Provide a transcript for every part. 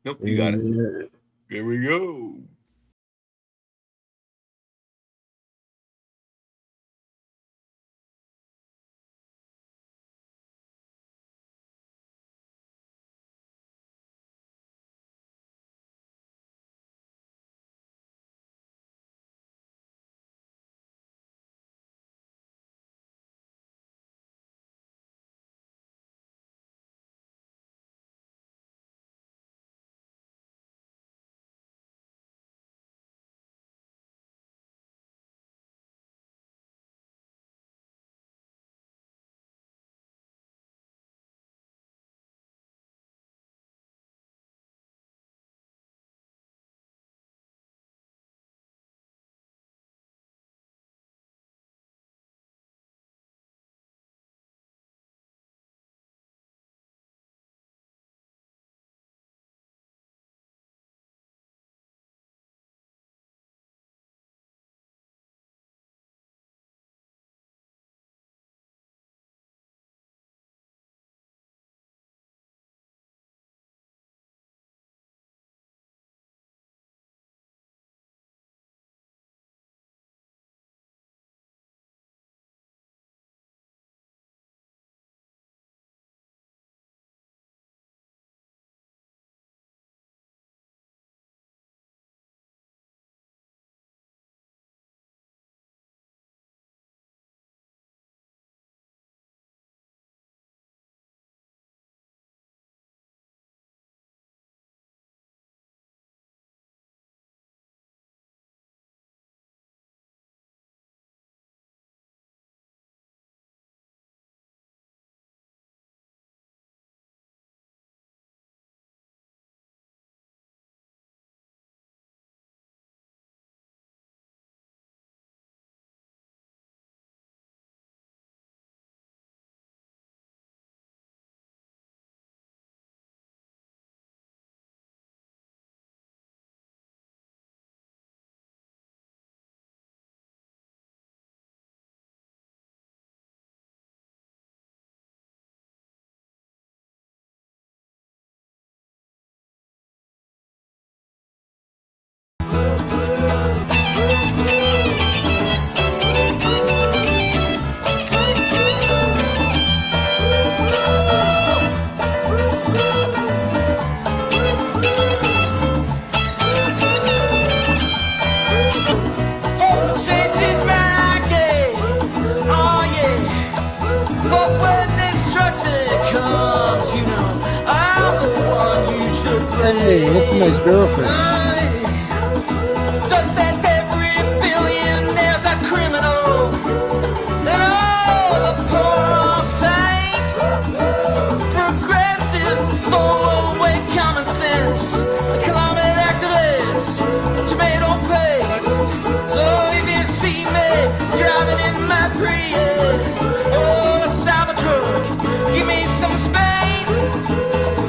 Nope, you got it. Yeah. Here we go. Hey, that's a nice girlfriend. Just that every billionaire's a criminal, and all the poor saints, progressive, throw away common sense, climate activists, tomato paste. So if you see me driving in my Prius or a Cybertruck, give me some space,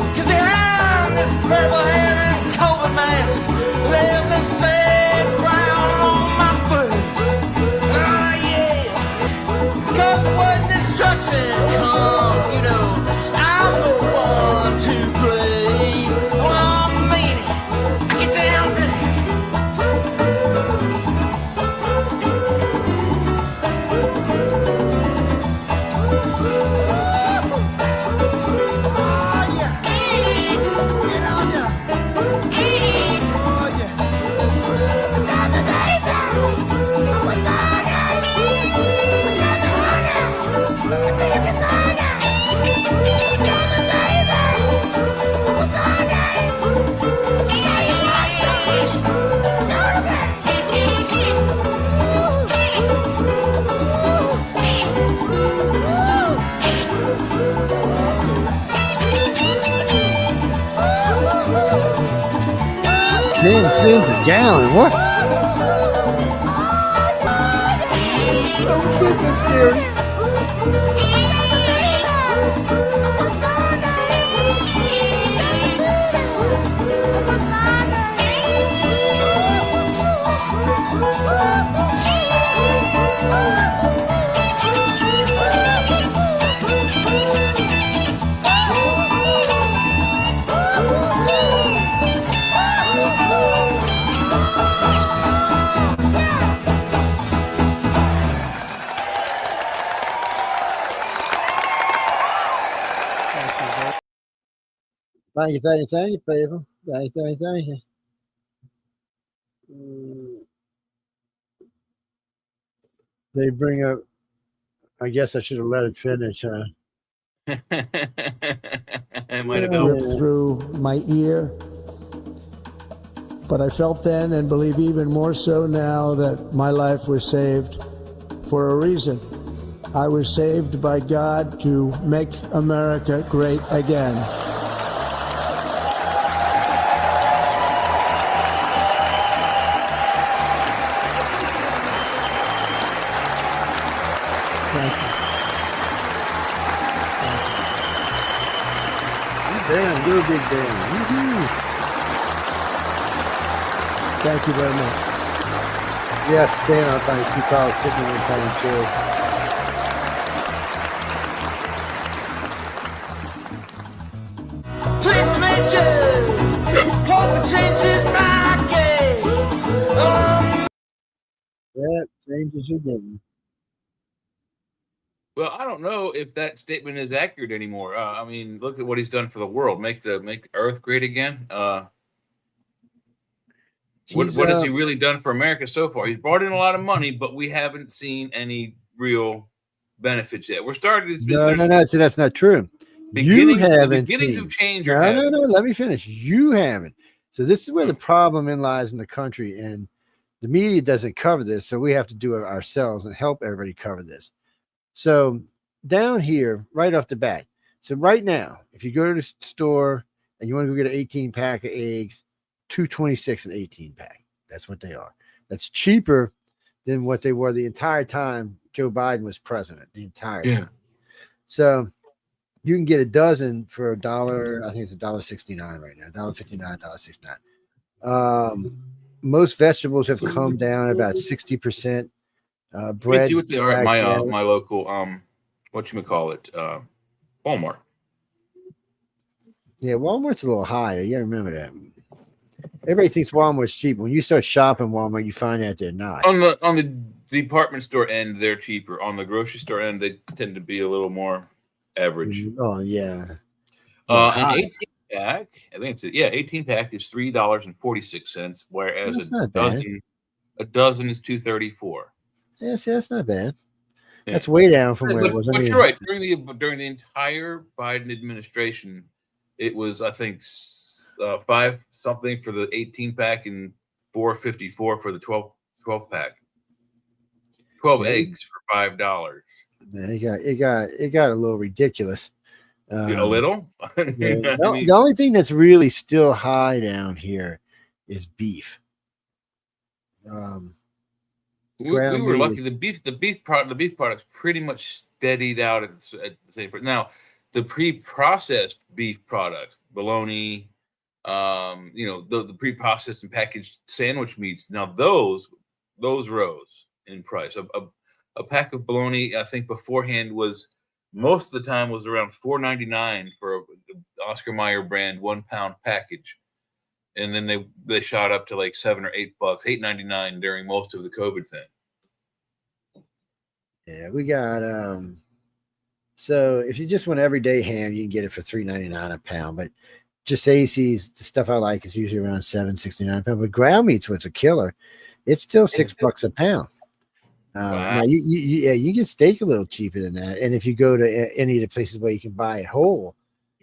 'cause behind this purple hair and COVID mask lives a sad ground on my boots. Oh yeah, 'cause when destruction comes, you know, I'm the one to blame. Oh man, get down there. Oh yeah, get on there. Oh yeah. Tell me, baby, what's going on? Tell me, honey, I think it's going on. Tell me, baby, what's going on? Tell you what, Man, cents a gallon. What? Oh, this is scary. Thank you, people. Thank you. They bring up. I guess I should have let it finish, huh? It might have helped. Through my ear. But I felt then and believe even more so now that my life was saved for a reason. I was saved by God to make America great again. Thank you. Dan, you're a big Dan. Woo-hoo. Thank you very much. Yes, Stan, I think you called sitting in the phone too. Please meet you. Hope changes my game. Yeah, changes your game. Well, I don't know if that statement is accurate anymore. I mean, look at what he's done for the world. Make Earth great again. What has he really done for America so far? He's brought in a lot of money, but we haven't seen any real benefits yet. We're starting. No. See, that's not true. You haven't beginnings seen. of change. No. Let me finish. You haven't. So this is where the problem lies in the country, and the media doesn't cover this, so we have to do it ourselves and help everybody cover this. So down here, right off the bat. So right now, if you go to the store and you want to go get an 18-pack of eggs, $2.26 an 18-pack. That's what they are. That's cheaper than what they were the entire time Joe Biden was president. The entire time. So you can get a dozen for $1. I think it's $1.69 right now. $1.59, $1.69. Most vegetables have come down about 60%. Bread. They are at my local Walmart. Yeah, Walmart's a little higher. You gotta remember that. Everybody thinks Walmart's cheap. When you start shopping Walmart, you find out they're not. On the department store end, they're cheaper. On the grocery store end, they tend to be a little more average. Oh yeah. An 18 pack, I think 18 pack is $3.46, whereas a dozen is $2.34. Yeah, see, that's not bad. Yeah. That's way down from where it was. But you're right. During the entire Biden administration, it was, I think, $5 something for the 18 pack and $4.54 for the 12 pack. 12 eggs for $5. Yeah, it got a little ridiculous. A little. The only thing that's really still high down here is beef. We were lucky. The beef products pretty much steadied out at the same price. Now, the pre-processed beef products, bologna, the pre-processed and packaged sandwich meats. Now those rose in price. A pack of bologna, I think beforehand was most of the time was around $4.99 for a Oscar Mayer brand 1 pound package. And then they shot up to like $7 or $8, $8.99 during most of the COVID thing. Yeah, we got so if you just want everyday ham, you can get it for $3.99 a pound. But just AC's, the stuff I like is usually around $7.69 a pound. But ground meat's what's a killer. It's still $6 a pound. Wow. Now you get steak a little cheaper than that. And if you go to any of the places where you can buy it whole,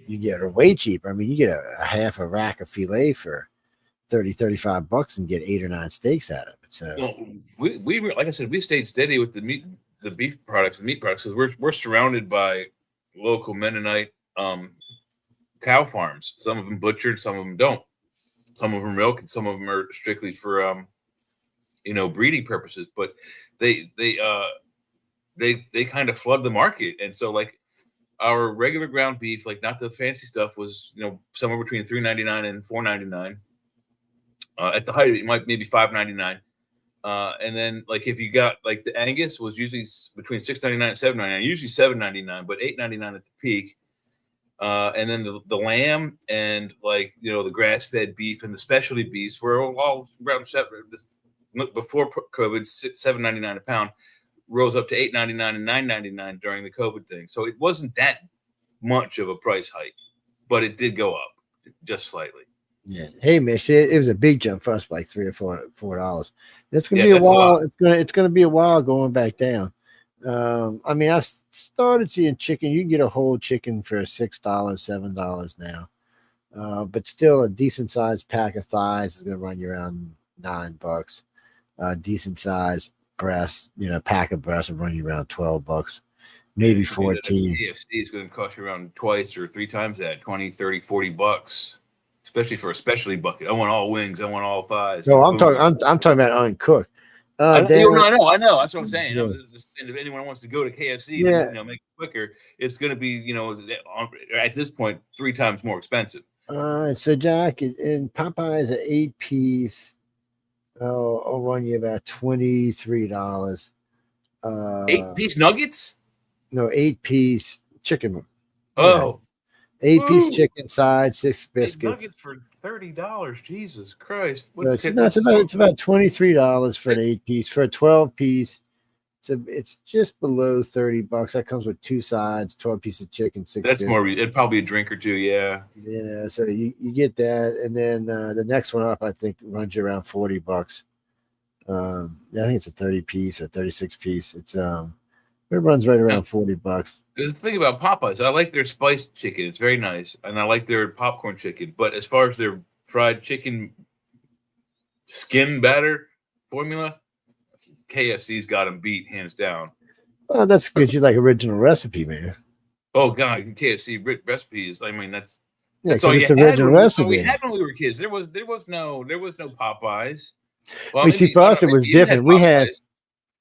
you get it way cheaper. I mean, you get a half a rack of filet for $30-$35 and get 8 or 9 steaks out of it. So we like I said, we stayed steady with the meat products, because we're surrounded by local Mennonite cow farms. Some of them butchered, some of them don't. Some of them milk, and some of them are strictly for breeding purposes. But they kind of flood the market, and so like our regular ground beef, like not the fancy stuff, was somewhere between $3.99 and $4.99. At the height, it might maybe $5.99. And then like if you got like the Angus was usually between $6.99 and $7.99, usually $7.99, but $8.99 at the peak. And then the lamb and like the grass-fed beef and the specialty beefs were all around before COVID, $7.99 a pound, rose up to $8.99 and $9.99 during the COVID thing. So it wasn't that much of a price hike, but it did go up. just slightly. Yeah. Hey, Mish, it was a big jump for us, by like $3 or $4. It's gonna be a that's a while. lot. It's gonna be a while going back down. I mean, I've started seeing chicken. You can get a whole chicken for $6, $7 now. But still, a decent sized pack of thighs is gonna run you around $9. Decent sized breast, pack of breasts will run you around $12, maybe 14. KFC is going to cost you around twice or three times that, 20, 30, $40, especially for a specialty bucket. I want all wings. I want all thighs. No, I'm talking about uncooked. I know. That's what I'm saying. Yeah. If anyone wants to go to KFC, Yeah. and, make it quicker, it's going to be, at this point, 3 times more expensive. So Jack, in Popeyes, an 8-piece, I'll run you about $23. 8-piece nuggets? No, 8-piece chicken. Oh, 8-piece Woo. chicken side, 6 biscuits. nuggets for $30. Jesus Christ! It's about $23 for an 8-piece. For a 12-piece, it's just below $30. That comes with 2 sides, 12 pieces of chicken, 6. That's biscuits. more. It'd probably a drink or two. Yeah. So you get that, and then the next one up, I think, runs you around $40. I think it's a 30-piece or 36-piece. It runs right around $40. The thing about Popeyes, I like their spiced chicken. It's very nice, and I like their popcorn chicken. But as far as their fried chicken skin batter formula, KFC's got them beat hands down. Well, that's because you like original recipe, man. Oh God, KFC recipes. I mean, that's Because all it's you had original when- that's all we recipe. had when we were kids. There was no Popeyes. Well, We see, for us, it was maybe you different. We had Popeyes.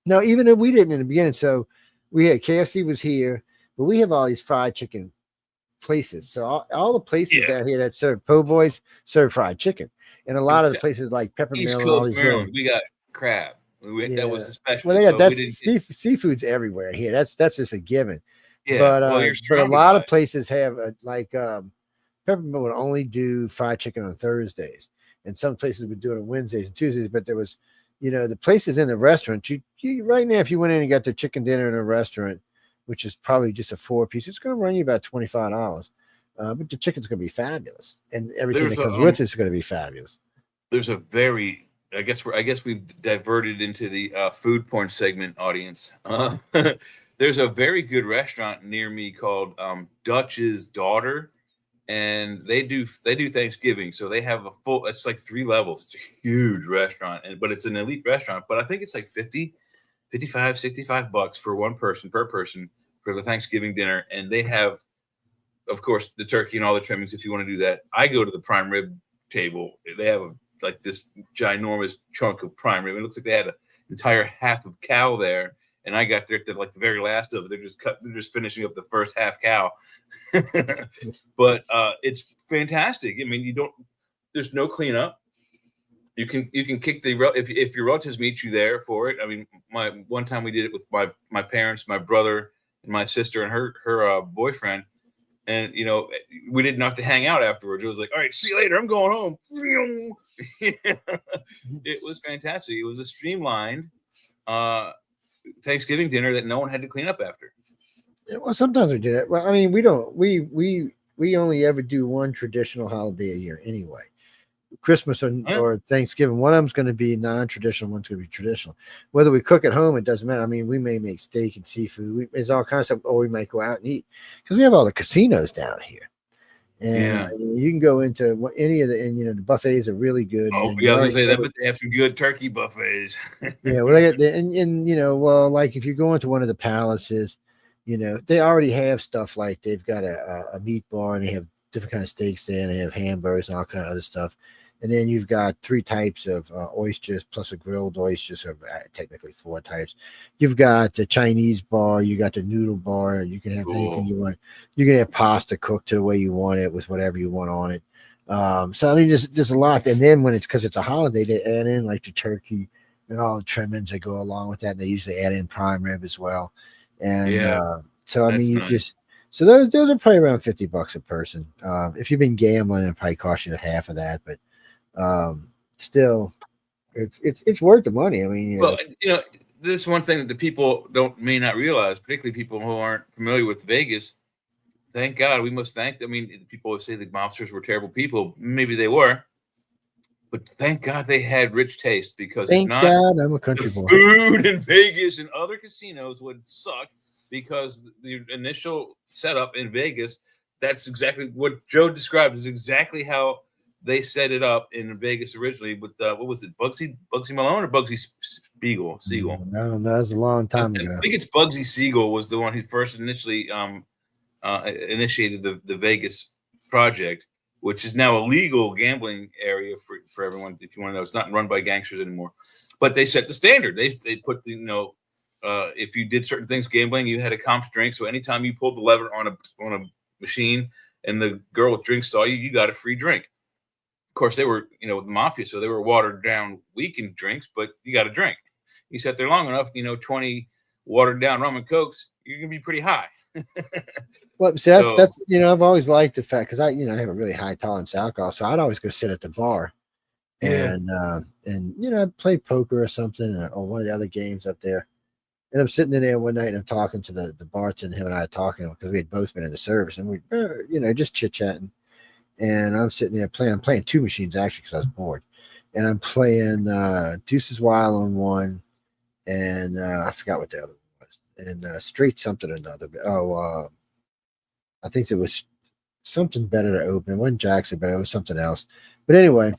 no, even though we didn't in the beginning. So we had KFC was here, but we have all these fried chicken places. So all the places Yeah. down here that serve po' boys serve fried chicken, and a lot of the Exactly. places like Peppermill East and all Coast these. Maryland, we got crab. That was the special. Well, they got so that's we didn't get- seafood's everywhere here. That's just a given. yeah. But well, but you're a surrounded lot by of it. places have Peppermill would only do fried chicken on Thursdays, and some places would do it on Wednesdays and Tuesdays. But there was, the places in the restaurant. You right now, if you went in and got their chicken dinner in a restaurant, which is probably just a 4-piece, it's going to run you about $25. But the chicken's going to be fabulous, and everything There's that comes a, with it's going to be fabulous. There's a very I guess we've diverted into the food porn segment audience. There's a very good restaurant near me called Dutch's Daughter, and they do Thanksgiving. So they have it's like 3 levels. It's a huge restaurant, but it's an elite restaurant. But I think it's like $50, $55, $65 for one person per person for the Thanksgiving dinner, and they have, of course, the turkey and all the trimmings. If you want to do that, I go to the prime rib table. They have like this ginormous chunk of prime rib. It looks like they had an entire half of cow there, and I got there to like the very last of it. They're just finishing up the first half cow. But it's fantastic. I mean, there's no cleanup. You can kick if your relatives meet you there for it. I mean, one time we did it with my parents, my brother, and my sister and her boyfriend. And, we didn't have to hang out afterwards. It was like, all right, see you later. I'm going home. It was fantastic. It was a streamlined Thanksgiving dinner that no one had to clean up after. Well, sometimes we do that. Well, I mean, we don't. We only ever do one traditional holiday a year anyway. Christmas or Thanksgiving. One of them's going to be non-traditional. One's going to be traditional. Whether we cook at home, it doesn't matter. I mean, we may make steak and seafood. There's all kinds of stuff. Or we might go out and eat because we have all the casinos down here. And you can go into any of the the buffets are really good. Oh, yeah, I was gonna say that, but they have some good turkey buffets. Yeah, well, they got like if you go into one of the palaces, they already have stuff like they've got a meat bar and they have different kind of steaks there, and they have hamburgers and all kind of other stuff. And then you've got 3 types of oysters plus a grilled oyster, so technically 4 types. You've got the Chinese bar, you got the noodle bar. You can have anything you want. You can have pasta cooked to the way you want it with whatever you want on it. So I mean, there's a lot. And then because it's a holiday, they add in like the turkey and all the trimmings that go along with that. And they usually add in prime rib as well. And so I mean, so those are probably around $50 a person. If you've been gambling, it probably cost you half of that, but still, it's worth the money. I mean, there's one thing that the people may not realize, particularly people who aren't familiar with Vegas. thank God, we must thank. I mean, people always say the mobsters were terrible people. Maybe they were, but thank God they had rich taste, because if Thank not, God I'm a the country boy. food in Vegas and other casinos would suck, because the initial setup in Vegas, that's exactly what Joe described, is exactly how they set it up in Vegas originally with what was it, Bugsy Malone or Bugsy Siegel? No, that's a long time I ago. think it's Bugsy Siegel was the one who first initially initiated the Vegas project, which is now a legal gambling area for everyone. If you want to know, it's not run by gangsters anymore, but they set the standard. They put the, if you did certain things gambling, you had a comp drink. So anytime you pulled the lever on a machine and the girl with drinks saw you, you got a free drink. Of course, they were, the mafia, so they were watered down, weakened drinks, but you got a drink. You sat there long enough, 20 watered down rum and cokes, you're gonna be pretty high. Well, see, that's I've always liked the fact, because I have a really high tolerance to alcohol, so I'd always go sit at the bar, and I'd play poker or something, or one of the other games up there. And I'm sitting in there one night and I'm talking to the bartender. Him and I are talking because we had both been in the service, and we just chit chatting. And I'm sitting there playing. I'm playing two machines actually because I was bored, and I'm playing Deuces Wild on one, and I forgot what the other one was, and Straight something or another. I think it was something better to open. It wasn't Jackson, but it was something else. But anyway,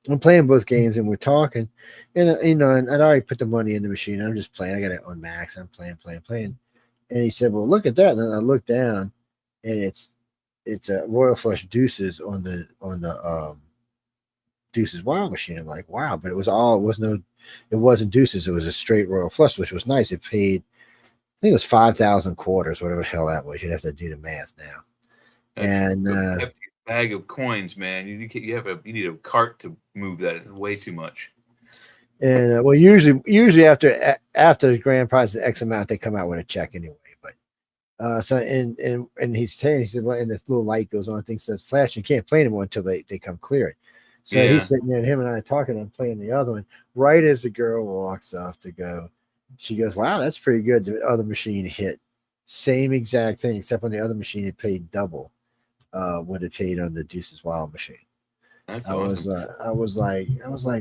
I'm playing both games and we're talking, and and I'd already put the money in the machine. I'm just playing. I got it on max. I'm playing. And he said, "Well, look at that." And I looked down, and it's a Royal Flush Deuces on the Deuces Wild machine. I'm like, wow, but it wasn't Deuces. It was a straight Royal Flush, which was nice. It paid, I think it was 5,000 quarters, whatever the hell that was. You'd have to do the math now. And bag of coins, man. You need a cart to move that. It's way too much. And well, usually after the grand prize X amount, they come out with a check anyway. But so and he said, well, and this little light goes on, thinks that's flashing. You can't play anymore until they come clear it. So he's sitting there, and him and I are talking. I'm playing the other one. Right as the girl walks off to go, she goes, "Wow, that's pretty good." The other machine hit same exact thing, except on the other machine it paid double what it paid on the Deuces Wild machine. That's awesome. I was like,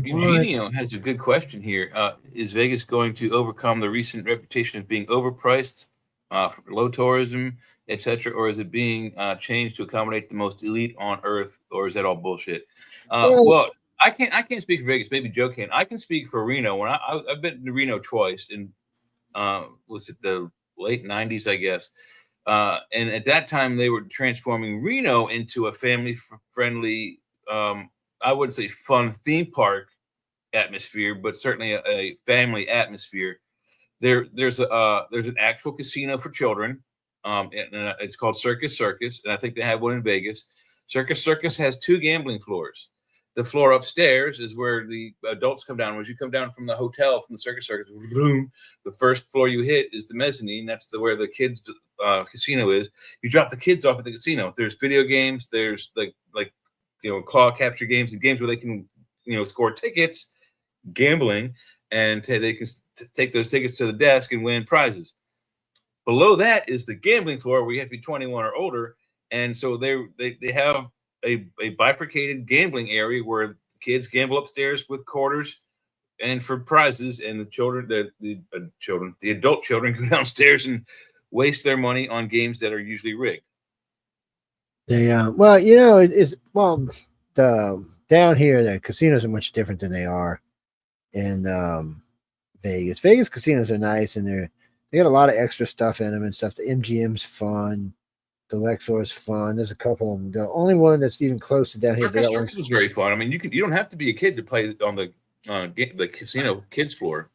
Eugenio has a good question here. Is Vegas going to overcome the recent reputation of being overpriced, for low tourism, etc., or is it being changed to accommodate the most elite on earth, or is that all bullshit? Well, I can't speak for Vegas. Maybe Joe can. I can speak for Reno. When I've been to Reno twice, in was it the late 90s, I guess. And at that time, they were transforming Reno into a family-friendly, I wouldn't say fun theme park atmosphere, but certainly a family atmosphere. There's an actual casino for children. And it's called Circus Circus, and I think they have one in Vegas. Circus Circus has 2 gambling floors. The floor upstairs is where the adults come down. As you come down from the hotel, from the Circus Circus, boom, the first floor you hit is the mezzanine. That's where the kids' casino is. You drop the kids off at the casino. There's video games. There's like claw capture games, and games where they can score tickets, gambling, and they can take those tickets to the desk and win prizes. Below that is the gambling floor where you have to be 21 or older, and so they have a bifurcated gambling area where kids gamble upstairs with quarters and for prizes, and the adult children go downstairs and waste their money on games that are usually rigged. Down here the casinos are much different than they are in Vegas. Vegas casinos are nice, and they got a lot of extra stuff in them and stuff. The MGM's fun. The Luxor's fun. There's a couple of them. The only one that's even close to down here. Circus was very fun. I mean, you don't have to be a kid to play on the casino kids floor.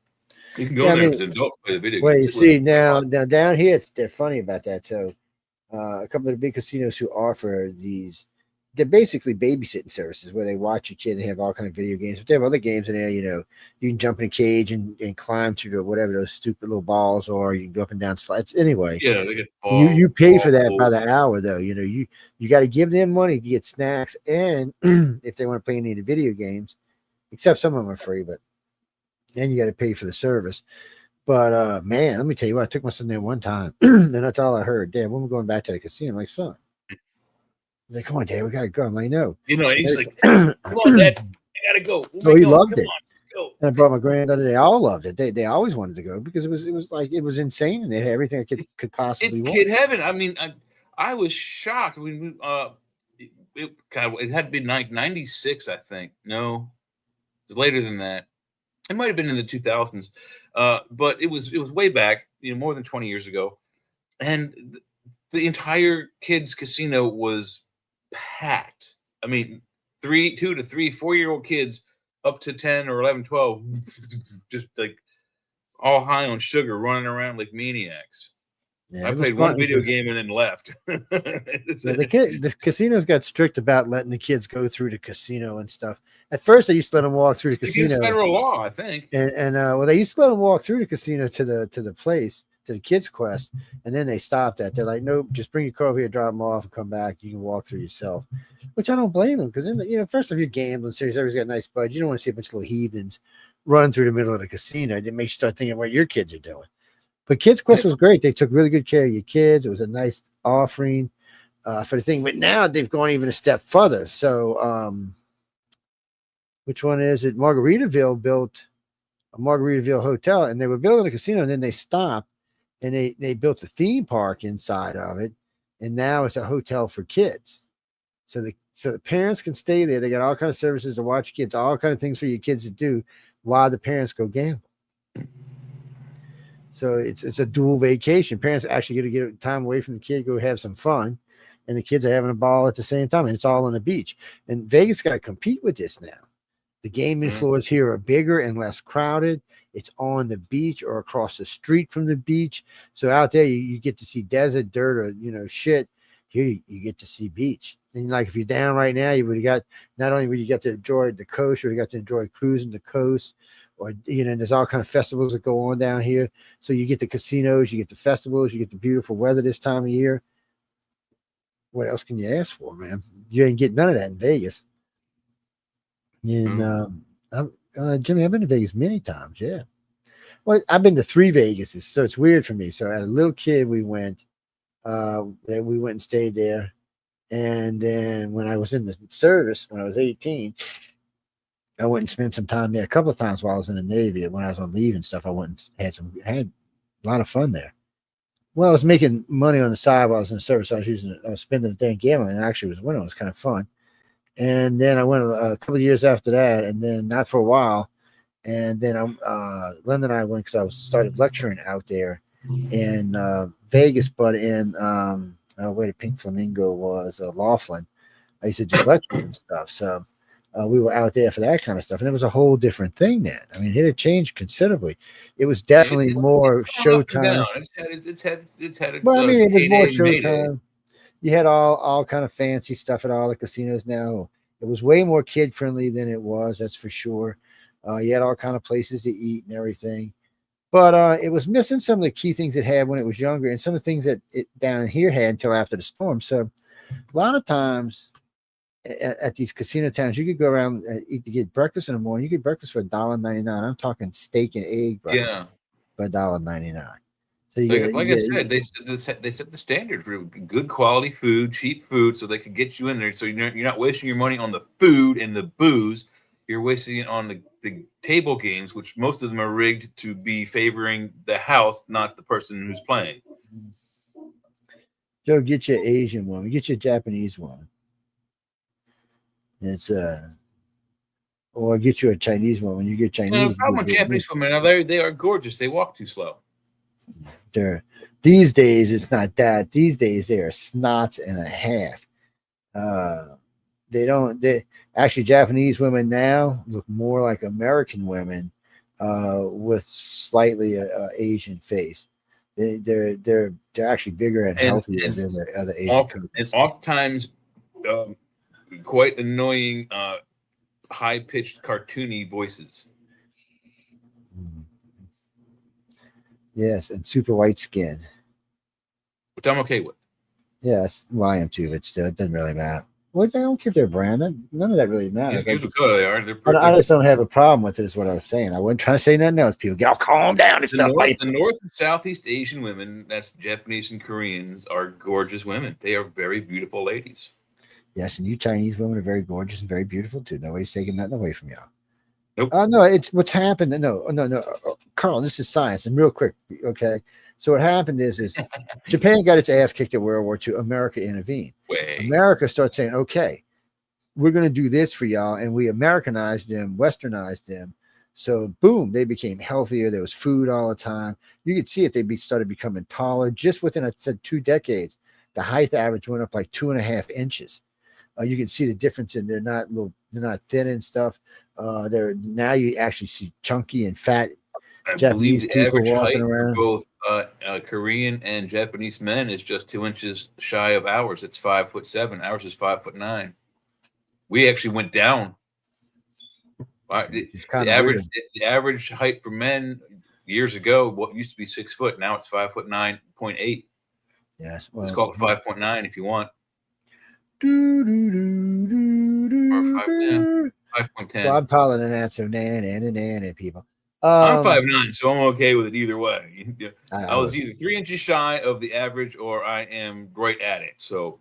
You can go there as an adult to play the video. Well, you see now down here, they're funny about that. So a couple of the big casinos who offer these, they're basically babysitting services where they watch your kid and have all kind of video games. But they have other games in there. You can jump in a cage and climb through whatever those stupid little balls, or you can go up and down slides. Anyway, yeah, they get you pay for that by the hour, though. You got to give them money to get snacks, and if they want to play any of the video games, except some of them are free, but then you got to pay for the service. But man, let me tell you what, I took my son there one time, and that's all I heard. Dad, when we're going back to the casino, I'm like, son. He's like, come on, Dad, we gotta go. I'm like, no. You know, and he's like, come on, Dad, I gotta go. So he loved Come it. on, go. And I brought my granddaughter. They all loved it. They always wanted to go because it was insane, and they had everything I could possibly It's want. kid heaven. I mean, I was shocked when it had to be 96, I think. No, it was later than that. It might have been in the 2000s, but it was way back, more than 20 years ago, and the entire kids' casino was packed. I mean, 2 to 3, 4-year-old kids up to 10 or 11, 12, just like all high on sugar, running around like maniacs. Yeah, I played one video game and then left. The casinos got strict about letting the kids go through the casino and stuff. At first, they used to let them walk through the casino. Against federal law, I think. And well, they used to let them walk through the casino to the place, to the Kids Quest, and then they stopped that. They're like, nope, just bring your car over here, drop them off, and come back. You can walk through yourself, which I don't blame them, because first if you're gambling, serious, everybody's got a nice budget. You don't want to see a bunch of little heathens running through the middle of the casino. It makes you start thinking what your kids are doing. But Kids Quest was great. They took really good care of your kids. It was a nice offering for the thing. But now they've gone even a step further. So which one is it? Margaritaville built a Margaritaville hotel, and they were building a casino, and then they stopped, and they built a theme park inside of it, and now it's a hotel for kids. So the parents can stay there. They got all kind of services to watch kids, all kind of things for your kids to do while the parents go gamble. So it's a dual vacation. Parents actually get to get time away from the kid, go have some fun, and the kids are having a ball at the same time. And it's all on the beach. And Vegas got to compete with this now. The gaming floors here are bigger and less crowded. It's on the beach or across the street from the beach. So out there, you get to see desert, dirt, or shit. Here you get to see beach. And like if you're down right now, you would have got, not only would you get to enjoy the coast, you would have got to enjoy cruising the coast. Or, and there's all kind of festivals that go on down here. So you get the casinos, you get the festivals, you get the beautiful weather this time of year. What else can you ask for, man? You ain't getting none of that in Vegas. And Jimmy, I've been to Vegas many times. Yeah. Well, I've been to 3 Vegases, so it's weird for me. So as a little kid, we went and stayed there. And then when I was in the service, when I was 18, I went and spent some time there a couple of times while I was in the Navy. When I was on leave and stuff, I went and had a lot of fun there. Well, I was making money on the side while I was in the service. I was spending the day in gambling, and actually it was winning. It was kind of fun. And then I went a couple of years after that, and then not for a while. And then Linda and I went because I started lecturing out there in Vegas, but in where the Pink Flamingo was, Laughlin. I used to do lectures and stuff. So we were out there for that kind of stuff, and it was a whole different thing then. I mean, it had changed considerably. It was definitely more showtime. It's had Well, I mean, it was more showtime. You had all kind of fancy stuff at all the casinos now. It was way more kid friendly than it was, that's for sure. You had all kind of places to eat and everything, but it was missing some of the key things it had when it was younger, and some of the things that it down here had until after the storm. So a lot of times at these casino towns, you could go around and get breakfast in the morning. You get breakfast for $1.99. I'm talking steak and egg breakfast for $1.99. So I said, they set the standard for good quality food, cheap food, so they could get you in there. So you're not wasting your money on the food and the booze. You're wasting it on the table games, which most of them are rigged to be favoring the house, not the person who's playing. Joe, get you an Asian woman, get you a Japanese woman. It's or get you a Chinese woman. You get Chinese. The problem with Japanese women, they are gorgeous. They walk too slow. These days, it's not that. These days, they are snots and a half. Actually, Japanese women now look more like American women with slightly Asian face. They're actually bigger and healthier than the other Asian. It's oftentimes quite annoying, high-pitched, cartoony voices. Yes, and super white skin, which I'm okay with. Yes, well, I am too, but still, it doesn't really matter. Well, I don't care if they're brown. None of that really matters. Here's what color they are. I just don't have a problem with it. Is what I was saying. I wasn't trying to say nothing else. People get all calm down and stuff. The North and Southeast Asian women, that's Japanese and Koreans, are gorgeous women. They are very beautiful ladies. Yes, and you Chinese women are very gorgeous and very beautiful too. Nobody's taking nothing away from y'all. Nope. No, it's what's happened. No. Carl, this is science. And real quick, okay. So what happened is Japan got its ass kicked at World War II. America intervened. America starts saying, okay, we're going to do this for y'all. And we Americanized them, westernized them. So boom, they became healthier. There was food all the time. You could see it. They started becoming taller. Just within, I said, 2 decades, the height average went up like 2.5 inches. You can see the difference in they're not thin and stuff. They're now you actually see chunky and fat Japanese people walking around. For both Korean and Japanese men is just 2 inches shy of ours. It's 5'7". Ours is 5'9". We actually went down. The average height for men years ago, what used to be 6 foot, now it's 5'9.8". Yes, well, let's call it 5.9 if you want. Or 5'10". Well, I'm taller than that, so nan people. I'm 5'9", so I'm okay with it either way. I was either 3 inches shy of the average, or I am right at it. So,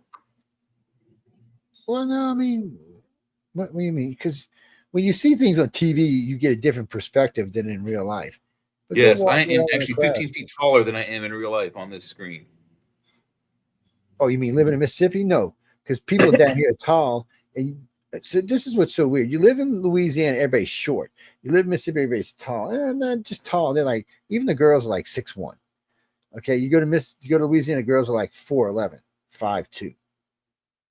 well, no, I mean, what do you mean? Because when you see things on TV, you get a different perspective than in real life. But yes, I am actually 15 feet taller than I am in real life on this screen. Oh, you mean living in Mississippi? No, because people down here are tall, and so this is what's so weird. You live in Louisiana, everybody's short. You live in Mississippi, everybody's tall. Not just tall. They're like, even the girls are like 6'1". Okay, you go to Louisiana, girls are like 4'11", 5'2".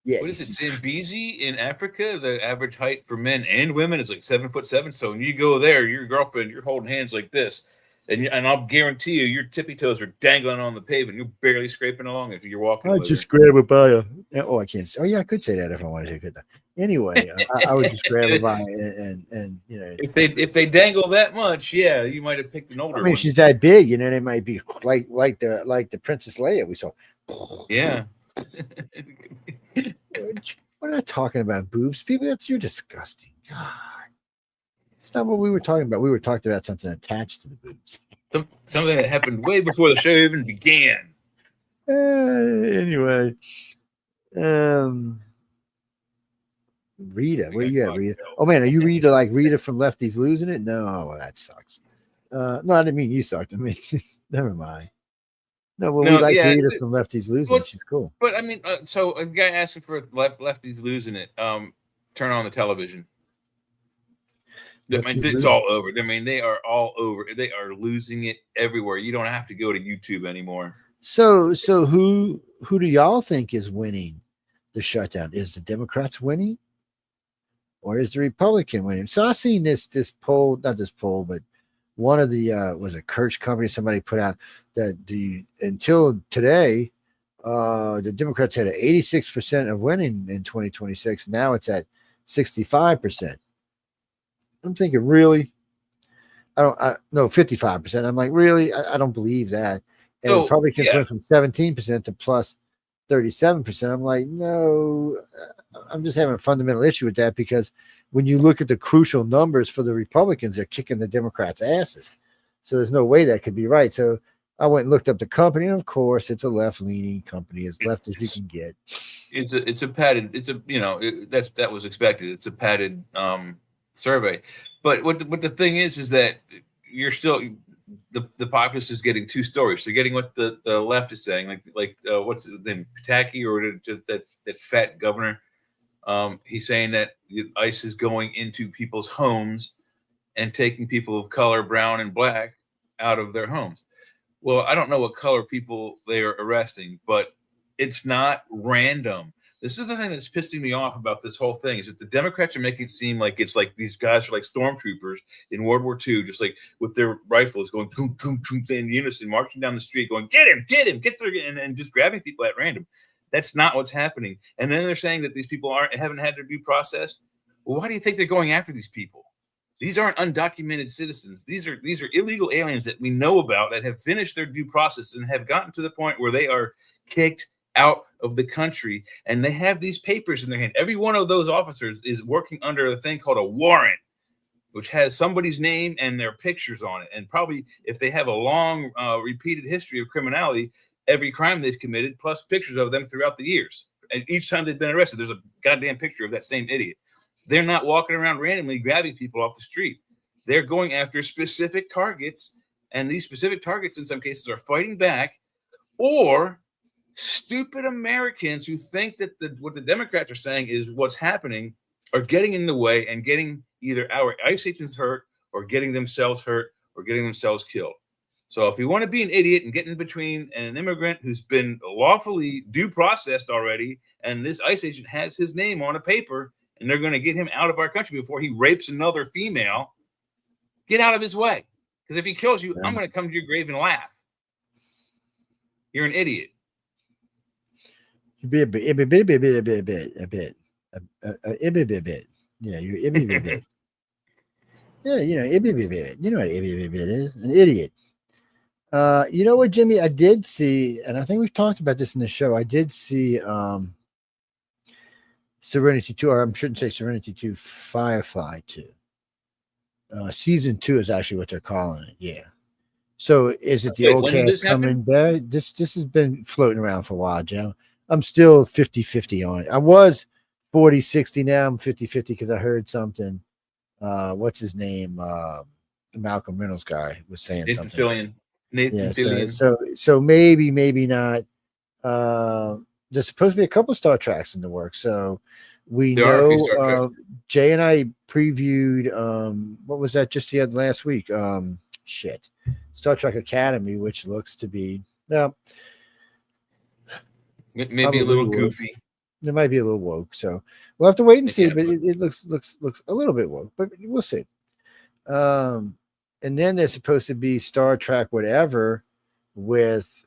Yeah. What is it? Zambezi in Africa, the average height for men and women is like 7'7". So when you go there, your girlfriend, you're holding hands like this. And I'll guarantee you, your tippy toes are dangling on the pavement. You're barely scraping along if you're walking. I'd just grab it by you. Oh, I can't. Oh, yeah, I could say that if I wanted to. Couldn't I? Anyway, I would just grab it by and you know. If they dangle that much, yeah, you might have picked an older. I mean, one. She's that big, you know. They might be like the Princess Leia we saw. Yeah. We're not talking about boobs, people. You're disgusting. God. It's not what we were talking about. We were talking about something attached to the boobs. Something that happened way before the show even began. Anyway, Rita, where you at, Rita? Oh man, are you Rita from Lefties Losing It? No, well, that sucks. No, I didn't mean you sucked. I mean, never mind. No, well, we like Rita from Lefties Losing It. She's cool. But I mean, so a guy asking for Lefties Losing It. Turn on the television. I mean, it's all over. I mean, they are all over. They are losing it everywhere. You don't have to go to YouTube anymore. So who do y'all think is winning the shutdown? Is the Democrats winning, or is the Republican winning? So I seen this poll, not this poll, but one of the was a Kirch company. Somebody put out that until today, the Democrats had an 86% of winning in 2026. Now it's at 65%. I'm thinking, really? No, 55%. I'm like, really? I don't believe that. And so, Republicans went from 17% to plus 37%. I'm like, no, I'm just having a fundamental issue with that, because when you look at the crucial numbers for the Republicans, they're kicking the Democrats' asses. So there's no way that could be right. So I went and looked up the company, and of course, it's a left-leaning company, as left as you can get. It's a padded. That was expected. It's a padded survey. But what the thing is that you're still the populace is getting two stories. They're getting what the left is saying, like what's his name, Pataki, or that fat governor. He's saying that ICE is going into people's homes and taking people of color, brown and black, out of their homes. Well, I don't know what color people they are arresting, but it's not random. This is the thing that's pissing me off about this whole thing, is that the Democrats are making it seem like it's like these guys are like stormtroopers in World War II, just like with their rifles going boom, boom, boom, in unison, marching down the street, going, get him, get there, and just grabbing people at random. That's not what's happening. And then they're saying that these people haven't had their due process. Well, why do you think they're going after these people? These aren't undocumented citizens. These are illegal aliens that we know about, that have finished their due process and have gotten to the point where they are kicked out of the country, and they have these papers in their hand. Every one of those officers is working under a thing called a warrant, which has somebody's name and their pictures on it. And probably if they have a long repeated history of criminality, every crime they've committed, plus pictures of them throughout the years. And each time they've been arrested, there's a goddamn picture of that same idiot. They're not walking around randomly grabbing people off the street. They're going after specific targets. And these specific targets, in some cases, are fighting back, or stupid Americans who think that what the Democrats are saying is what's happening are getting in the way and getting either our ICE agents hurt or getting themselves hurt or getting themselves killed. So if you want to be an idiot and get in between an immigrant who's been lawfully due processed already, and this ICE agent has his name on a paper, and they're going to get him out of our country before he rapes another female, get out of his way. Because if he kills you, I'm going to come to your grave and laugh. You're an idiot. A bit. Yeah, you're a bit. Yeah, you know, you know what is, an idiot. You know what, Jimmy? I did see, and I think we've talked about this in the show. I did see Serenity 2, or I shouldn't say Serenity 2, Firefly 2. Season 2 is actually what they're calling it. Yeah. So is it the old cast coming back? This has been floating around for a while, Joe. I'm still 50-50 on it. I was 40-60. Now I'm 50-50 because I heard something. What's his name? Malcolm Reynolds guy was saying Nathan something. Nathan Fillion. So maybe not. There's supposed to be a couple of Star Treks in the works. So we know Jay and I previewed what was that just last week? Star Trek Academy, which looks to be maybe a little goofy. It might be a little woke, so we'll have to wait and see. But it looks a little bit woke, but we'll see. And then there's supposed to be Star Trek whatever with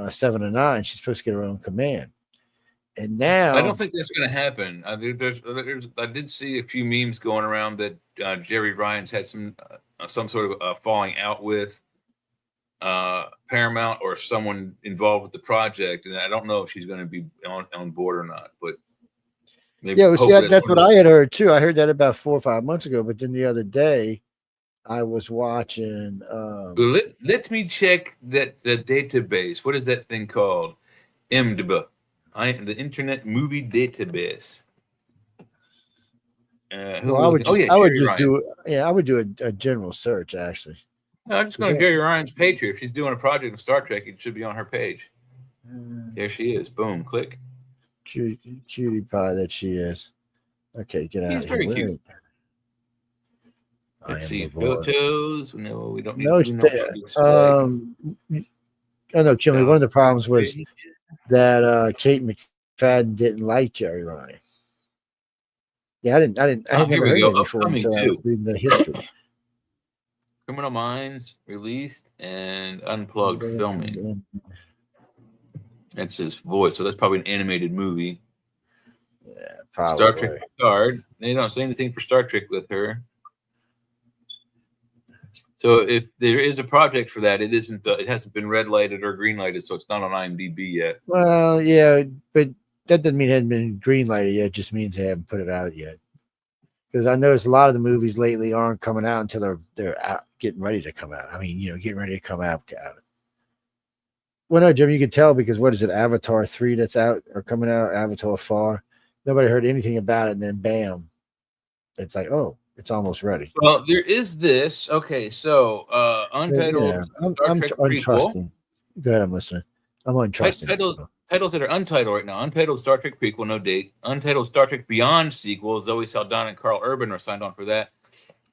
7 and 9. She's supposed to get her own command. And now I don't think that's going to happen. I did see a few memes going around that Jerry Ryan's had some sort of falling out with Paramount or someone involved with the project, and I don't know if she's going to be on board or not. But maybe, that's what I had heard too. I heard that about 4 or 5 months ago. But then the other day, I was watching. Let me check the database. What is that thing called? IMDb. The Internet Movie Database. I would do a general search actually. No, I'm just going to Jerry Ryan's page here. If she's doing a project of Star Trek, it should be on her page. There she is. Boom. Click. Cutie pie that she is. Okay, get out. She's very cute. Let's see photos. No, we don't need. I know, Kimberly. One of the problems was that Kate McFadden didn't like Jerry Ryan. Yeah, I had never heard of it before until I was reading the history. Criminal Minds released and Unplugged filming. That's his voice, so that's probably an animated movie. Yeah, probably. Star Trek Picard. They don't say anything for Star Trek with her. So if there is a project for that, it isn't. It hasn't been red lighted or green lighted, so it's not on IMDb yet. Well, yeah, but that doesn't mean it hasn't been green lighted yet. It just means they haven't put it out yet. Because I noticed a lot of the movies lately aren't coming out until they're out, getting ready to come out. I mean, getting ready to come out. Well, no, Jim, you can tell because what is it? Avatar 3 that's out or coming out. Avatar 4. Nobody heard anything about it, and then bam, it's like, oh, it's almost ready. Well, there is this. Okay, so untitled. Yeah, I'm untrusting. Go ahead, I'm listening. I'm untrusting. Titles that are untitled right now. Untitled Star Trek prequel, no date. Untitled Star Trek Beyond sequel. Zoe Saldana and Carl Urban are signed on for that.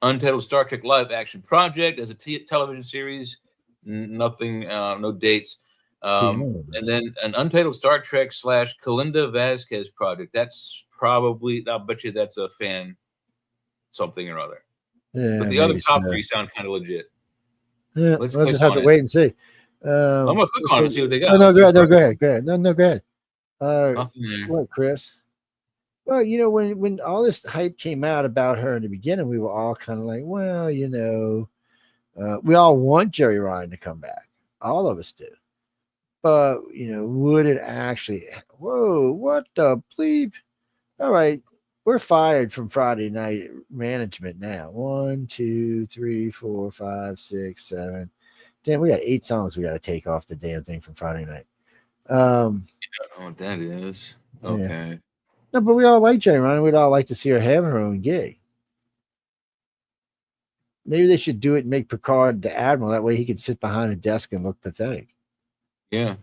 Untitled Star Trek live action project as a television series. Nothing, no dates. And then an untitled Star Trek / Kalinda Vasquez project. That's probably, I'll bet you that's a fan something or other. Yeah, but the other top three sound kind of legit. Yeah, we'll just have to wait and see. I'm gonna click on it and see what they got. No, go ahead. Go ahead. No, go ahead. Nothing there. What, Chris? Well, when all this hype came out about her in the beginning, we were all kind of like, well, we all want Jerry Ryan to come back. All of us do. but would it actually? Whoa, what the bleep? All right, we're fired from Friday Night Management now. 1, 2, 3, 4, 5, 6, 7. Damn, we got 8 songs we got to take off the damn thing from Friday night. I don't know what that is. Okay. Yeah. No, but we all like Jenny Ryan. We'd all like to see her have her own gig. Maybe they should do it and make Picard the admiral. That way he can sit behind a desk and look pathetic. Yeah.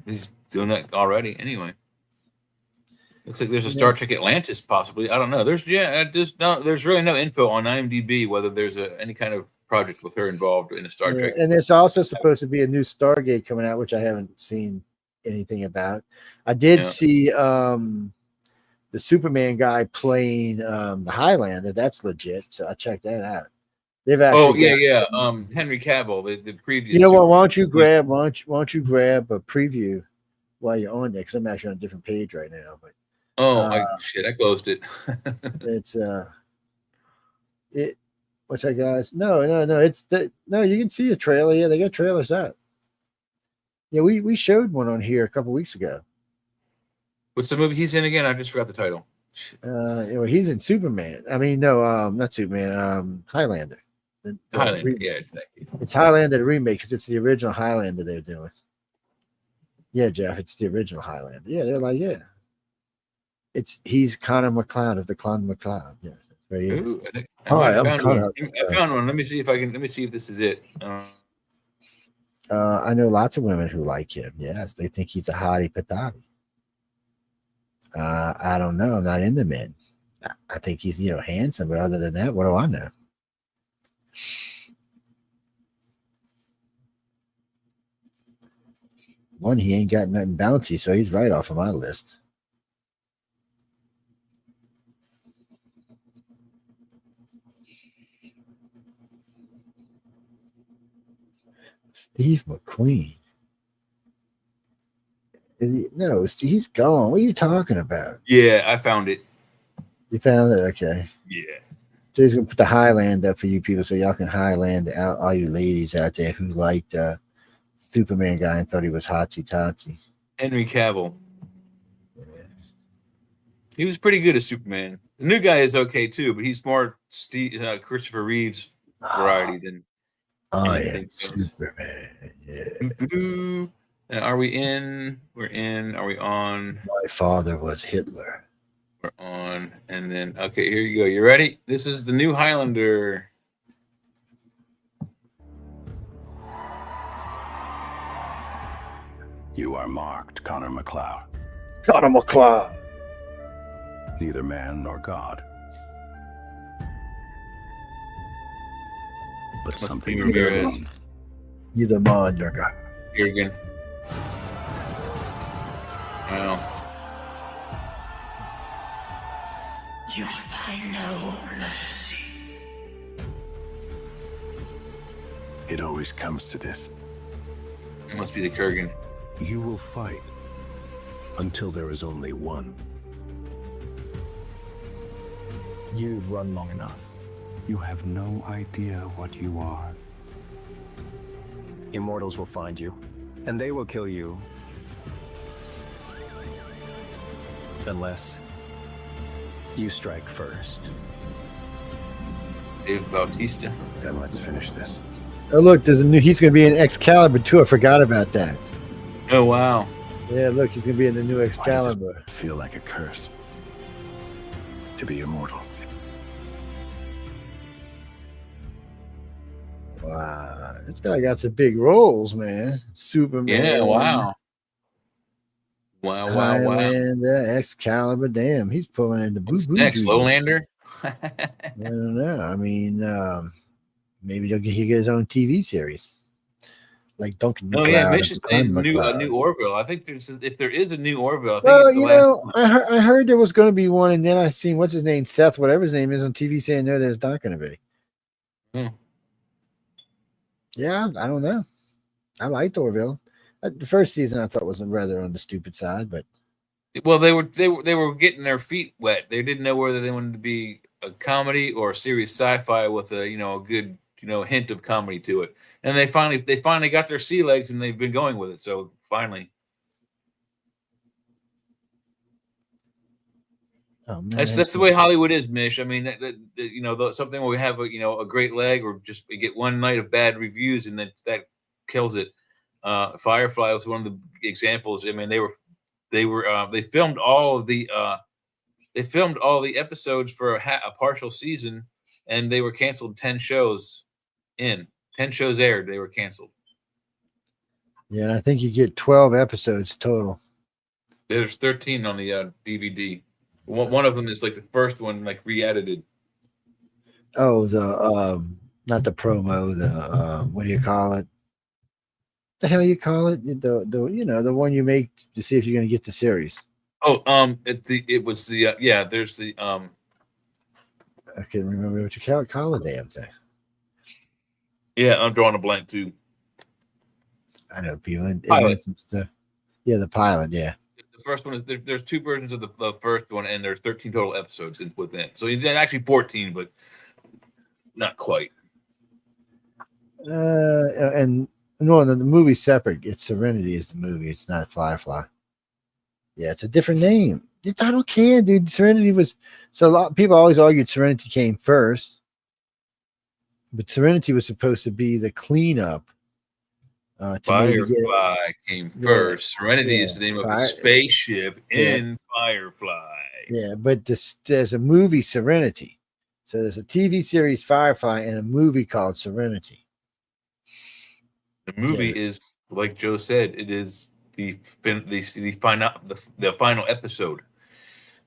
He's doing that already anyway. Looks like there's a Star Trek Atlantis possibly. I don't know. There's really no info on IMDb whether there's any kind of project with her involved in a Star Trek. And there's also supposed to be a new Stargate coming out, which I haven't seen anything about. I did see the Superman guy playing the Highlander. That's legit. So I checked that out. They've actually Henry Cavill, the previous. You know what? Why don't you grab a preview while you're on there? Because I'm actually on a different page right now. But shit, I closed it. It's what's that, guys? No. You can see a trailer. Yeah, they got trailers out. Yeah, we showed one on here a couple weeks ago. What's the movie he's in again? I just forgot the title. He's in Superman. I mean, no, not Superman. Highlander. Highlander. Yeah, exactly. It's Highlander the remake because it's the original Highlander they're doing. Yeah, Jeff, it's the original Highlander. Yeah, they're like, yeah. He's Connor McLeod of the Clone McLeod. Yes, that's where he is. Ooh, I found one. Let me see if this is it. I know lots of women who like him. Yes, they think he's a hottie patati. I don't know. I'm not into men. I think he's handsome, but other than that, what do I know? One, he ain't got nothing bouncy, so he's right off of my list. Steve McQueen. No, he's gone. What are you talking about? Yeah, I found it. You found it? Okay. Yeah. So he's going to put the Highlander up for you people so y'all can Highlander out, all you ladies out there who liked Superman guy and thought he was hotsy-totsy. Henry Cavill. Yeah. He was pretty good as Superman. The new guy is okay too, but he's more Christopher Reeves variety than. Oh yeah, Superman. Yeah. Are we in? We're in. Are we on? My father was Hitler. We're on. And then, okay, here you go. You ready? This is the new Highlander. You are marked, Connor McLeod. Connor McLeod. Neither man nor God. But something Ramirez. Neither man nor God. Here again. Wow. You'll find no mercy. It always comes to this. It must be the Kurgan. You will fight until there is only one. You've run long enough. You have no idea what you are. Immortals will find you, and they will kill you. Unless you strike first. Dave Bautista. Then let's finish this. Oh look, he's going to be in Excalibur too. I forgot about that. Oh wow. Yeah, look, he's going to be in the new Why does Excalibur. it feel like a curse to be immortal? Wow, this guy got some big roles, man. Superman. Yeah, wow. Wow. Highlander, Excalibur. Damn, he's pulling in the What's boo-boo. next? dude. Lowlander? I don't know. I mean, maybe he'll get his own TV series, like Duncan. No, McLeod yeah, and Mitch is saying Duncan a McLeod. new Orville. I think if there is a new Orville, I think Well, it's the last one. I heard there was going to be one, and then I seen what's his name, Seth, whatever his name is, on TV saying no, there's not going to be. Hmm. Yeah, I don't know. I liked Orville. The first season I thought was rather on the stupid side, but Well, they were getting their feet wet. They didn't know whether they wanted to be a comedy or a serious sci-fi with a good hint of comedy to it. And they finally got their sea legs, and they've been going with it. So finally, Oh man, that's the way Hollywood is, Mish. I mean, something where we have a great leg, or just we get one night of bad reviews, and then that kills it. Firefly was one of the examples. I mean, they filmed all of the episodes for a partial season, and they were canceled 10 shows in. 10 shows aired, they were canceled. Yeah, and I think you get 12 episodes total. There's 13 on the DVD. One of them is like the first one, like re-edited. Oh, the not the promo, the what do you call it? The hell you call it? The one you make to see if you're going to get the series. Oh, it was the there's the I can't remember what you call the damn thing. Yeah, I'm drawing a blank too. I know people. It Pilot. some stuff. Yeah, the pilot. Yeah. The first one is there's 2 versions of the first one, and there's 13 total episodes within. So you did actually 14, but not quite. And no, the movie's separate. It's Serenity is the movie. It's not Firefly. Yeah, it's a different name. I don't care, dude. Serenity was so a lot of people always argued Serenity came first, but Serenity was supposed to be the cleanup. Firefly came first. Serenity is the name of a spaceship in Firefly. Yeah, but there's a movie Serenity. So there's a TV series Firefly and a movie called Serenity. The movie is, like Joe said, it is the final episode.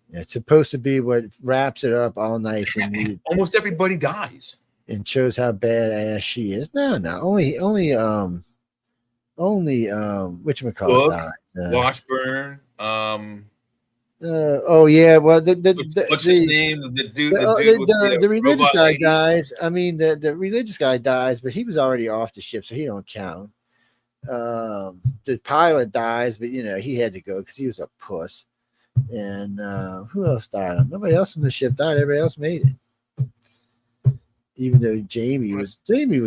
Yeah, it's supposed to be what wraps it up all nice and almost everybody dies and shows how badass she is. No, only whatchamacallit died. Washburn. Oh yeah, well What's his name? The religious guy dies. I mean the religious guy dies, but he was already off the ship, so he don't count. The pilot dies, but he had to go because he was a puss. And who else died? Nobody else on the ship died. Everybody else made it. Even though Jamie was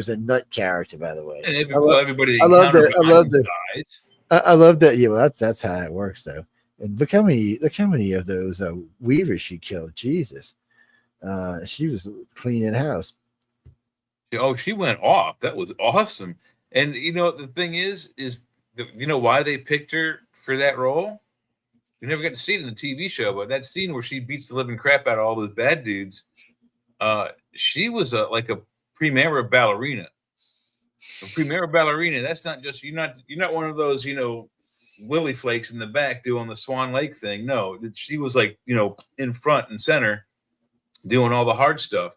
a nut character, by the way. And everybody. I love that. Dies. I love that. Yeah, well, that's how it works, though. And look how many of those weavers she killed. Jesus, she was cleaning house. Oh, she went off. That was awesome. And the thing is why they picked her for that role? You never got to see it in the TV show, but that scene where she beats the living crap out of all those bad dudes, she was like a Primera ballerina. A Primera ballerina. That's not just you're not one of those Willy Flakes in the back doing the Swan Lake thing. No, she was like in front and center, doing all the hard stuff.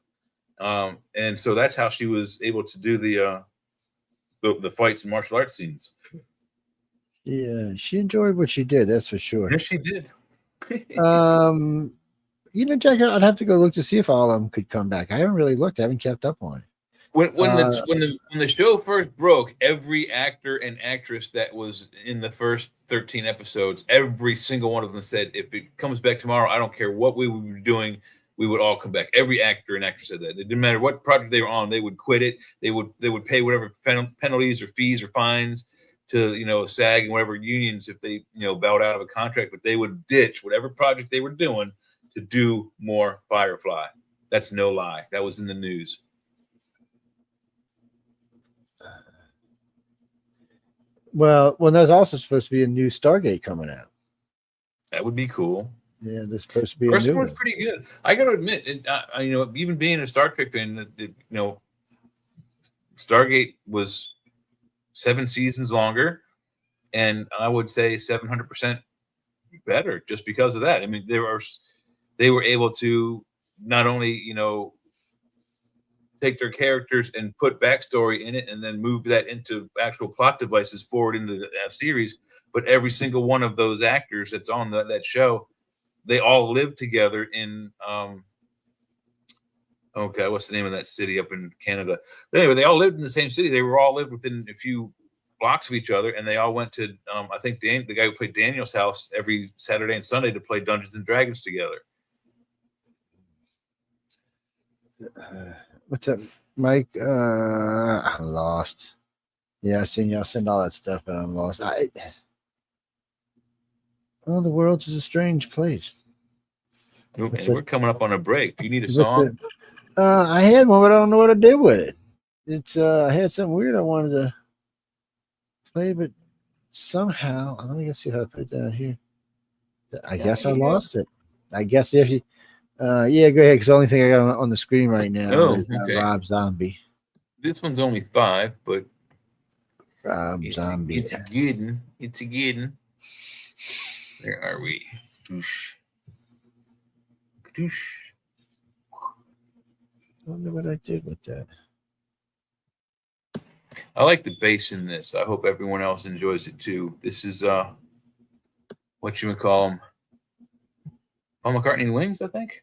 And so that's how she was able to do the fights and martial arts scenes. Yeah, she enjoyed what she did. That's for sure. Yes, she did. Jack, I'd have to go look to see if all of them could come back. I haven't really looked. I haven't kept up on it. When the show first broke, every actor and actress that was in the first 13 episodes, every single one of them said, if it comes back tomorrow, I don't care what we would be doing, we would all come back. Every actor and actress said that. It didn't matter what project they were on, they would quit it. They would pay whatever penalties or fees or fines to SAG and whatever unions if they bowed out of a contract, but they would ditch whatever project they were doing to do more Firefly. That's no lie. That was in the news. Well, there's also supposed to be a new Stargate coming out. That would be cool. Yeah, there's supposed to be First a new one's pretty good. I got to admit, even being a Star Trek fan, Stargate was 7 seasons longer, and I would say 700% better just because of that. I mean, they were able to not only take their characters and put backstory in it, and then move that into actual plot devices forward into the series, but every single one of those actors that's on that show, they all live together in what's the name of that city up in Canada? But anyway, they all lived in the same city. They were all lived within a few blocks of each other, and they all went to I think the guy who played Daniel's house every Saturday and Sunday to play Dungeons and Dragons together. What's up, Mike? I'm lost. Yeah, I seen y'all send all that stuff, but I'm lost. Oh, the world's is a strange place. And What's we're it? coming up on a break. Do you need a What's song? it? I had one, but I don't know what I did with it. It's I had something weird I wanted to play, but somehow let me see how I put it down here. I guess I lost it. I guess if you yeah, go ahead, because the only thing I got on the screen right now Oh, is okay. Rob Zombie. This one's only 5, but Rob it's Zombie. a good one. It's a good one. Where are we? Doosh. Doosh. I wonder what I did with that. I like the bass in this. I hope everyone else enjoys it too. This is what you would call them, Paul McCartney and Wings, I think.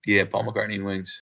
Yeah, Paul McCartney and Wings.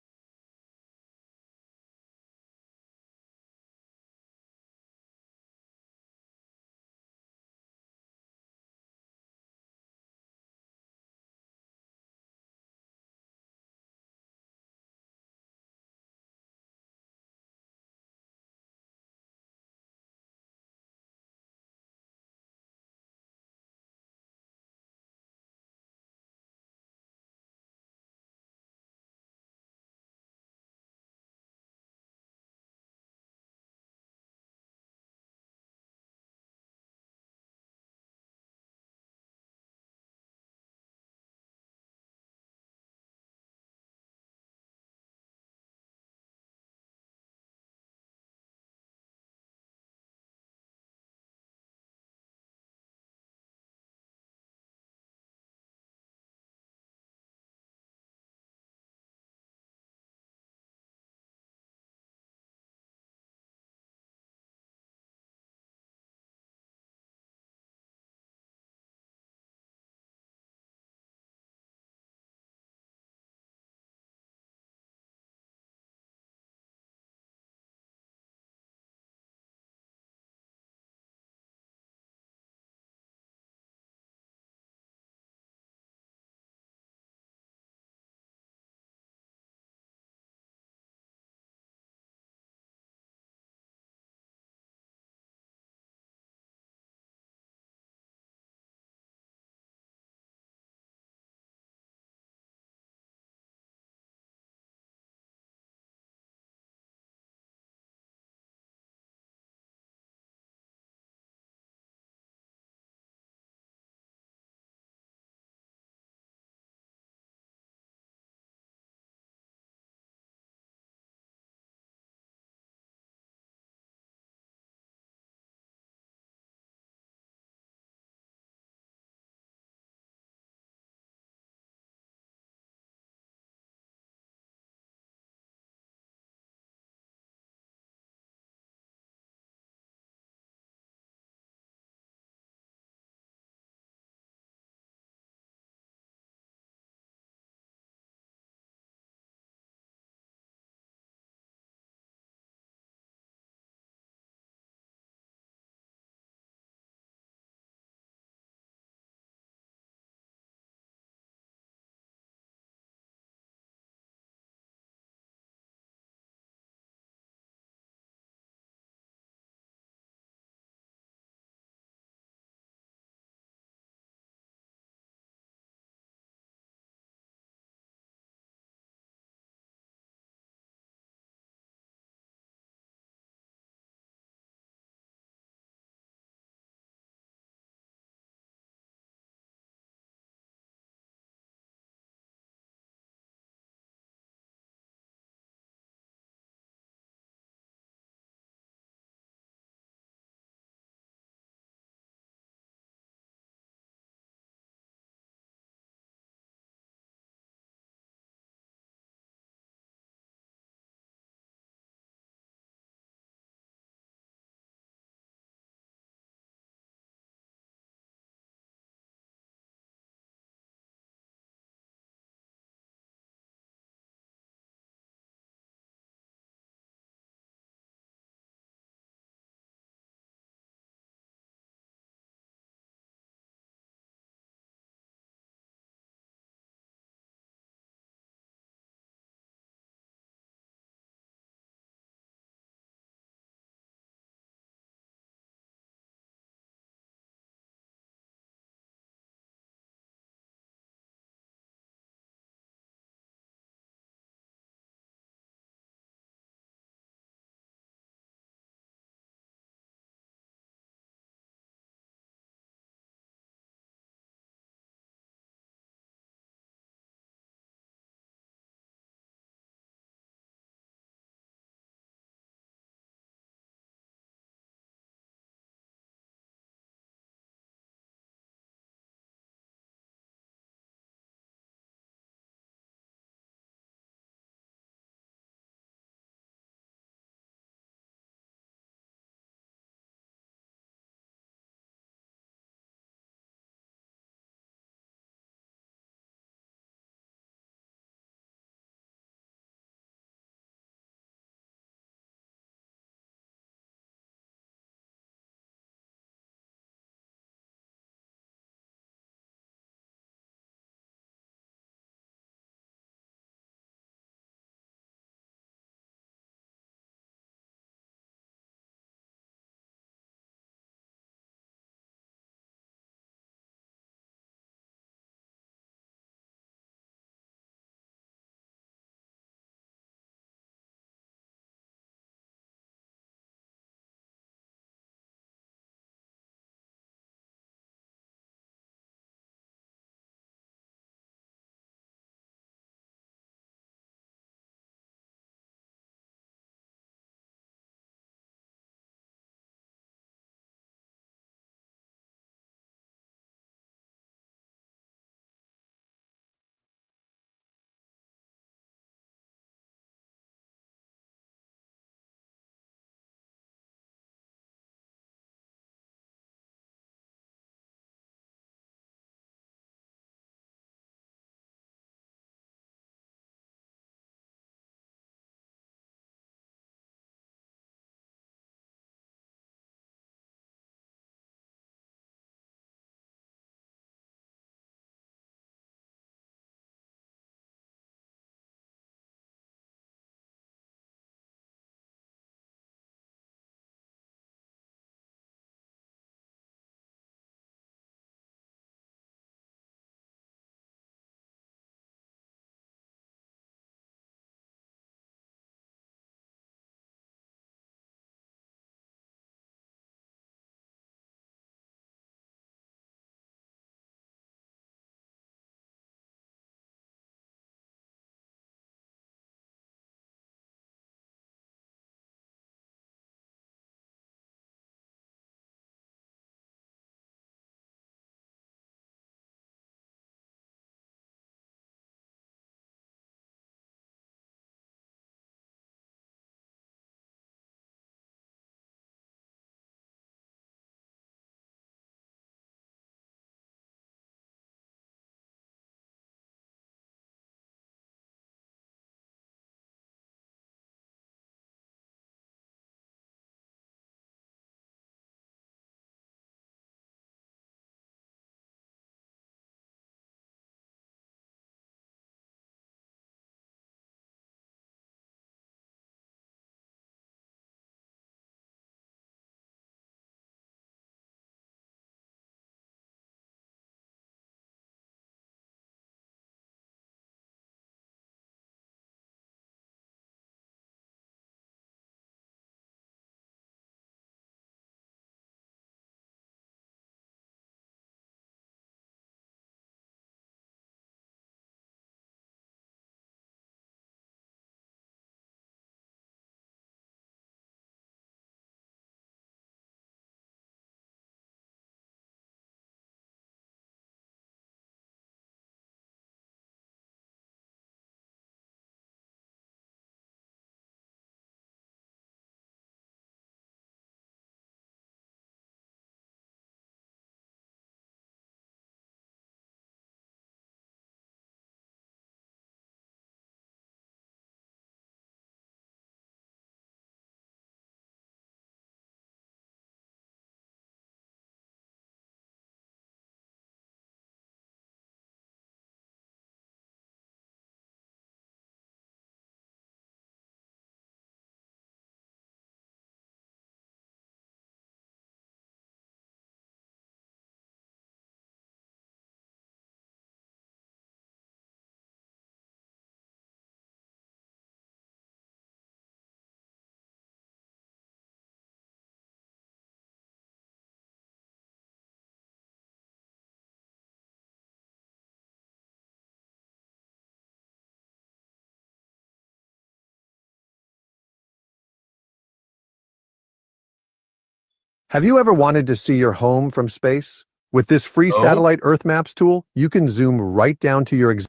Have you ever wanted to see your home from space? With this free No. satellite Earth Maps tool, you can zoom right down to your It's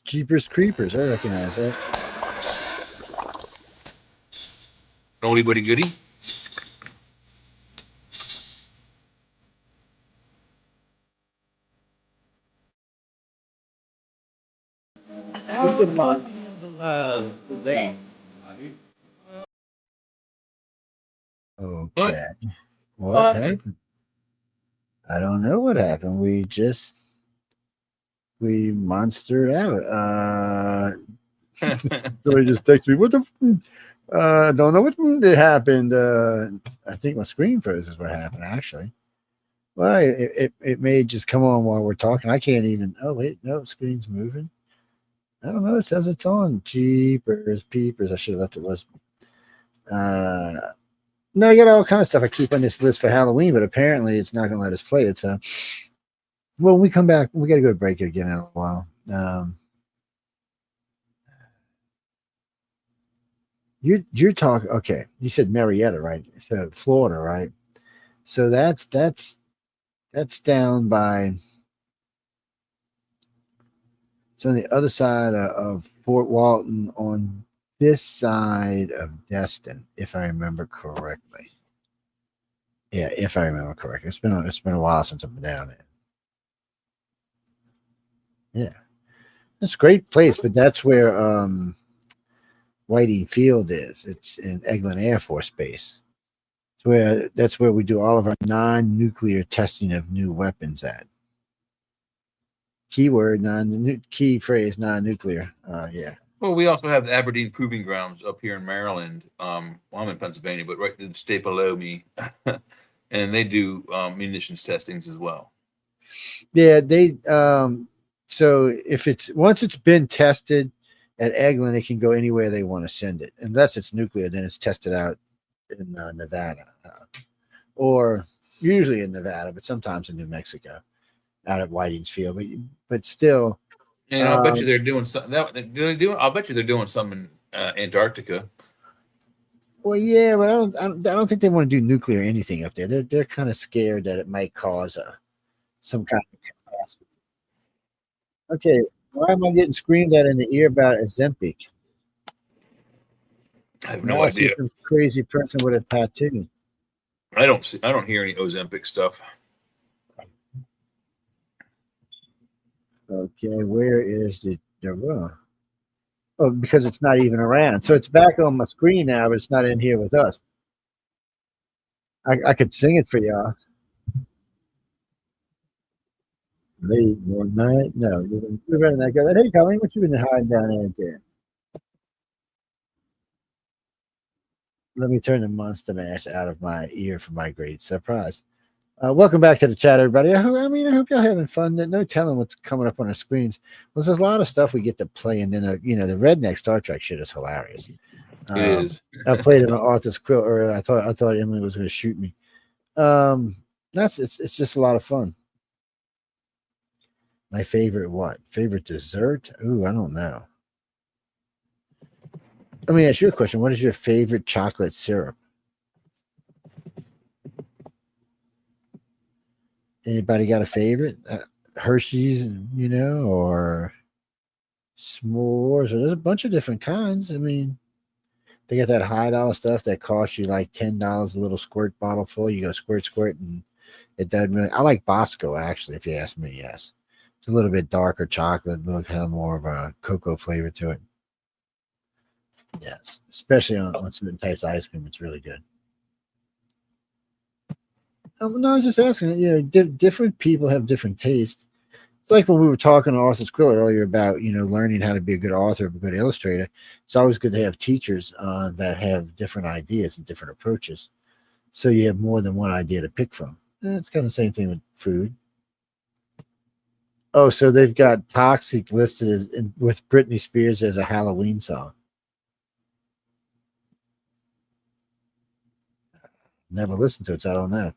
Jeepers Creepers. I recognize that. Oldie buddy goodie. Okay. What happened? I don't know what happened. We monstered out. Somebody just texted me, what the don't know what happened. I think my screen froze is what happened actually. Well, it may just come on while we're talking. I can't even. Oh wait, no, screen's moving. I don't know. It says it's on. Jeepers peepers. I should have left it was. No, I got all kind of stuff I keep on this list for Halloween, but apparently it's not going to let us play it. So, well, when we come back, we got to go to break again in a while. You're talking. Okay, you said Marietta, right? So Florida, right? So that's down by. It's on the other side of Fort Walton on this side of Destin, if I remember correctly. Yeah, if I remember correctly. It's been a while since I've been down there. Yeah. It's a great place, but that's where Whiting Field is. It's in Eglin Air Force Base. That's where we do all of our non-nuclear testing of new weapons at. Key phrase non-nuclear. Yeah. Well, we also have the Aberdeen Proving Grounds up here in Maryland. Well, I'm in Pennsylvania, but right in the state below me, and they do munitions testings as well. Yeah, they. So if once it's been tested at Eglin, it can go anywhere they want to send it, unless it's nuclear. Then it's tested out in Nevada, or usually in Nevada, but sometimes in New Mexico, out at Whiting's Field. But still. And I'll bet you they're doing something. I'll bet you they're doing something in Antarctica. Well, yeah, but I don't think they want to do nuclear anything up there. They're kind of scared that it might cause some kind of catastrophe. Okay, why am I getting screamed at in the ear about Ozempic? I have Now no I see idea. some crazy person with a tattoo. I don't hear any Ozempic stuff. Okay, where is the oh, because it's not even around. So it's back on my screen now, but it's not in here with us. I could sing it for y'all. Late one night. No, you're better not go. Hey, Colleen, what you been hiding down there? Let me turn the Monster Mash out of my ear for my great surprise. Welcome back to the chat, everybody. I hope y'all having fun. No telling what's coming up on our screens. Well, there's a lot of stuff we get to play, and then the redneck Star Trek shit is hilarious. It is. I played it on Arthur's Quill earlier. I thought Emily was going to shoot me. It's just a lot of fun. My favorite dessert? Ooh, I don't know. Let me ask you a question. What is your favorite chocolate syrup? Anybody got a favorite? Hershey's, or s'mores, or there's a bunch of different kinds. I mean, they got that high dollar stuff that costs you like $10 a little squirt bottle full. You go squirt, and it doesn't really. I like Bosco actually, if you ask me. Yes, it's a little bit darker chocolate, a little kind of more of a cocoa flavor to it. Yes, especially on certain types of ice cream, it's really good. No, I was just asking. Different people have different tastes. It's like when we were talking to Arthur Quill earlier about learning how to be a good author, a good illustrator. It's always good to have teachers that have different ideas and different approaches, so you have more than one idea to pick from. It's kind of the same thing with food. Oh, so they've got "Toxic" listed with Britney Spears as a Halloween song. Never listened to it, so I don't know.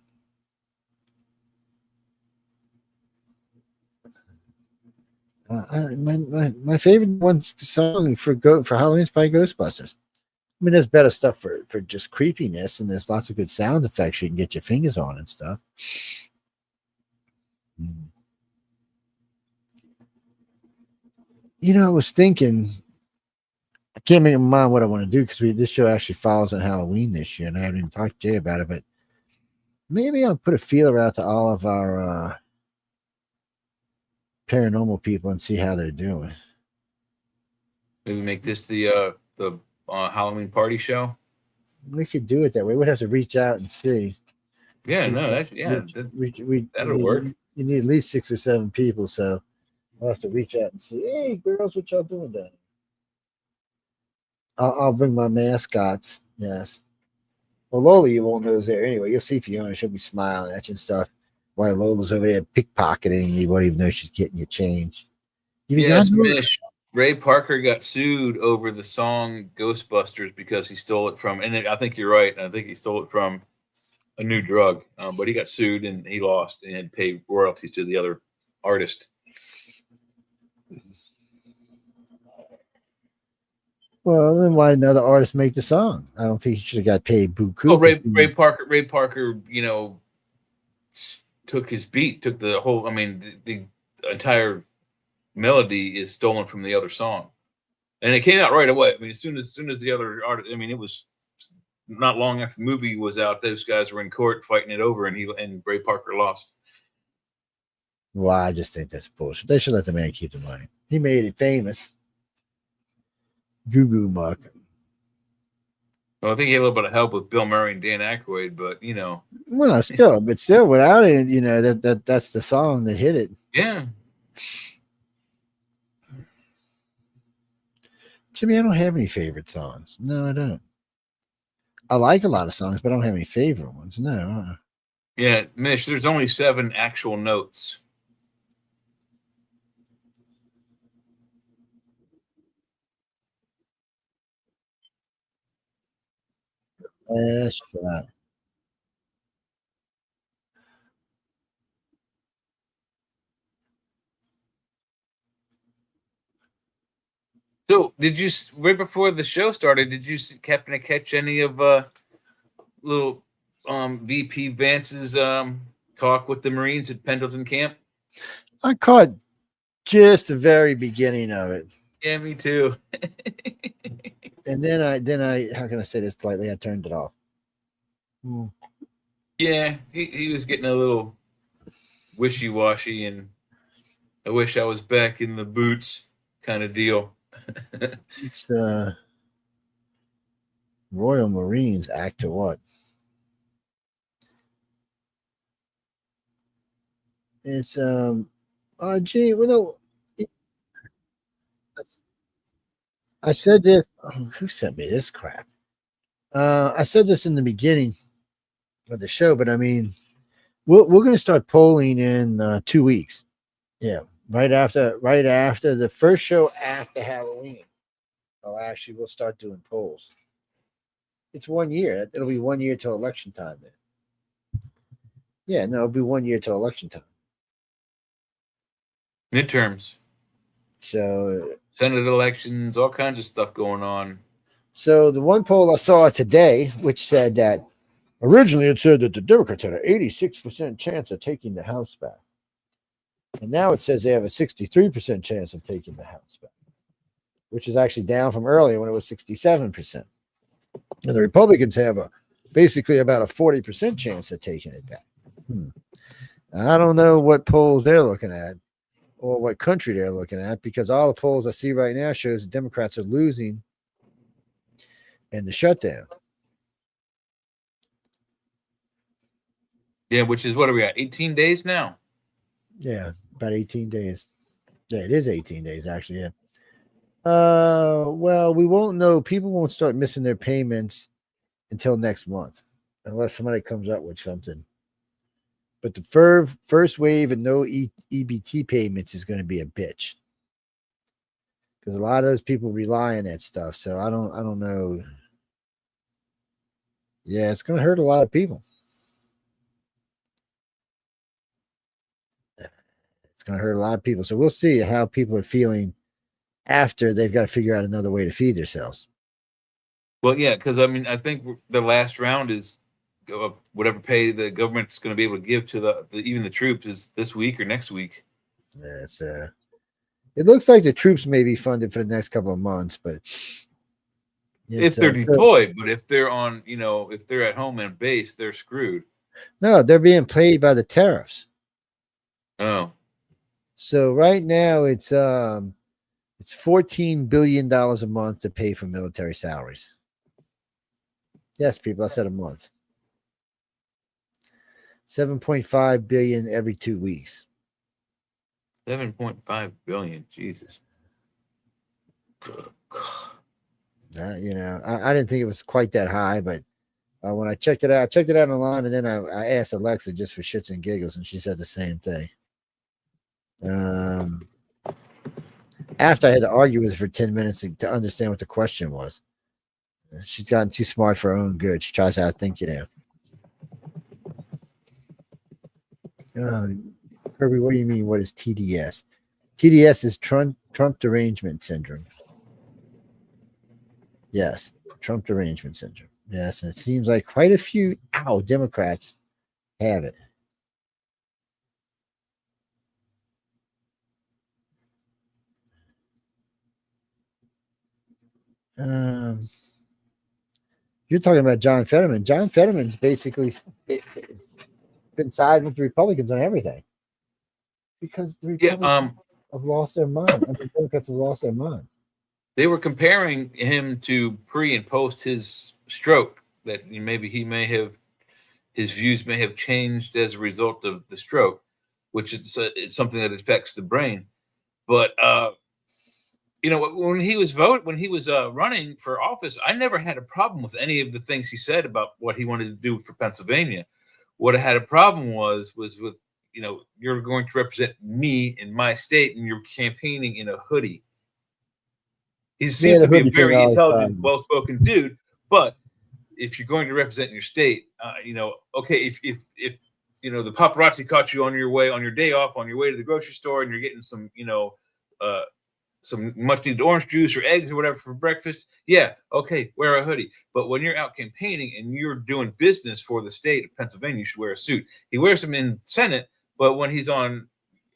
My favorite one song for Halloween is probably Ghostbusters. I mean, there's better stuff for just creepiness, and there's lots of good sound effects you can get your fingers on and stuff. You know, I was thinking, I can't make up my mind what I want to do because this show actually falls on Halloween this year, and I haven't even talked to Jay about it. But maybe I'll put a feeler out to all of our paranormal people and see how they're doing. Maybe make this the Halloween party show. We could do it that way. We'd have to reach out and see. Yeah, no, that'll work. You need at least 6 or 7 people, so I'll have to reach out and see. Hey, girls, what y'all doing down here? I'll bring my mascots. Yes. Well, Lola, you won't know who's there anyway. You'll see Fiona; she'll be smiling at you and stuff. While Lola's over there pickpocketing, you won't even know she's getting you change. Yes, Mish. Ray Parker got sued over the song Ghostbusters because he stole it from, and I think you're right. I think he stole it from a new drug, but he got sued and he lost and had paid royalties to the other artist. Well, then why did another artist make the song? I don't think he should have got paid buku. Oh, Ray Parker, you know, took his beat, took the whole. I mean, the entire melody is stolen from the other song, and it came out right away. I mean, as soon as the other artist, I mean, it was not long after the movie was out. Those guys were in court fighting it over, and Ray Parker lost. Well, I just think that's bullshit. They should let the man keep the money. He made it famous. Goo Goo Muck. Well, I think he had a little bit of help with Bill Murray and Dan Aykroyd, but you know. Well, still, without it, you know, that's the song that hit it. Yeah. Jimmy, I don't have any favorite songs. No, I don't. I like a lot of songs, but I don't have any favorite ones. No. Yeah, Mish, there's only 7 actual notes. That's right. So, did you right before the show started? Did you happen to catch any of little VP Vance's talk with the Marines at Pendleton Camp? I caught just the very beginning of it. Yeah, me too. And then I how can I say this politely? I turned it off. Yeah, he was getting a little wishy-washy, and I wish I was back in the boots kind of deal. It's Royal Marines Act to what? It's gee, well, no. I said this. Who sent me this crap? I said this in the beginning of the show, but I mean, we're going to start polling in 2 weeks. Yeah, right after the first show after Halloween. Oh, actually, we'll start doing polls. It's 1 year. It'll be 1 year till election time. Then. Yeah, no, it'll be 1 year till election time. Midterms. So Senate elections, all kinds of stuff going on. So the one poll I saw today, which said that originally it said that the Democrats had an 86% chance of taking the House back. And now it says they have a 63% chance of taking the House back, which is actually down from earlier when it was 67%. And the Republicans have basically about a 40% chance of taking it back. I don't know what polls they're looking at or what country they're looking at, because all the polls I see right now shows the Democrats are losing in the shutdown. Yeah, which is what are we at? 18 days now? Yeah, about 18 days. Yeah, it is 18 days, actually. Yeah. Well, we won't know. People won't start missing their payments until next month, unless somebody comes up with something. But the first wave and no EBT payments is going to be a bitch, because a lot of those people rely on that stuff. So I don't know. Yeah, it's going to hurt a lot of people. It's going to hurt a lot of people. So we'll see how people are feeling after they've got to figure out another way to feed themselves. Well, yeah, because I mean, I think the last round is whatever pay the government's going to be able to give to even the troops is this week or next week. Yeah, it looks like the troops may be funded for the next couple of months, but if they're deployed, but if they're on, if they're at home and base, they're screwed. No, they're being paid by the tariffs. Oh, so right now it's $14 billion a month to pay for military salaries. Yes, people, I said a month. 7.5 billion every 2 weeks. 7.5 billion, Jesus. I didn't think it was quite that high, but when I checked it out online, and then I asked Alexa just for shits and giggles, and she said the same thing. After I had to argue with her for 10 minutes to understand what the question was. She's gotten too smart for her own good. She tries to outthink you now. Kirby, what do you mean? What is TDS? TDS is Trump derangement syndrome. Yes, Trump derangement syndrome. Yes, and it seems like quite a few Democrats have it. You're talking about John Fetterman. John Fetterman's basically been siding with the Republicans on everything because the Republicans have lost their mind. And the Democrats have lost their mind. They were comparing him to pre and post his stroke. That maybe his views may have changed as a result of the stroke, which is it's something that affects the brain. But when he was running for office, I never had a problem with any of the things he said about what he wanted to do for Pennsylvania. What I had a problem was with, you're going to represent me in my state and you're campaigning in a hoodie. He seems to be a very intelligent, well-spoken dude, but if you're going to represent your state, okay, if the paparazzi caught you on your day off, on your way to the grocery store, and you're getting some much needed orange juice or eggs or whatever for breakfast, yeah, okay, wear a hoodie. But when you're out campaigning and you're doing business for the state of Pennsylvania, you should wear a suit. He wears them in the Senate, but when he's on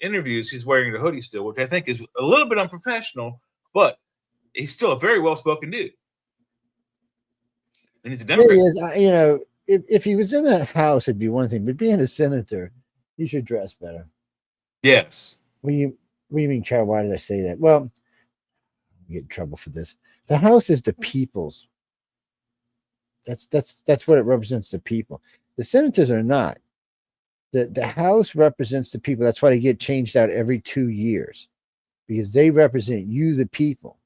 interviews, he's wearing the hoodie still, which I think is a little bit unprofessional, but he's still a very well-spoken dude. And he's a Democrat. If he was in the House, it'd be one thing, but being a senator, you should dress better. Yes. What do you mean, Chad? Why did I say that? Well, I get in trouble for this. The House is the people's. That's what it represents, the people. The senators are not. The House represents the people. That's why they get changed out every 2 years, because they represent you, the people.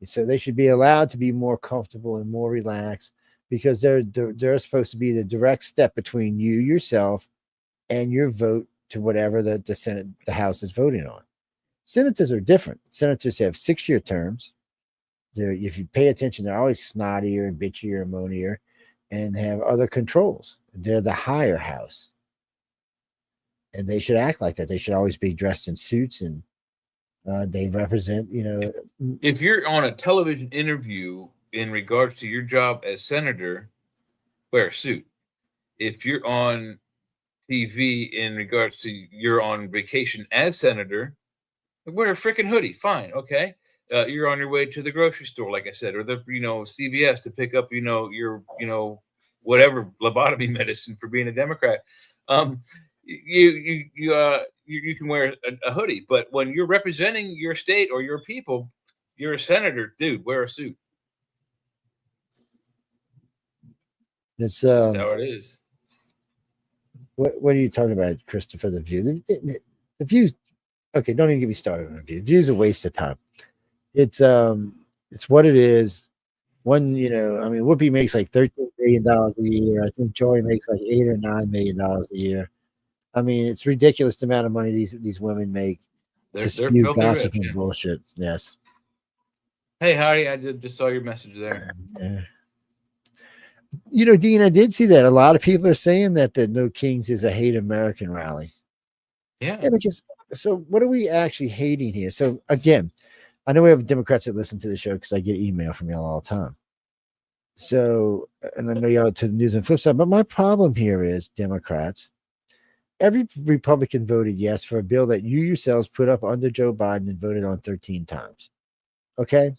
So they should be allowed to be more comfortable and more relaxed, because they're supposed to be the direct step between you, yourself, and your vote to whatever the House is voting on. Senators are different. Senators have 6-year terms. If you pay attention, they're always snottier and bitchier and moanier, and have other controls. They're the higher house, and they should act like that. They should always be dressed in suits, and they represent. If you're on a television interview in regards to your job as senator, wear a suit. If you're on TV in regards to you're on vacation as senator, wear a freaking hoodie. Fine, okay. You're on your way to the grocery store, like I said, or the CVS to pick up your whatever lobotomy medicine for being a Democrat. You can wear a hoodie, but when you're representing your state or your people, you're a senator, dude. Wear a suit. That's how it is. What are you talking about, Christopher? The View. The View's okay. Don't even get me started on the View. The View's a waste of time. It's what it is. Whoopi makes like $13 million a year. I think Joey makes like $8 or $9 million a year. I mean, it's ridiculous the amount of money these women make to spew gossip and bullshit. Yes. Hey, Hardy, I just saw your message there. Dean, I did see that. A lot of people are saying that the No Kings is a hate American rally. Yeah. Because so what are we actually hating here? So again, I know we have Democrats that listen to the show because I get email from y'all all the time. So, and I know y'all to the news and flip side, but my problem here is Democrats. Every Republican voted yes for a bill that you yourselves put up under Joe Biden and voted on 13 times. Okay.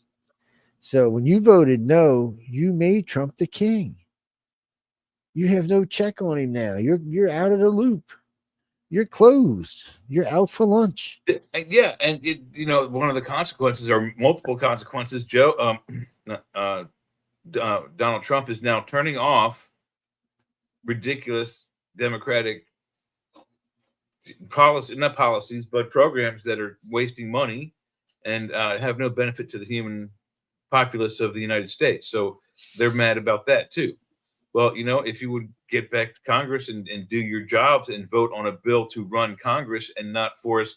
So when you voted no, you made Trump the king. You have no check on him now. You're out of the loop. You're closed. You're out for lunch. Yeah, and one of the consequences, or multiple consequences, Donald Trump is now turning off ridiculous Democratic not policies, but programs that are wasting money and have no benefit to the human populace of the United States. So they're mad about that too. Well, if you would get back to Congress and do your jobs and vote on a bill to run Congress and not force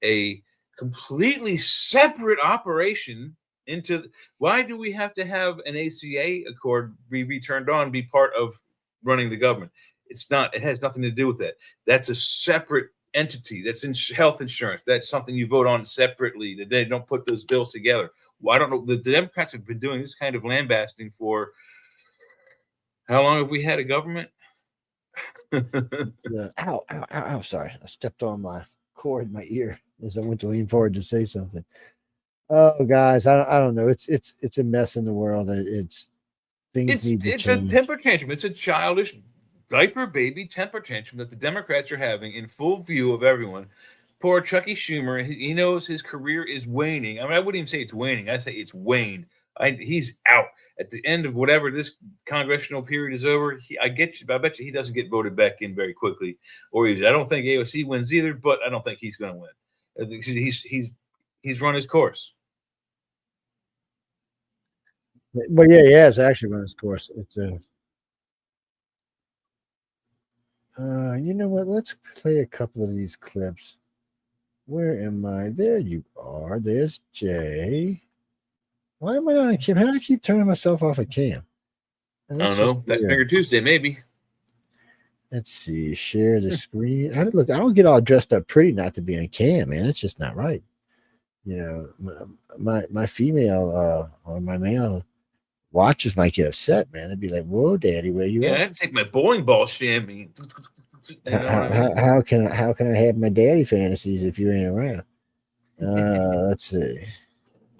a completely separate operation into, why do we have to have an ACA accord be turned on, be part of running the government? It has nothing to do with that. That's a separate entity. That's in health insurance. That's something you vote on separately. That they don't put those bills together. Well, I don't know. The Democrats have been doing this kind of lambasting for how long have we had a government? Yeah. Ow. Sorry. I stepped on my cord in my ear as I went to lean forward to say something. Oh, guys, I don't know. It's a mess in the world. It's a temper tantrum. It's a childish diaper baby temper tantrum that the Democrats are having in full view of everyone. Poor Chucky Schumer, he knows his career is waning. I mean, I wouldn't even say it's waning. I say it's waned. He's out at the end of whatever this congressional period is over. I bet you he doesn't get voted back in very quickly. I don't think AOC wins either, but I don't think he's going to win. He's run his course. Well, yeah, he has actually run his course. It's you know what? Let's play a couple of these clips. Where am I? There you are. There's Jay. Why am I not on cam? How do I keep turning myself off of cam? I don't know. That Finger Tuesday, maybe. Let's see. Share the screen. I don't get all dressed up pretty not to be on cam, man. It's just not right. My female or my male watchers might get upset, man. They'd be like, "Whoa, Daddy, where you at?" I have to take my bowling ball chamois. How can I have my daddy fantasies if you ain't around? Let's see.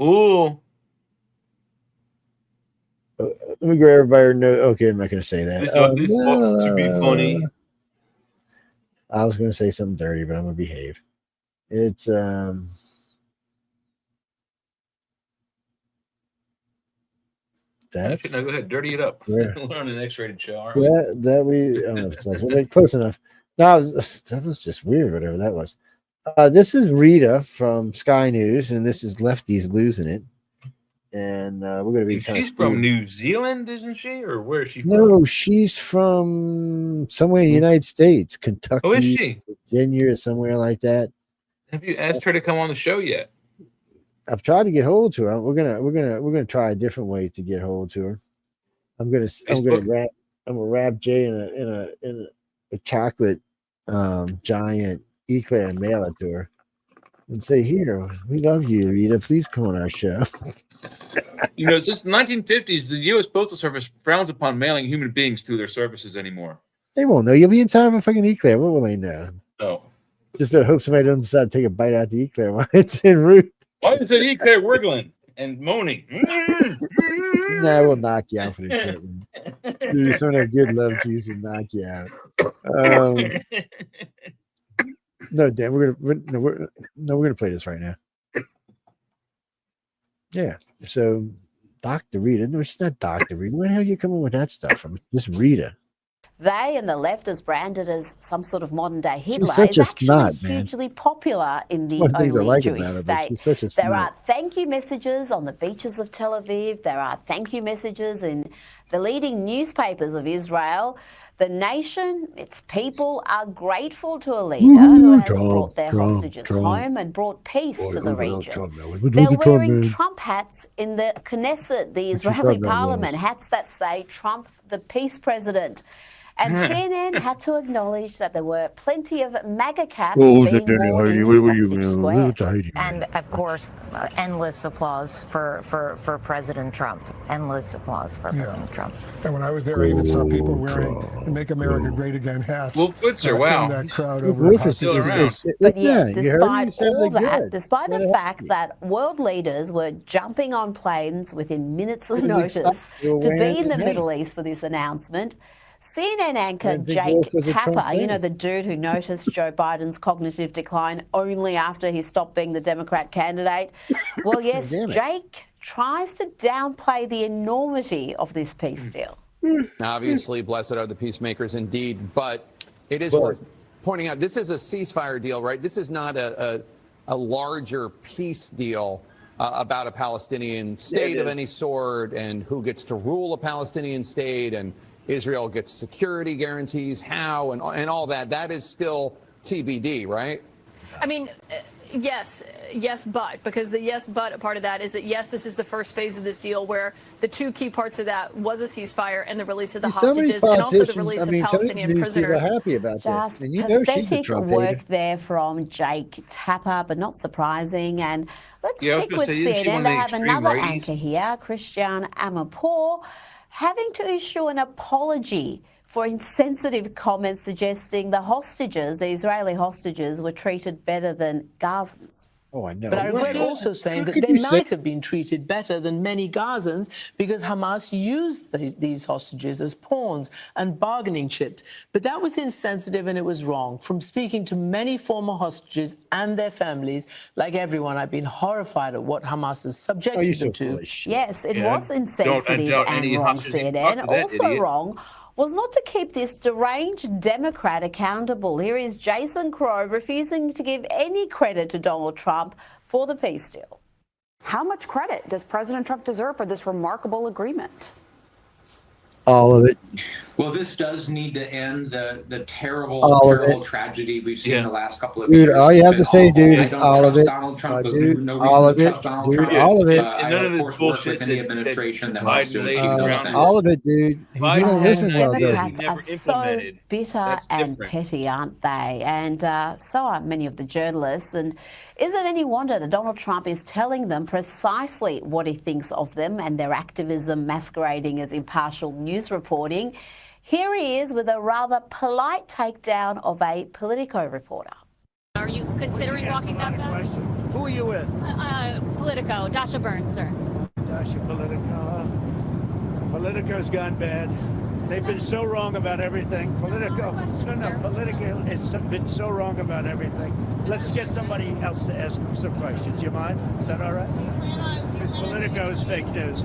Ooh. Let me grab everybody. No, okay, I'm not going to say that. This wants to be funny. I was going to say something dirty, but I'm going to behave. It's that's no, go ahead, dirty it up. Yeah. We're on an X-rated show, aren't we? I don't know if it's like, close enough. No, that was just weird, whatever that was. This is Rita from Sky News, and this is Lefties Losing It. And we're going to be. She's from New Zealand, isn't she, or where is she from? No, she's from somewhere in the United States, Kentucky. Oh, is she? Virginia, or somewhere like that. Have you asked her to come on the show yet? I've tried to get hold to her. We're gonna try a different way to get hold to her. I'm gonna wrap Jay in a chocolate giant eclair and mail it to her and say, "Here, we love you, Rita. Please come on our show." Since the 1950s, the U.S. Postal Service frowns upon mailing human beings through their services anymore. They won't know. You'll be inside of a fucking eclair. What will they know? Oh, just better hope somebody doesn't decide to take a bite out the eclair while it's en route. Why is that eclair wiggling and moaning? Nah, we'll knock you out for the treatment. Dude, some of that good love juice will knock you out. No, Dan, we're gonna play this right now. Yeah. So, Dr. Rita. No, she's not Dr. Rita. Where the hell are you coming with that stuff from? Just Rita. They and the left is branded as some sort of modern day Hitler. Such is a snot, actually man. hugely popular in the only Jewish state. There are thank you messages on the beaches of Tel Aviv. There are thank you messages in the leading newspapers of Israel. The nation, its people are grateful to a leader who has brought their hostages home and brought peace to the region. They're wearing Trump hats in the Knesset, the Israeli parliament, hats that say Trump, the peace president. And CNN had to acknowledge that there were plenty of MAGA caps being worn in Hostage Square. And of course, endless applause for President Trump. Endless applause for President Trump. And when I was there, I even saw people wearing "Make America Great Again" hats. Wolf Blitzer, wow. In that crowd Wolf over Blitzer at still Hostage around. Square. But yeah, Yeah, you heard me? You despite sounded all that, good. despite What the a fact happy. that world leaders were jumping on planes within minutes of It was notice exciting. They were to wearing be in the it. Middle East for this announcement, CNN anchor And Big Jake Wolf was a Trump Tapper, you know, fan. the dude who noticed Joe Biden's cognitive decline only after he stopped being the Democrat candidate. Well, yes, Damn it. Jake tries to downplay the enormity of this peace deal. Obviously, blessed are the peacemakers indeed, but it is worth pointing out this is a ceasefire deal, right? This is not a larger peace deal about a Palestinian state of any sort and who gets to rule a Palestinian state and Israel gets security guarantees, how, and all that. That is still TBD, right? I mean, yes, but, because the yes, but part of that is that, yes, this is the first phase of this deal where the two key parts of that was a ceasefire and the release of the hostages and also the release of Palestinian prisoners. Are happy about Just this. And you know she's a pathetic Trump work hater. there from Jake Tapper, but not surprising. And let's Yeah, I was stick gonna with say, isn't she one CNN. of They the have extreme another righties? anchor here, Christian Amanpour, having to issue an apology for insensitive comments suggesting the hostages, the Israeli hostages, were treated better than Gazans. Oh, I know. But I regret also saying that they might have been treated better than many Gazans because Hamas used these hostages as pawns and bargaining chips. But that was insensitive and it was wrong. From speaking to many former hostages and their families, like everyone, I've been horrified at what Hamas has subjected them to. Yes, it Yeah, was insensitive don't and any wrong, hostages even talk CNN. to that Also idiot. wrong was not to keep this deranged Democrat accountable. Here is Jason Crow refusing to give any credit to Donald Trump for the peace deal. How much credit does President Trump deserve for this remarkable agreement? All of it. Well, this does need to end the terrible, All of terrible it. tragedy we've seen the last couple of Dude, years. all you It's have been to say, awful. dude, I is don't all of trust it. Donald Trump. There's Dude, no all reason of to it. trust Donald Dude, Trump. all of it. I none would, of of this course, work bullshit with any that administration that Biden wants to laid achieve those around things. All of it, dude. He Biden don't listen well, does he? Democrats Never are so implemented. bitter That's and different. petty, aren't they? And so are many of the journalists. And is it any wonder that Donald Trump is telling them precisely what he thinks of them and their activism masquerading as impartial news reporting? Here he is with a rather polite takedown of a Politico reporter. Are you considering walking that back? Who are you with? Politico, Dasha Burns, sir. Dasha Politico. Politico's gone bad. They've been so wrong about everything. Politico. Politico has been so wrong about everything. Let's get somebody else to ask some questions. You mind? Is that all right? Because Politico is fake news.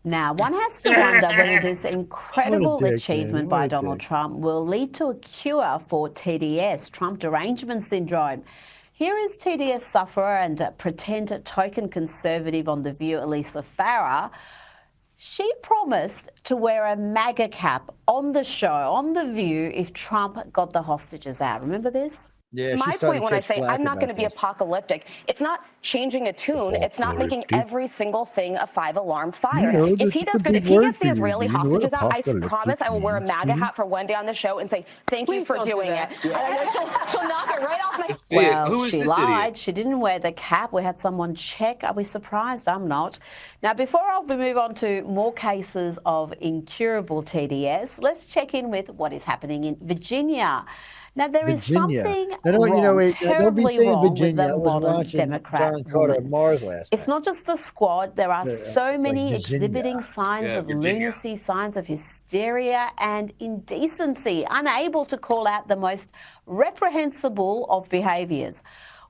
Now, one has to wonder whether this incredible dick, achievement man. by What a Donald dick. Trump will lead to a cure for TDS, Trump derangement syndrome. Here is TDS sufferer and pretend token conservative on The View, Elisa Farah. She promised to wear a MAGA cap on the show, on The View, if Trump got the hostages out. Remember this? Yeah, My she's starting point when I catch say flack I'm not going to about be this. apocalyptic, it's not changing a tune. It's not making every single thing a 5-alarm fire. know, If that's he a does good, big if he word gets for the you. Israeli You know what hostages out, I apocalyptic promise I will wear a means. MAGA hat for one day on the show and say thank you for don't do doing it. that. And she'll knock it right off my. Well, Who is she this lied. idiot? She didn't wear the cap. We had someone check. Are we surprised? I'm not. Now, before we move on to more cases of incurable TDS, let's check in with what is happening in Virginia. Now, there is Virginia. something Now, don't, wrong, you know, don't be terribly saying wrong Virginia. with I the was modern watching Democrat John Carter woman. Mars last It's night. not just the squad. There are so like many Virginia. exhibiting signs Yeah, of Virginia. lunacy, signs of hysteria and indecency, unable to call out the most reprehensible of behaviours.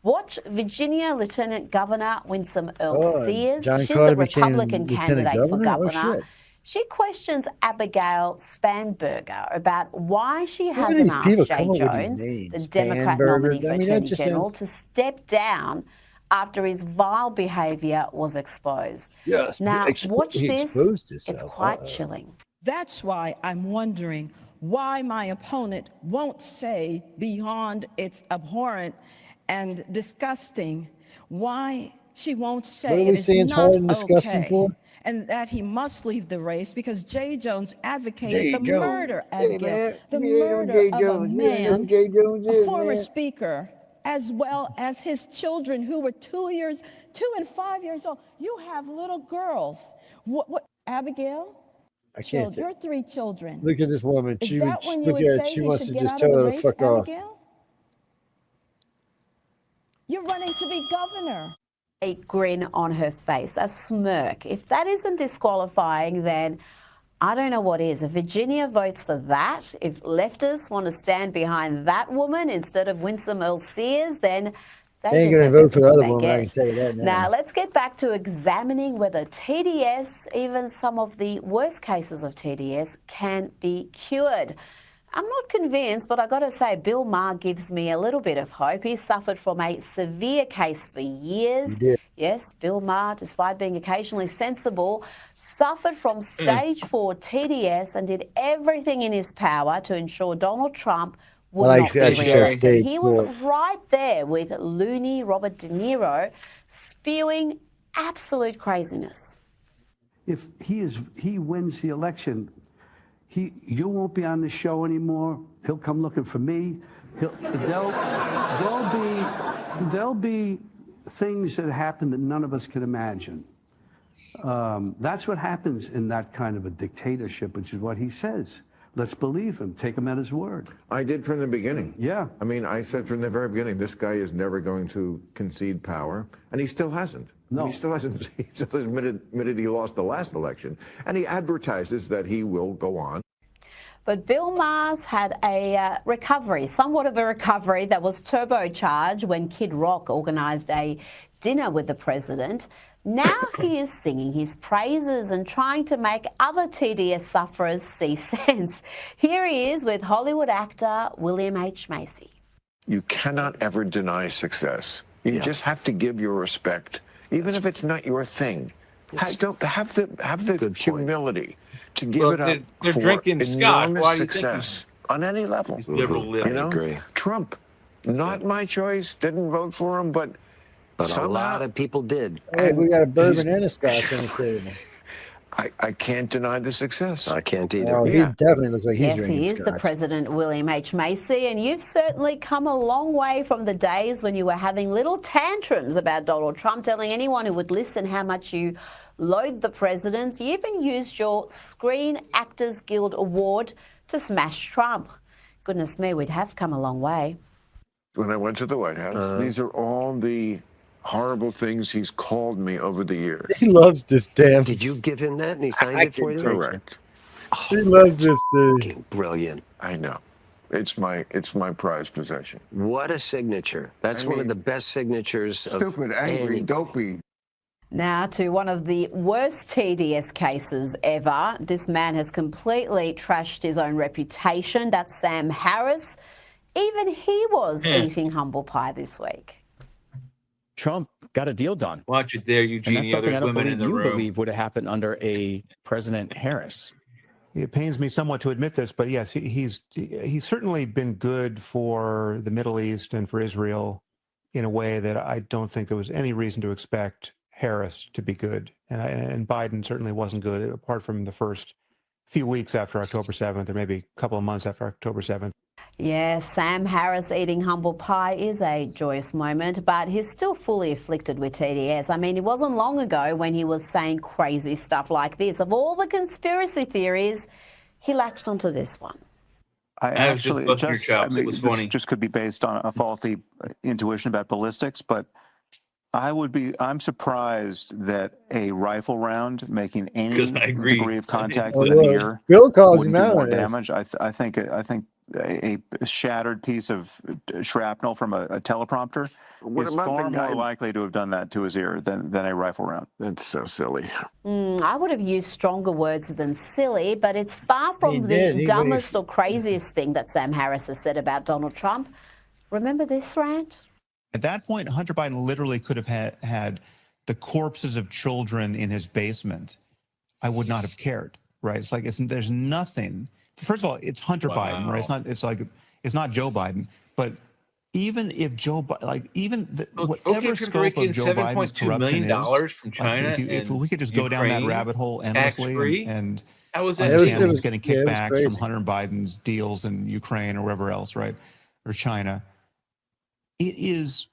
Watch Virginia Lieutenant Governor Winsome Earl Oh, Sears. John She's Carter the became Republican Lieutenant candidate for Governor? Oh, governor. shit. She questions Abigail Spanberger about why she Where do hasn't these people asked Jay come up with these Jones, names? the Democrat Spanberger? nominee for I mean, that Attorney just General, sounds- to step down after his vile behaviour was exposed. Yes, Now, watch he this. exposed It's himself. quite chilling. That's why I'm wondering why my opponent won't say beyond it's abhorrent and disgusting, why she won't What say are it we is saying it's not hard and disgusting okay for? and that he must leave the race because Jay Jones advocated the murder, Abigail, the murder of a man, a former speaker, as well as his children who were 2 and 5 years old. You have little girls. What Abigail? I can't. Your 3 children. Look at this woman. Is She that when you look would at say she he wants should to get just out tell of the her to race, fuck off. Abigail? You're running to be governor. A grin on her face, a smirk. If that isn't disqualifying, then I don't know what is. If Virginia votes for that, if leftists want to stand behind that woman instead of Winsome Earl Sears, then they ain't going to vote for the other woman, I can tell you that now. Now, let's get back to examining whether TDS, even some of the worst cases of TDS, can be cured. I'm not convinced, but I got to say, Bill Maher gives me a little bit of hope. He suffered from a severe case for years. He did. Yes, Bill Maher, despite being occasionally sensible, suffered from stage 4 TDS and did everything in his power to ensure Donald Trump would not be reelected. He was right there with loony Robert De Niro spewing absolute craziness. If he wins the election, you won't be on the show anymore. He'll come looking for me. There'll be things that happen that none of us can imagine. That's what happens in that kind of a dictatorship, which is what he says. Let's believe him. Take him at his word. I did from the beginning. Yeah. I mean, I said from the very beginning, this guy is never going to concede power, and he still hasn't. No. He still hasn't. He still admitted he lost the last election, and he advertises that he will go on. But Bill Maher's had a recovery, somewhat of a recovery that was turbocharged when Kid Rock organised a dinner with the president. Now he is singing his praises and trying to make other TDS sufferers see sense. Here he is with Hollywood actor William H. Macy. You cannot ever deny success. You just have to give your respect, even if it's not your thing. Have the humility to give it up they're for drinking scotch. enormous Why do you think success on any level. Liberal lip. You know? I agree. Trump, not my choice. Didn't vote for him, but somehow, a lot of people did. Hey, we got a bourbon and a scotch on the table. I can't deny the success. I can't either. Oh, he definitely looks like he's drinking Yes, he is scotch. the President William H. Macy, and you've certainly come a long way from the days when you were having little tantrums about Donald Trump, telling anyone who would listen how much you loathe the president. You even used your Screen Actors Guild award to smash Trump. Goodness me, we'd have come a long way. When I went to the White House, these are all the horrible things he's called me over the years. He loves this damn. Did you give him that and he signed it for you? Correct. He loves this thing. Brilliant. I know. It's my prized possession. What a signature. That's one of the best signatures Stupid, angry, dopey. Now to one of the worst TDS cases ever. This man has completely trashed his own reputation. That's Sam Harris. Even he was eating humble pie this week. Trump got a deal done. Watch it there, Eugenie. And that's something I don't women believe in the you room. believe would have happened under a President Harris. It pains me somewhat to admit this, but yes, he's certainly been good for the Middle East and for Israel in a way that I don't think there was any reason to expect Harris to be good. And Biden certainly wasn't good, apart from the first few weeks after October 7th, or maybe a couple of months after October 7th. Yes, Sam Harris eating humble pie is a joyous moment, but he's still fully afflicted with TDS. I mean, it wasn't long ago when he was saying crazy stuff like this. Of all the conspiracy theories, he latched onto this one. It was funny. This just could be based on a faulty intuition about ballistics, but I'm surprised that a rifle round making any degree of contact with an ear Bill calls wouldn't him do out more on this. damage. I think a shattered piece of shrapnel from a teleprompter What is about far the guy- more likely to have done that to his ear than a rifle round. That's so silly. I would have used stronger words than silly, but it's far from the dumbest or craziest thing that Sam Harris has said about Donald Trump. Remember this rant? At that point, Hunter Biden literally could have had the corpses of children in his basement. I would not have cared, right? It's like there's nothing. First of all, it's Hunter Biden, right? It's not Joe Biden. But even if Joe, whatever Opium scope breaking of Joe Biden's $7.2 million corruption is, from China. if we could just go down that rabbit hole endlessly and how was that? understand he's getting kickbacks from Hunter Biden's deals in Ukraine or wherever else, right, or China, it is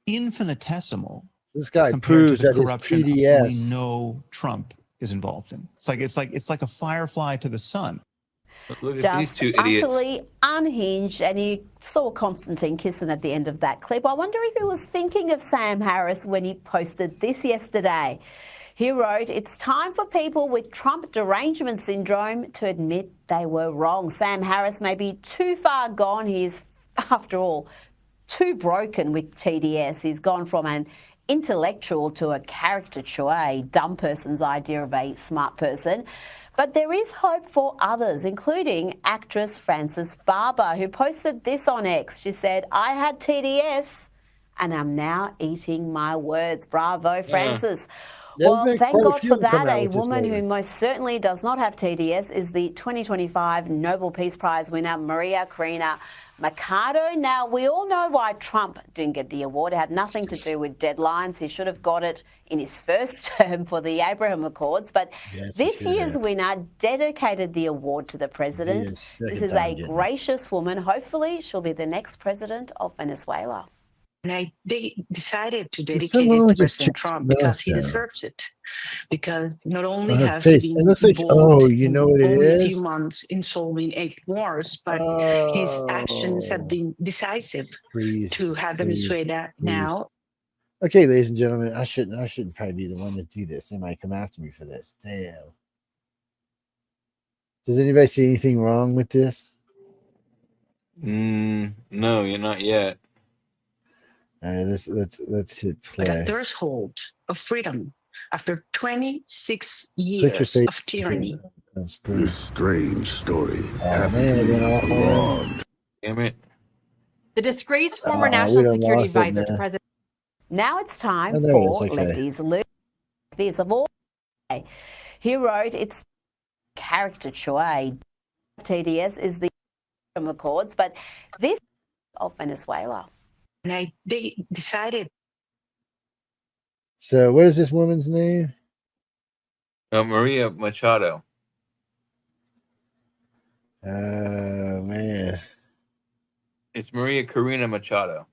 infinitesimal. This guy compared proves to the that his corruption PDS we know Trump is involved in. It's like a firefly to the sun. Look at Just these two idiots. utterly unhinged, and you saw Konstantin kissing at the end of that clip. I wonder if he was thinking of Sam Harris when he posted this yesterday. He wrote, "It's time for people with Trump derangement syndrome to admit they were wrong. Sam Harris may be too far gone. He is, after all, too broken with TDS. He's gone from an intellectual to a caricature, a dumb person's idea of a smart person. But there is hope for others, including actress Frances Barber, who posted this on X. She said, I had TDS and I'm now eating my words. Bravo, Frances. Well, thank God for that. A woman who most certainly does not have TDS is the 2025 Nobel Peace Prize winner, Maria Corina Machado. Now, we all know why Trump didn't get the award. It had nothing to do with deadlines. He should have got it in his first term for the Abraham Accords. But this year's winner dedicated the award to the president. This is a gracious woman. Hopefully, she'll be the next president of Venezuela. And they decided to dedicate it to President Trump because he deserves it. Because not only has he been involved in only a few months in solving 8 wars, but his actions have been decisive to have Venezuela now. Okay, ladies and gentlemen, I shouldn't probably be the one to do this. They might come after me for this. Damn. Does anybody see anything wrong with this? No, you're not yet. All right, let's hit play. But a threshold of freedom after 26 years of tyranny. This strange story happened to me a long. Damn it. The disgraced former national security advisor to President. Now it's time for Lefties Lose. Lefties of all. He wrote, it's caricature. TDS is the Accords, but this of Venezuela. And they decided. So, what is this woman's name? Maria Machado. Oh, man. It's Maria Corina Machado.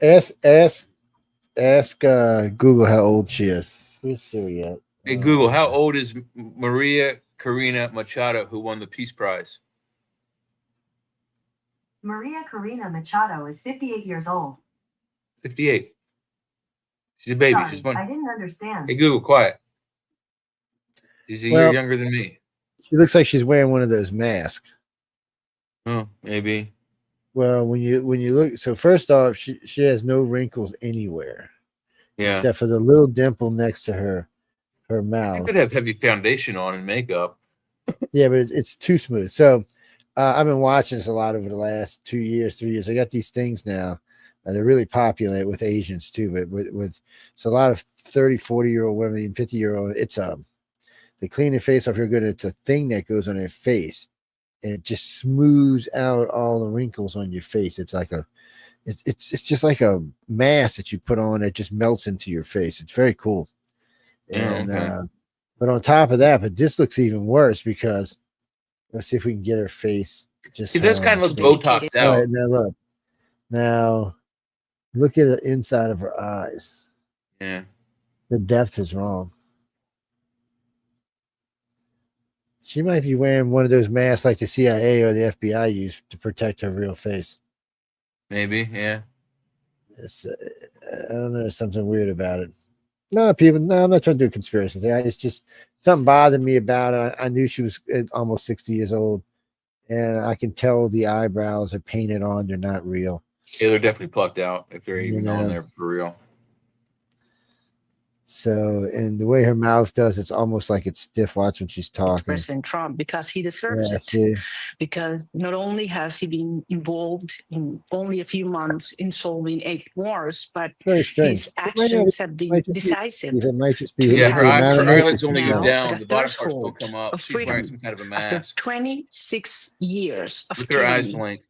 Ask Google how old she is. Where's Siri at? Hey, Google, how old is Maria Corina Machado, who won the Peace Prize? Maria Corina Machado is 58 years old. 58. She's a baby. Sorry, She's one. I didn't understand. Hey, Google, quiet. She's a year younger than me. She looks like she's wearing one of those masks. Oh, maybe. Well, when you look, so first off, she has no wrinkles anywhere. Yeah. Except for the little dimple next to her mouth. You could have heavy foundation on and makeup. Yeah, but it's too smooth. So I've been watching this a lot over the last 2 years, 3 years. I got these things now. They're really popular with Asians too, but with so a lot of 30, 40-year-old women, even 50-year-old, it's they clean their face off real good. It's a thing that goes on their face. And it just smooths out all the wrinkles on your face. It's like it's just like a mask that you put on that just melts into your face. It's very cool. And but on top of that, but this looks even worse because let's see if we can get her face just. It does kind of look Botoxed out. All right, now look at the inside of her eyes. Yeah. The depth is wrong. She might be wearing one of those masks like the CIA or the FBI use to protect her real face. Maybe, yeah. It's, I don't know. There's something weird about it. No, I'm not trying to do a conspiracy thing. It's just something bothered me about it. I knew she was almost 60 years old, and I can tell the eyebrows are painted on. They're not real. Yeah, they're definitely plucked out if they're even on there for real. So, and the way her mouth does, it's almost like it's stiff. Watch when she's talking. President Trump, because he deserves it. See? Because not only has he been involved in only a few months in solving 8 wars, but his actions have been decisive. It might just be her eyelids only go down. The bottom parts don't come up. She's wearing some kind of a mask. After 26 years of with her eyes tyranny. blank.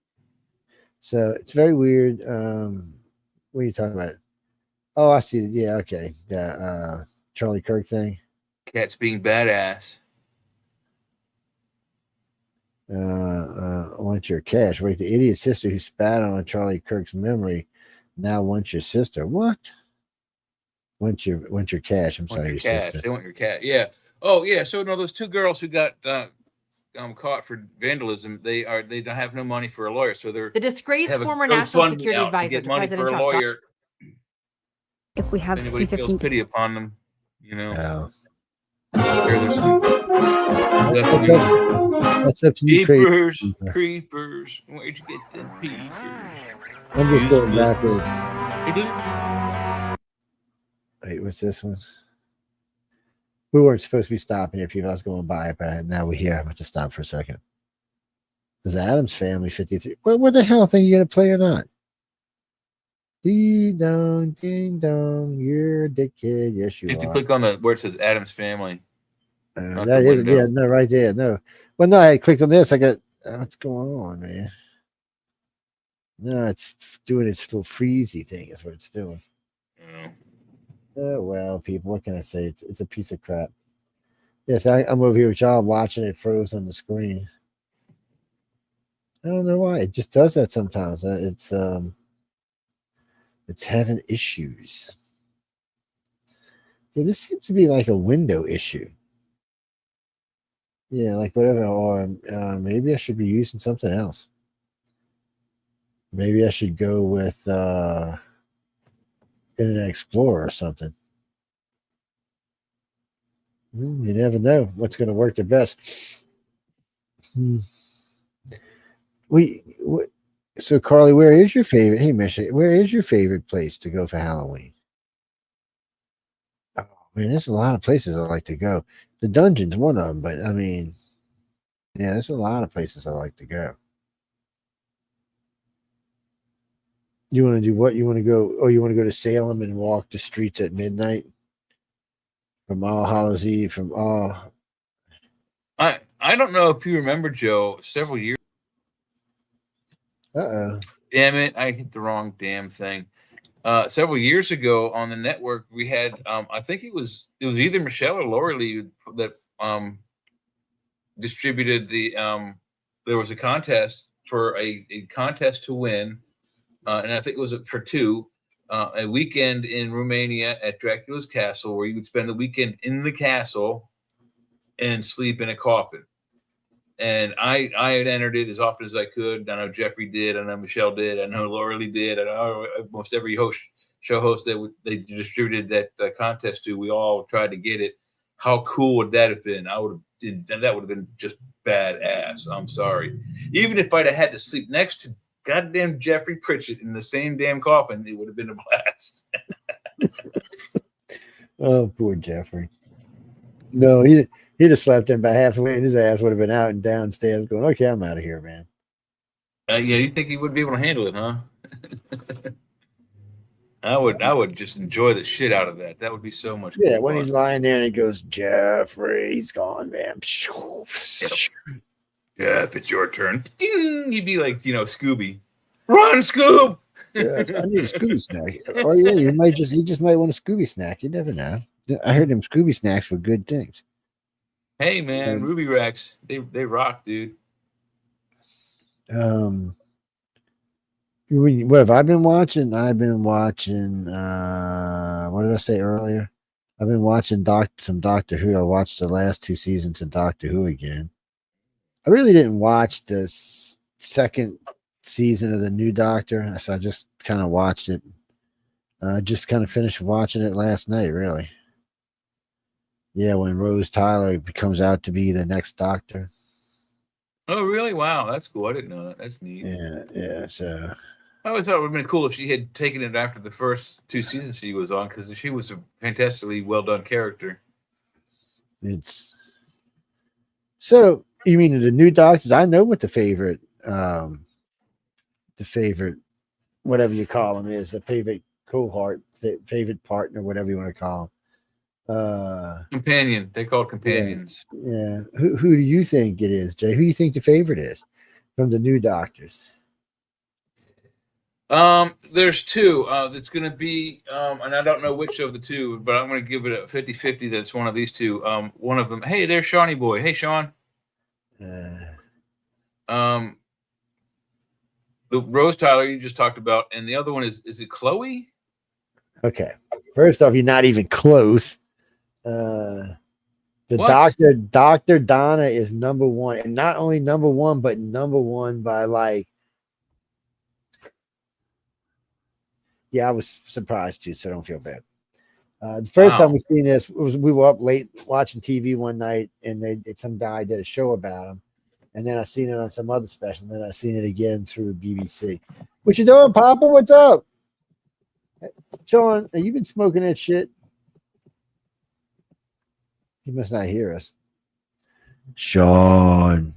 So it's very weird. What are you talking about? Oh, I see. Yeah, okay. The Charlie Kirk thing. Cats being badass. Wants your cash. Wait, the idiot sister who spat on Charlie Kirk's memory now wants your sister. What? Want your cash. I'm sorry, your cash. sister. They want your cat. Yeah. Oh, yeah. So no, those two girls who got caught for vandalism, they don't have no money for a lawyer, so they're the disgraced former national security advisor to President Trump. Lawyer. If we have anybody C-15 feels pity upon them, you know. Oh. That's up to you, creepers. Where'd you get them peepers? I'm just going backwards. Wait, what's this one? We weren't supposed to be stopping here, people. I was going by it, but now we're here. I'm going to stop for a second. This is Adam's Family 53. Well, what the hell thing you going to play or not? Ding dong, ding dong. You're a dickhead. Yes, you are. If you click on where it says Adam's Family. No, right there. No. Well, no, I clicked on this. I got, what's going on, man? No, it's doing its little freezy thing. Is what it's doing. Oh, well, people, what can I say? It's a piece of crap. Yes, I'm over here with y'all watching it froze on the screen. I don't know why. It just does that sometimes. It's having issues. Yeah, this seems to be like a window issue. Yeah, like whatever. Or maybe I should be using something else. Maybe I should go with Internet Explorer or something. You never know what's going to work the best. So Carly, where is your favorite? Hey, Misha, where is your favorite place to go for Halloween? Oh man, there's a lot of places I like to go. The Dungeon's one of them, but I mean, yeah, there's a lot of places I like to go. You want to do what? You want to go? Oh, you want to go to Salem and walk the streets at midnight from All Hallows Eve? From all. I don't know if you remember, Joe. Several years. Damn it! I hit the wrong damn thing. Several years ago on the network, we had I think it was either Michelle or Lori Lee that distributed the. There was a contest for a contest to win. And I think it was for two, a weekend in Romania at Dracula's castle, where you would spend the weekend in the castle and sleep in a coffin. And I had entered it as often as I could. I know Jeffrey did. I know Michelle did. I know Laura Lee did. I know almost every show host that they distributed that contest to, we all tried to get it. How cool would that have been? That would have been just badass. I'm sorry. Even if I'd have had to sleep next to goddamn Jeffrey Pritchett in the same damn coffin, it would have been a blast. Oh, poor Jeffrey. No, he'd have slept in about halfway, and his ass would have been out and downstairs going, okay, I'm out of here, man. Yeah, you think he would be able to handle it, huh? I would just enjoy the shit out of that. That would be so much fun. When he's lying there and he goes, Jeffrey's gone, man. Jeff, it's your turn. Ding! You'd be like, Scooby. Run, Scoob! Yeah, I need a Scooby snack. Oh yeah, you just might want a Scooby snack. You never know. I heard them Scooby snacks were good things. Hey man, Ruby Rex, they rock, dude. What have I been watching? I've been watching what did I say earlier? I've been watching some Doctor Who. I watched the last 2 seasons of Doctor Who again. I really didn't watch the second season of the new Doctor, so I just kind of watched it. Just kind of finished watching it last night, really. Yeah, when Rose Tyler comes out to be the next Doctor. Oh, really? Wow, that's cool. I didn't know that. That's neat. Yeah. So I always thought it would have been cool if she had taken it after the first 2 seasons she was on, because she was a fantastically well done character. So you mean the new Doctors? I know what the favorite, whatever you call them is, the favorite cohort, favorite partner, whatever you want to call them. Companion. They call it companions. Yeah. Who do you think it is, Jay? Who do you think the favorite is from the new Doctors? There's two. That's going to be, and I don't know which of the two, but I'm going to give it a 50-50 that it's one of these two. One of them. Hey, there's Shawnee boy. Hey, Sean. The Rose Tyler you just talked about, and the other one is it Chloe? Okay. First off, you're not even close. The Dr. Donna is number one, and not only number one, but number one by like. Yeah, I was surprised too, so don't feel bad. The first time we seen this was we were up late watching TV one night, and some guy did a show about him, and then I seen it on some other special, and then I seen it again through BBC. What you doing, Papa? What's up, Sean? Have you been smoking that shit? He must not hear us. Sean,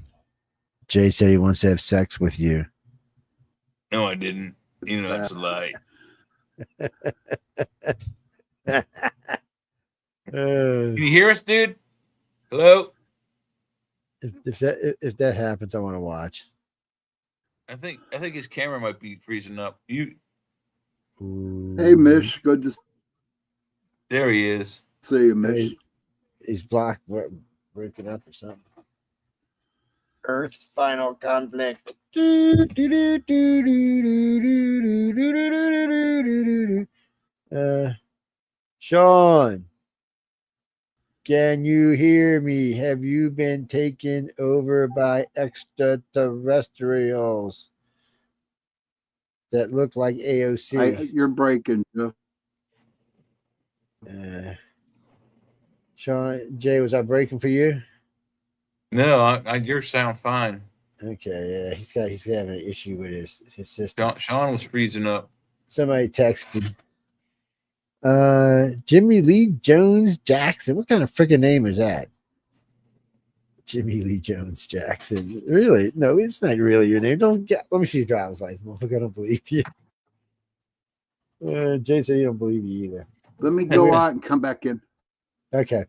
Jay said he wants to have sex with you. No, I didn't. You know that's a lie. Can you hear us, dude? Hello. If that happens, I want to watch. I think his camera might be freezing up. Hey, Mish, good to There he is. see you, Mish. He's blocked, breaking up or something. Earth's final conflict. Sean, can you hear me? Have you been taken over by extraterrestrials that look like AOC? You're breaking, Joe. Sean, Jay, was I breaking for you? No, your sound fine. Okay, yeah, he's having an issue with his system. Sean was freezing up. Somebody texted. Jimmy Lee Jones Jackson. What kind of freaking name is that? Jimmy Lee Jones Jackson. Really? No, it's not really your name. Let me see your driver's license, motherfucker. I don't believe you. Jay said he don't believe you either. Let me go out and come back in. Okay.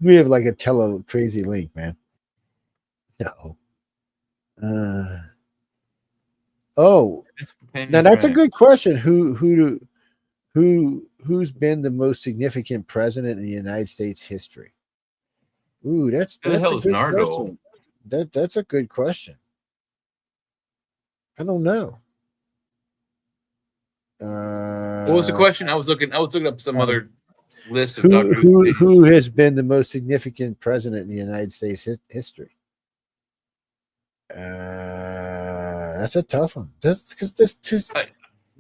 We have like a crazy link, man. No. Now that's a good question. Who's been the most significant president in the United States history? Ooh, that's Who the hell is a good Nardo? question. That's a good question. I don't know. What was the question? I was looking up some other list of who has been the most significant president in the United States history? That's a tough one. That's because this too.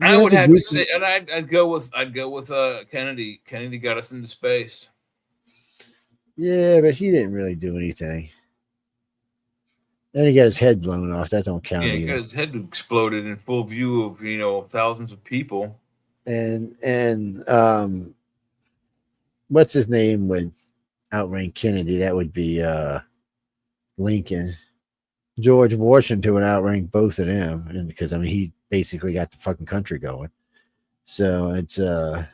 I would have to say, and I'd go with Kennedy. Kennedy got us into space. Yeah, but he didn't really do anything. Then he got his head blown off. That don't count. Yeah, he got his head exploded in full view of thousands of people. And what's his name would outrank Kennedy? That would be Lincoln. George Washington would outrank both of them, and because he basically got the fucking country going. So it's there's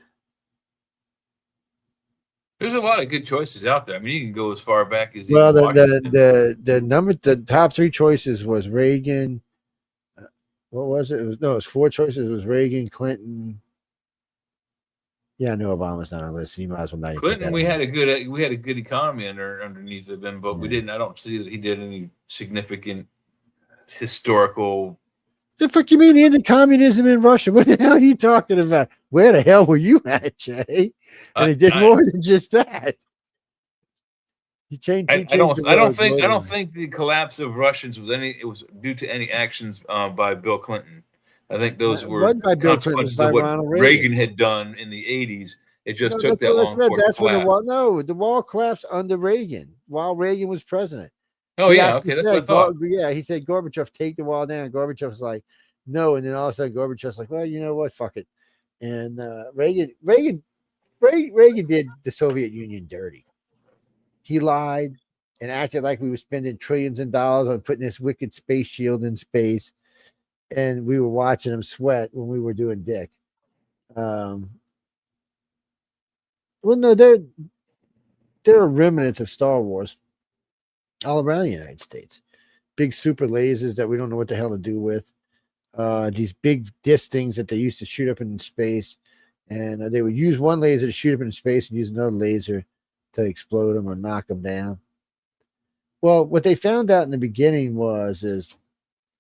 a lot of good choices out there. You can go as far back as the top three choices was Reagan. What was it? It was four choices. It was Reagan, Clinton. Yeah, I know Obama's not on the list. He might as well not. Clinton, we had a good economy underneath of him, but we didn't. I don't see that he did any significant historical. The fuck you mean he ended communism in Russia? What the hell are you talking about? Where the hell were you at, Jay? And he did more than just that. He changed. I don't think the collapse of Russians was due to any actions by Bill Clinton. I think those were consequences of what Reagan had done in the 80s. It just took that long. That's when the wall collapsed under Reagan while Reagan was president. Oh, yeah. Okay. That's what I thought. Yeah. He said, Gorbachev, take the wall down. Gorbachev was like, no. And then all of a sudden, Gorbachev's like, well, you know what? Fuck it. And Reagan did the Soviet Union dirty. He lied and acted like we were spending trillions of dollars on putting this wicked space shield in space. And we were watching him sweat when we were doing dick. Well, no, there are remnants of Star Wars all around the United States. Big super lasers that we don't know what the hell to do with. these big disc things that they used to shoot up in space, and they would use one laser to shoot up in space and use another laser to explode them or knock them down. Well, what they found out in the beginning is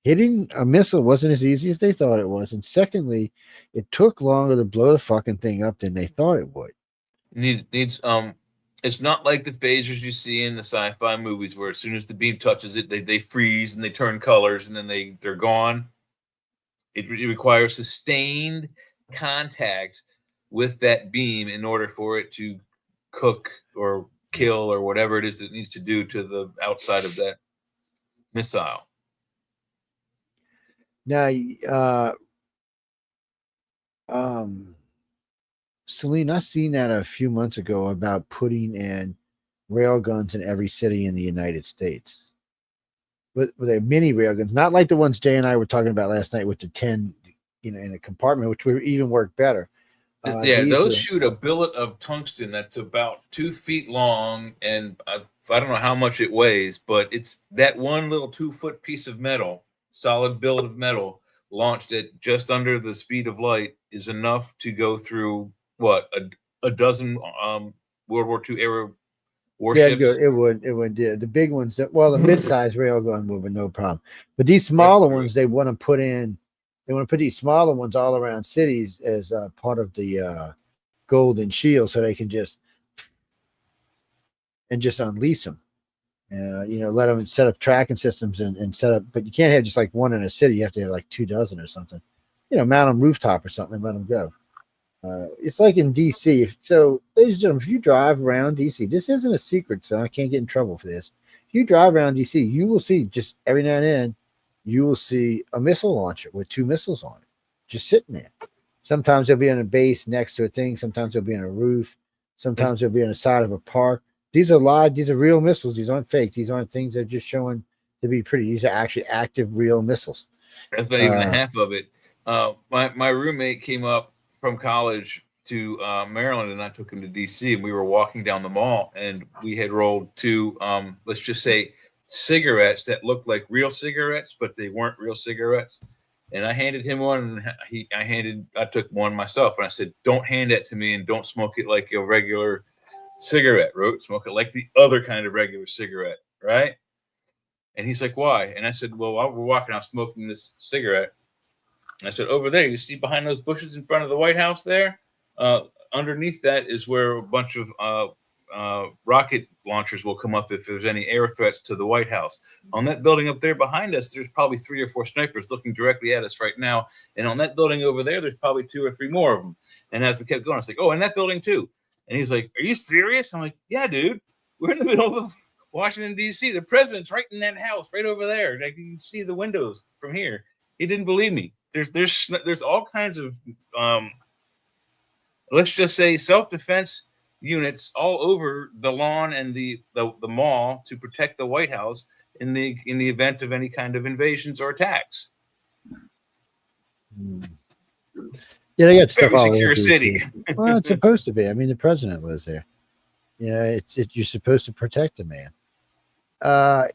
hitting a missile wasn't as easy as they thought it was, and secondly, it took longer to blow the fucking thing up than they thought it would. Needs it's not like the phasers you see in the sci-fi movies where as soon as the beam touches it, they freeze and they turn colors and then they're gone. It requires sustained contact with that beam in order for it to cook or kill or whatever it is it needs to do to the outside of that missile. Now, Celine, I seen that a few months ago about putting in rail guns in every city in the United States. But they're mini rail guns, not like the ones Jay and I were talking about last night with the 10, in a compartment, which would even work better. Those shoot a billet of tungsten that's about 2 feet long, and I don't know how much it weighs, but it's that one little 2-foot piece of metal, solid billet of metal, launched at just under the speed of light is enough to go through a dozen World War II era warships. Yeah, it would. Yeah. The big ones, the mid-size railgun would be no problem. But these smaller ones, they want to put these smaller ones all around cities as part of the Golden Shield, so they can just unleash them. Let them set up tracking systems and set up. But you can't have just like one in a city. You have to have like 24 or something. Mount them rooftop or something and let them go. It's like in DC. So, ladies and gentlemen, if you drive around DC, this isn't a secret, so I can't get in trouble for this. If you drive around DC, you will see just every now and then, you will see a missile launcher with 2 missiles on it, just sitting there. Sometimes they'll be on a base next to a thing. Sometimes they'll be on a roof. Sometimes they'll be on the side of a park. These are live. These are real missiles. These aren't fake. These aren't things that are just showing to be pretty. These are actually active, real missiles. That's not even a half of it. My roommate came up from college to Maryland, and I took him to DC, and we were walking down the mall, and we had rolled 2, let's just say, cigarettes that looked like real cigarettes, but they weren't real cigarettes. And I handed him one, and I took one myself, and I said, "Don't hand that to me, and don't smoke it like a regular cigarette, smoke it like the other kind of regular cigarette, right?" And he's like, "Why?" And I said, "Well, while we're walking, I'm smoking this cigarette." I said, "Over there, you see behind those bushes in front of the White House there? Underneath that is where a bunch of rocket launchers will come up if there's any air threats to the White House. On that building up there behind us, there's probably 3 or 4 snipers looking directly at us right now. And on that building over there, there's probably 2 or 3 more of them." And as we kept going, I was like, "Oh, and that building too." And he's like, "Are you serious?" I'm like, "Yeah, dude. We're in the middle of Washington, D.C. The president's right in that house right over there. Like, you can see the windows from here." He didn't believe me. There's all kinds of let's just say self-defense units all over the lawn and the mall to protect the White House in the event of any kind of invasions or attacks. Yeah, they got stuff all secure over city. Well, it's supposed to be. I mean, the president lives there. You're supposed to protect the man.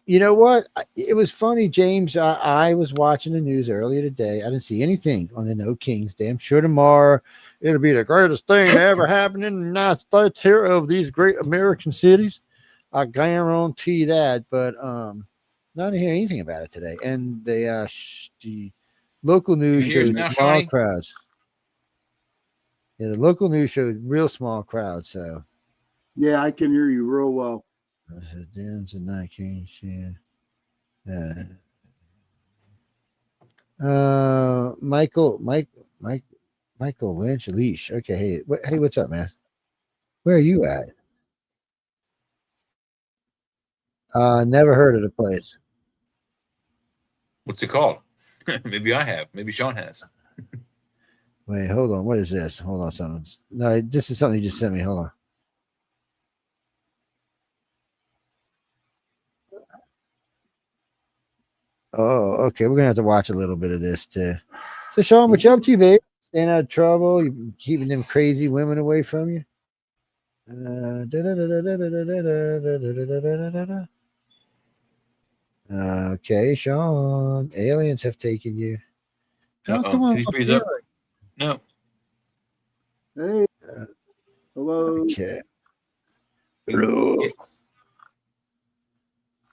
You know what? It was funny, James. I was watching the news earlier today. I didn't see anything on the No Kings Day. I'm sure tomorrow it'll be the greatest thing that ever happened in the United States here of these great American cities. I guarantee that. But not to hear anything about it today. And the local news showed small crowds. Yeah, the local news showed real small crowds. So yeah, I can hear you real well. Dance and Night Kings, yeah. Michael Lynch Leash. Okay, hey, what's up, man? Where are you at? Never heard of the place. What's it called? Maybe I have. Maybe Sean has. Wait, hold on. What is this? Hold on, something. No, this is something you just sent me. Hold on. Oh, okay. We're gonna have to watch a little bit of this too. So, Sean, what you up to, babe? Staying out of trouble? You keeping them crazy women away from you? Okay, Sean. Aliens have taken you. Oh, come on. Did he freeze up? No. Hey. Hello. Okay. Hello.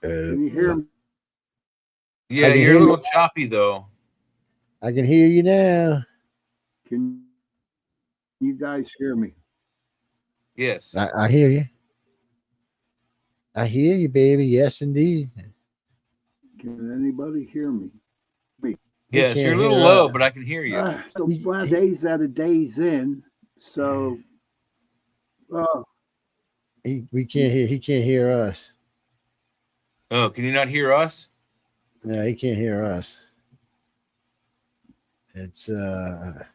Can you hear me? Yeah, you're a little choppy though. I can hear you now. Can you guys hear me? Yes. I hear you. I hear you, baby. Yes, indeed. Can anybody hear me? Yes, you're a little low, but I can hear you. So 1 days out of days in, so we can't hear. He can't hear us. Oh, can you not hear us? No, he can't hear us. It's you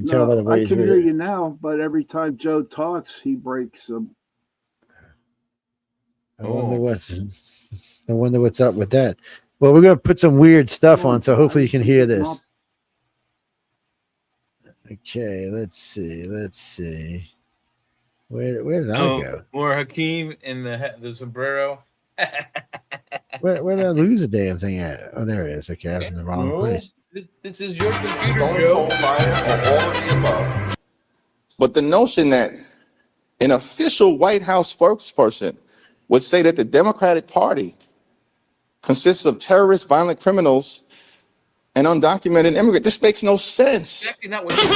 can tell by the way I can hear you now, but every time Joe talks, he breaks them. I wonder what's up with that. Well, we're gonna put some weird stuff on, so hopefully you can hear this. Okay, let's see. Where did I go? More Hakeem in the sombrero. Where did I lose the damn thing at? Oh, there it is. Okay, I was in the wrong place. This is your computer, Joe. But the notion that an official White House spokesperson would say that the Democratic Party consists of terrorists, violent criminals, and undocumented immigrants, this makes no sense. Exactly not what you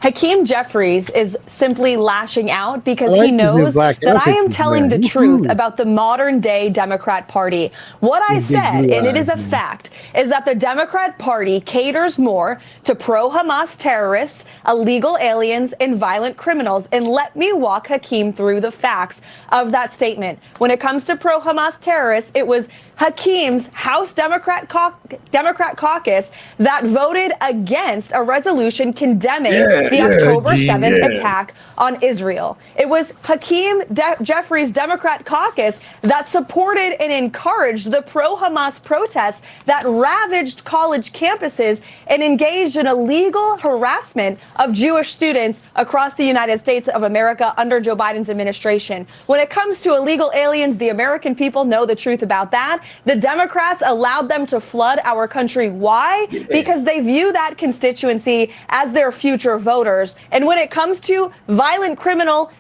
Hakeem Jeffries is simply lashing out because he knows that I am telling the truth about the modern day Democrat Party. What I said, and it is a fact, is that the Democrat Party caters more to pro-Hamas terrorists, illegal aliens, and violent criminals. And let me walk Hakeem through the facts of that statement. When it comes to pro-Hamas terrorists, it was Hakeem's House Democrat caucus that voted against a resolution condemning the October 7th attack on Israel. It was Hakeem Jeffries' Democrat caucus that supported and encouraged the pro-Hamas protests that ravaged college campuses and engaged in illegal harassment of Jewish students across the United States of America under Joe Biden's administration. When it comes to illegal aliens, the American people know the truth about that. The Democrats allowed them to flood our country. Why? Because they view that constituency as their future voters. And when it comes to violent criminals,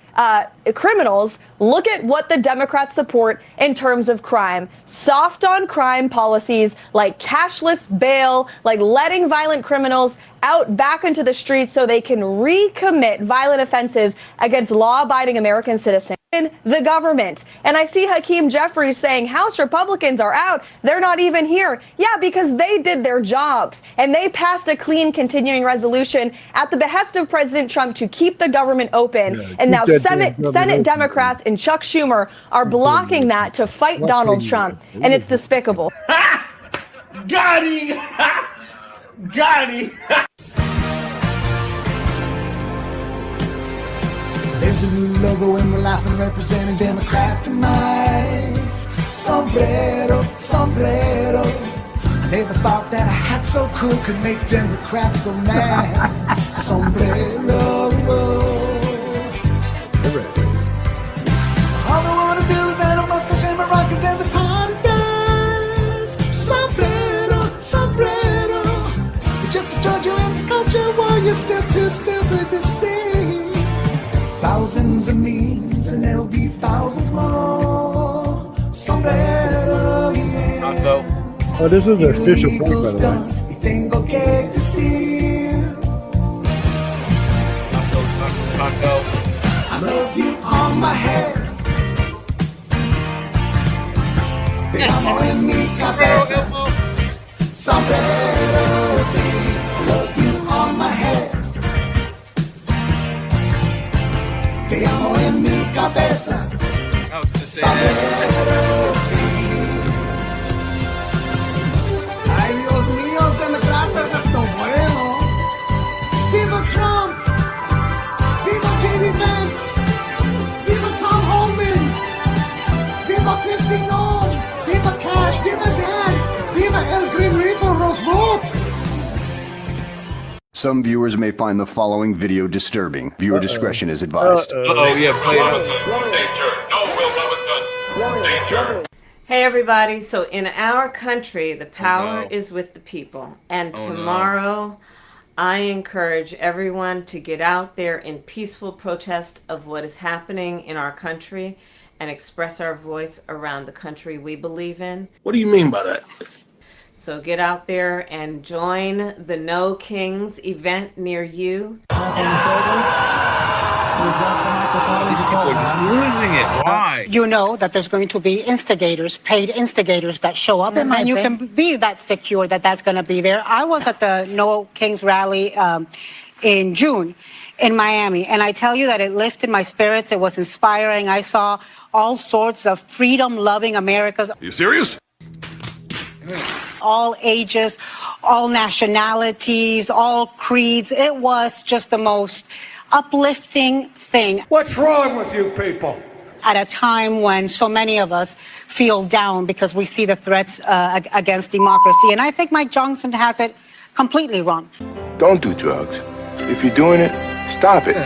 look at what the Democrats support in terms of crime. Soft on crime policies like cashless bail, like letting violent criminals out back into the streets so they can recommit violent offenses against law-abiding American citizens in the government. And I see Hakeem Jeffries saying House Republicans are out. They're not even here. Yeah, because they did their jobs and they passed a clean continuing resolution at the behest of President Trump to keep the government open. And now Senate Democrats and Chuck Schumer are blocking that to fight Donald Trump. And it's despicable. Got him! Got him! There's a new logo and we're laughing, representing Democrat demise. Sombrero, sombrero. Never thought that a hat so cool could make Democrats so mad. Sombrero. All I wanna do is add a mustache and maracas and the pandas. Sombrero, sombrero. We just destroyed you in this culture while you're still too stupid to see. Thousands of memes and there'll be thousands more. Sombrero, yeah. Oh, this is the official thing, by the way. Tengo que decir. I love you on my hair. Te amo en mi cabeza. Sombrero, sí. I love you on my hair. Te amo en mi cabeza. Sombrero, sí. Ay, Dios mío, demócratas, esto bueno. Viva Trump. Viva J.D. Vance. Viva Tom Homan. Viva Kristi Noem. Viva Cash. Viva Dan. Viva El Green Reaper Roosevelt. Some viewers may find the following video disturbing. Viewer discretion is advised. Oh yeah, play it. Hey everybody, so in our country, the power is with the people. And tomorrow, I encourage everyone to get out there in peaceful protest of what is happening in our country and express our voice around the country we believe in. What do you mean by that? So get out there and join the No Kings event near you. These people are just losing it. Why? You know that there's going to be instigators, paid instigators that show up, and you can be that secure that that's going to be there. I was at the No Kings rally in June in Miami, and I tell you that it lifted my spirits. It was inspiring. I saw all sorts of freedom-loving Americans. Are you serious? All ages, all nationalities, all creeds. It was just the most uplifting thing. What's wrong with you people? At a time when so many of us feel down because we see the threats against democracy. And I think Mike Johnson has it completely wrong. Don't do drugs. If you're doing it, stop it.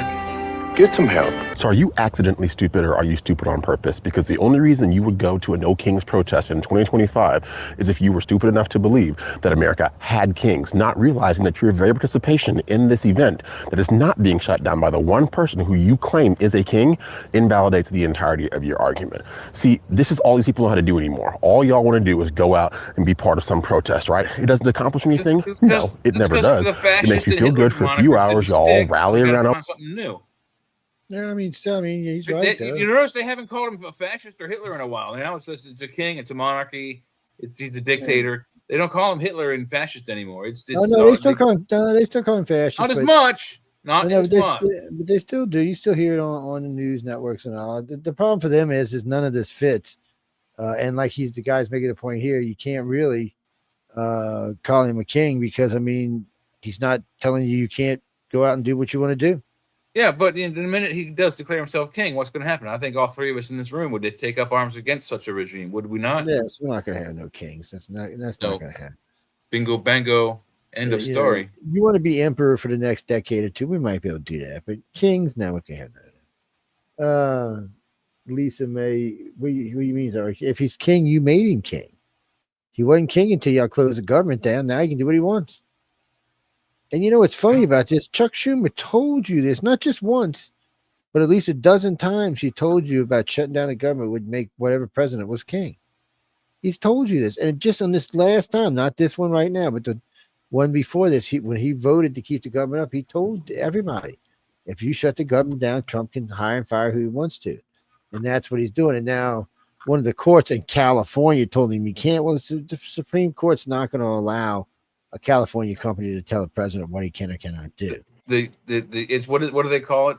Get some help. So are you accidentally stupid or are you stupid on purpose? Because the only reason you would go to a No Kings protest in 2025 is if you were stupid enough to believe that America had kings, not realizing that your very participation in this event that is not being shut down by the one person who you claim is a king invalidates the entirety of your argument. See, this is all these people know how to do anymore. All y'all want to do is go out and be part of some protest, right? It doesn't accomplish anything? No, it never does. It makes you feel good for a few hours. Y'all all rally around. Something new. Yeah, I mean, he's right. You notice they haven't called him a fascist or Hitler in a while. Now it's a king, it's a monarchy, he's a dictator. Yeah. They don't call him Hitler and fascist anymore. They still call him fascist. Not as much. Not as much. But they still do. You still hear it on the news networks and all. The problem for them is none of this fits. And like the guy's making a point here, you can't really call him a king because, I mean, he's not telling you can't go out and do what you want to do. Yeah, but in the minute he does declare himself king, what's going to happen? I think all three of us in this room would take up arms against such a regime, would we not? Yes, we're not going to have no kings. That's not going to happen. Bingo, bango, end of story. You want to be emperor for the next decade or two, we might be able to do that. But kings, no, we can't have that. Lisa May, what do you mean? Sorry? If he's king, you made him king. He wasn't king until y'all closed the government down. Now he can do what he wants. And you know what's funny about this? Chuck Schumer told you this, not just once, but at least a dozen times he told you about shutting down the government would make whatever president was king. He's told you this. And just on this last time, not this one right now, but the one before this, when he voted to keep the government up, he told everybody, if you shut the government down, Trump can hire and fire who he wants to. And that's what he's doing. And now one of the courts in California told him he can't. Well, the Supreme Court's not going to allow a California company to tell the president what he can or cannot do. It's what do they call it?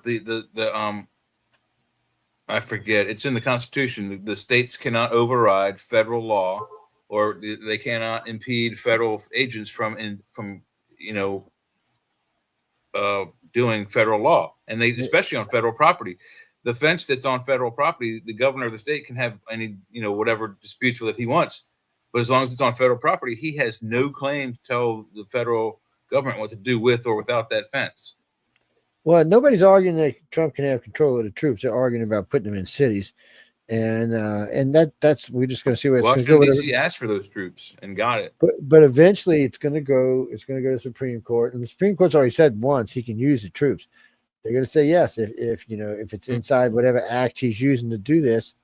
I forget. It's in the Constitution. The states cannot override federal law, or they cannot impede federal agents from doing federal law, and they especially on federal property. The fence that's on federal property, the governor of the state can have any whatever disputes with it he wants. But as long as it's on federal property, he has no claim to tell the federal government what to do with or without that fence. Well, nobody's arguing that Trump can have control of the troops. They're arguing about putting them in cities, and that's we're just going to see where it's going to go. Washington D.C. asked for those troops and got it. But eventually, it's going to go. It's going to go to the Supreme Court, and the Supreme Court's already said once he can use the troops. They're going to say yes if it's inside whatever act he's using to do this.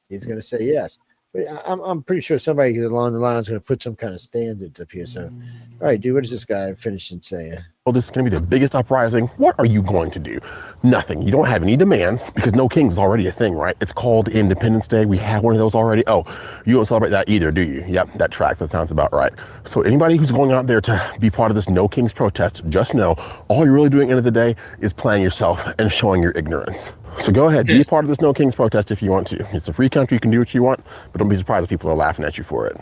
He's going to say yes. But I'm pretty sure somebody along the line is going to put some kind of standards up here. So, all right, dude, what does this guy finish and say? Well, this is going to be the biggest uprising. What are you going to do? Nothing. You don't have any demands because no kings is already a thing, right? It's called Independence Day. We have one of those already. Oh, you don't celebrate that either, do you? Yep, that tracks. That sounds about right. So anybody who's going out there to be part of this No Kings protest, just know all you're really doing at the end of the day is playing yourself and showing your ignorance. So go ahead, be a part of this No Kings protest if you want to. It's a free country. You can do what you want, but don't be surprised if people are laughing at you for it.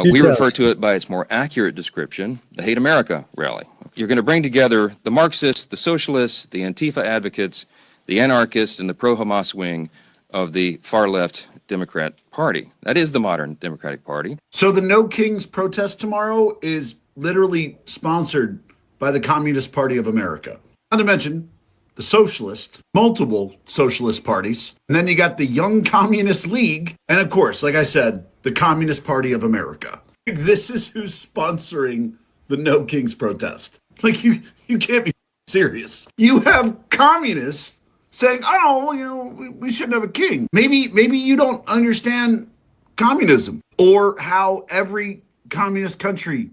We refer to it by its more accurate description, the Hate America rally. You're going to bring together the Marxists, the socialists, the Antifa advocates, the anarchists, and the pro-Hamas wing of the far-left Democrat Party. That is the modern Democratic Party. So the No Kings protest tomorrow is literally sponsored by the Communist Party of America. Not to mention, the socialist, multiple socialist parties, and then you got the Young Communist League, and of course, like I said, the Communist Party of America. This is who's sponsoring the No Kings protest. Like, you can't be serious. You have communists saying, oh, we shouldn't have a king. Maybe you don't understand communism or how every communist country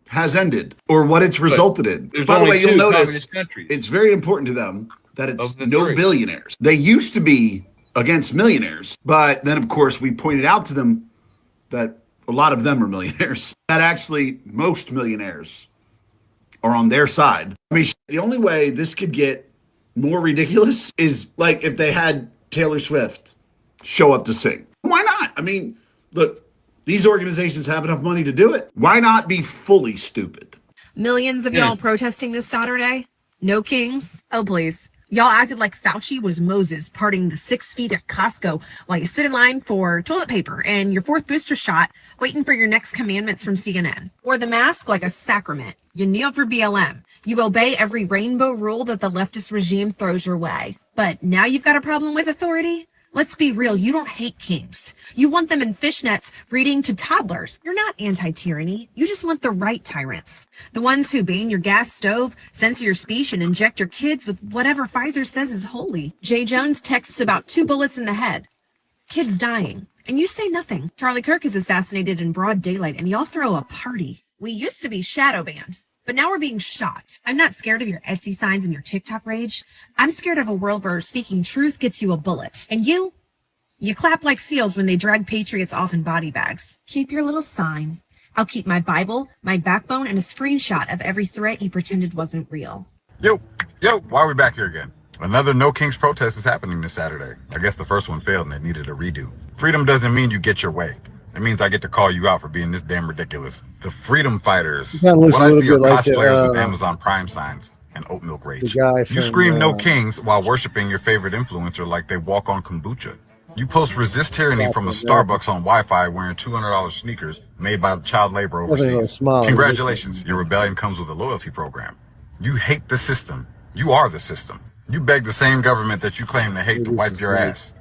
has ended or what it's resulted in. By the way, you'll notice it's very important to them that it's no billionaires. They used to be against millionaires, but then, of course, we pointed out to them that a lot of them are millionaires, that actually most millionaires are on their side. I mean, the only way this could get more ridiculous is like if they had Taylor Swift show up to sing. Why not? I mean, look, these organizations have enough money to do it. Why not be fully stupid? Millions of y'all protesting this Saturday? No kings? Oh, please. Y'all acted like Fauci was Moses parting the 6 feet at Costco while you stood in line for toilet paper and your 4th booster shot waiting for your next commandments from CNN. Wore the mask like a sacrament. You kneel for BLM. You obey every rainbow rule that the leftist regime throws your way. But now you've got a problem with authority? Let's be real, you don't hate kings. You want them in fishnets reading to toddlers. You're not anti-tyranny. You just want the right tyrants. The ones who bang your gas stove, censor your speech, and inject your kids with whatever Pfizer says is holy. Jay Jones texts about 2 bullets in the head. Kids dying. And you say nothing. Charlie Kirk is assassinated in broad daylight, and y'all throw a party. We used to be shadow banned, but now we're being shot. I'm not scared of your Etsy signs and your TikTok rage. I'm scared of a world where speaking truth gets you a bullet. And you clap like seals when they drag patriots off in body bags. Keep your little sign. I'll keep my Bible, my backbone, and a screenshot of every threat you pretended wasn't real. Yo, why are we back here again? Another No Kings protest is happening this Saturday. I guess the first one failed and they needed a redo. Freedom doesn't mean you get your way. It means I get to call you out for being this damn ridiculous. The freedom fighters, what I see are cosplayers with Amazon Prime signs and oat milk rage. You scream No Kings while worshiping your favorite influencer like they walk on kombucha. You post resist tyranny from a Starbucks on Wi-Fi wearing $200 sneakers made by child labor overseas. Congratulations, your rebellion comes with a loyalty program. You hate the system. You are the system. You beg the same government that you claim to hate to wipe your ass.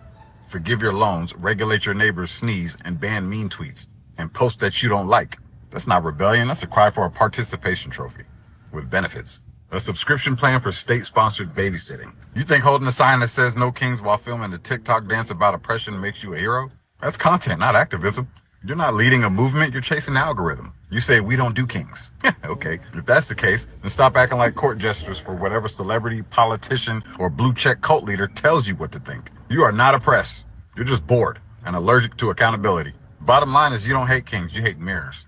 Forgive your loans, regulate your neighbor's sneeze, and ban mean tweets, and post that you don't like. That's not rebellion. That's a cry for a participation trophy with benefits. A subscription plan for state-sponsored babysitting. You think holding a sign that says No Kings while filming a TikTok dance about oppression makes you a hero? That's content, not activism. You're not leading a movement, you're chasing an algorithm. You say we don't do kings. Okay, if that's the case, then stop acting like court jesters for whatever celebrity, politician, or blue check cult leader tells you what to think. You are not oppressed. You're just bored and allergic to accountability. Bottom line is you don't hate kings, you hate mirrors.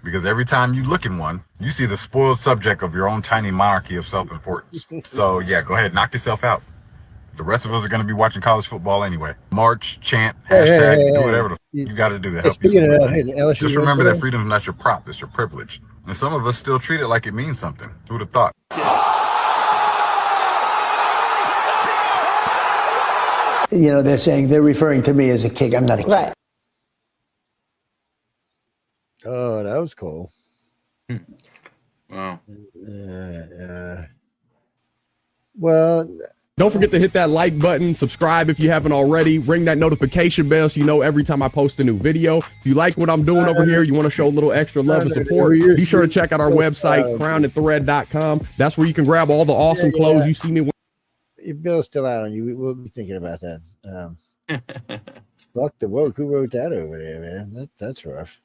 Because every time you look in one, you see the spoiled subject of your own tiny monarchy of self-importance. So yeah, go ahead, knock yourself out. The rest of us are going to be watching college football anyway. March, chant, hashtag, do whatever you got to do to help you. Just remember that freedom is not your prop, it's your privilege. And some of us still treat it like it means something. Who would have thought? You know, they're saying, they're referring to me as a king. I'm not a king. Right. Oh, that was cool. Wow. Well, don't forget to hit that like button, subscribe if you haven't already, ring that notification bell so you know every time I post a new video. If you like what I'm doing over here, you want to show a little extra love and support, be sure to check out our website, crownandthread.com. That's where you can grab all the awesome clothes you see me. Your bill's still out on you. We'll be thinking about that. Fuck the woke. Who wrote that over there, man? That's rough.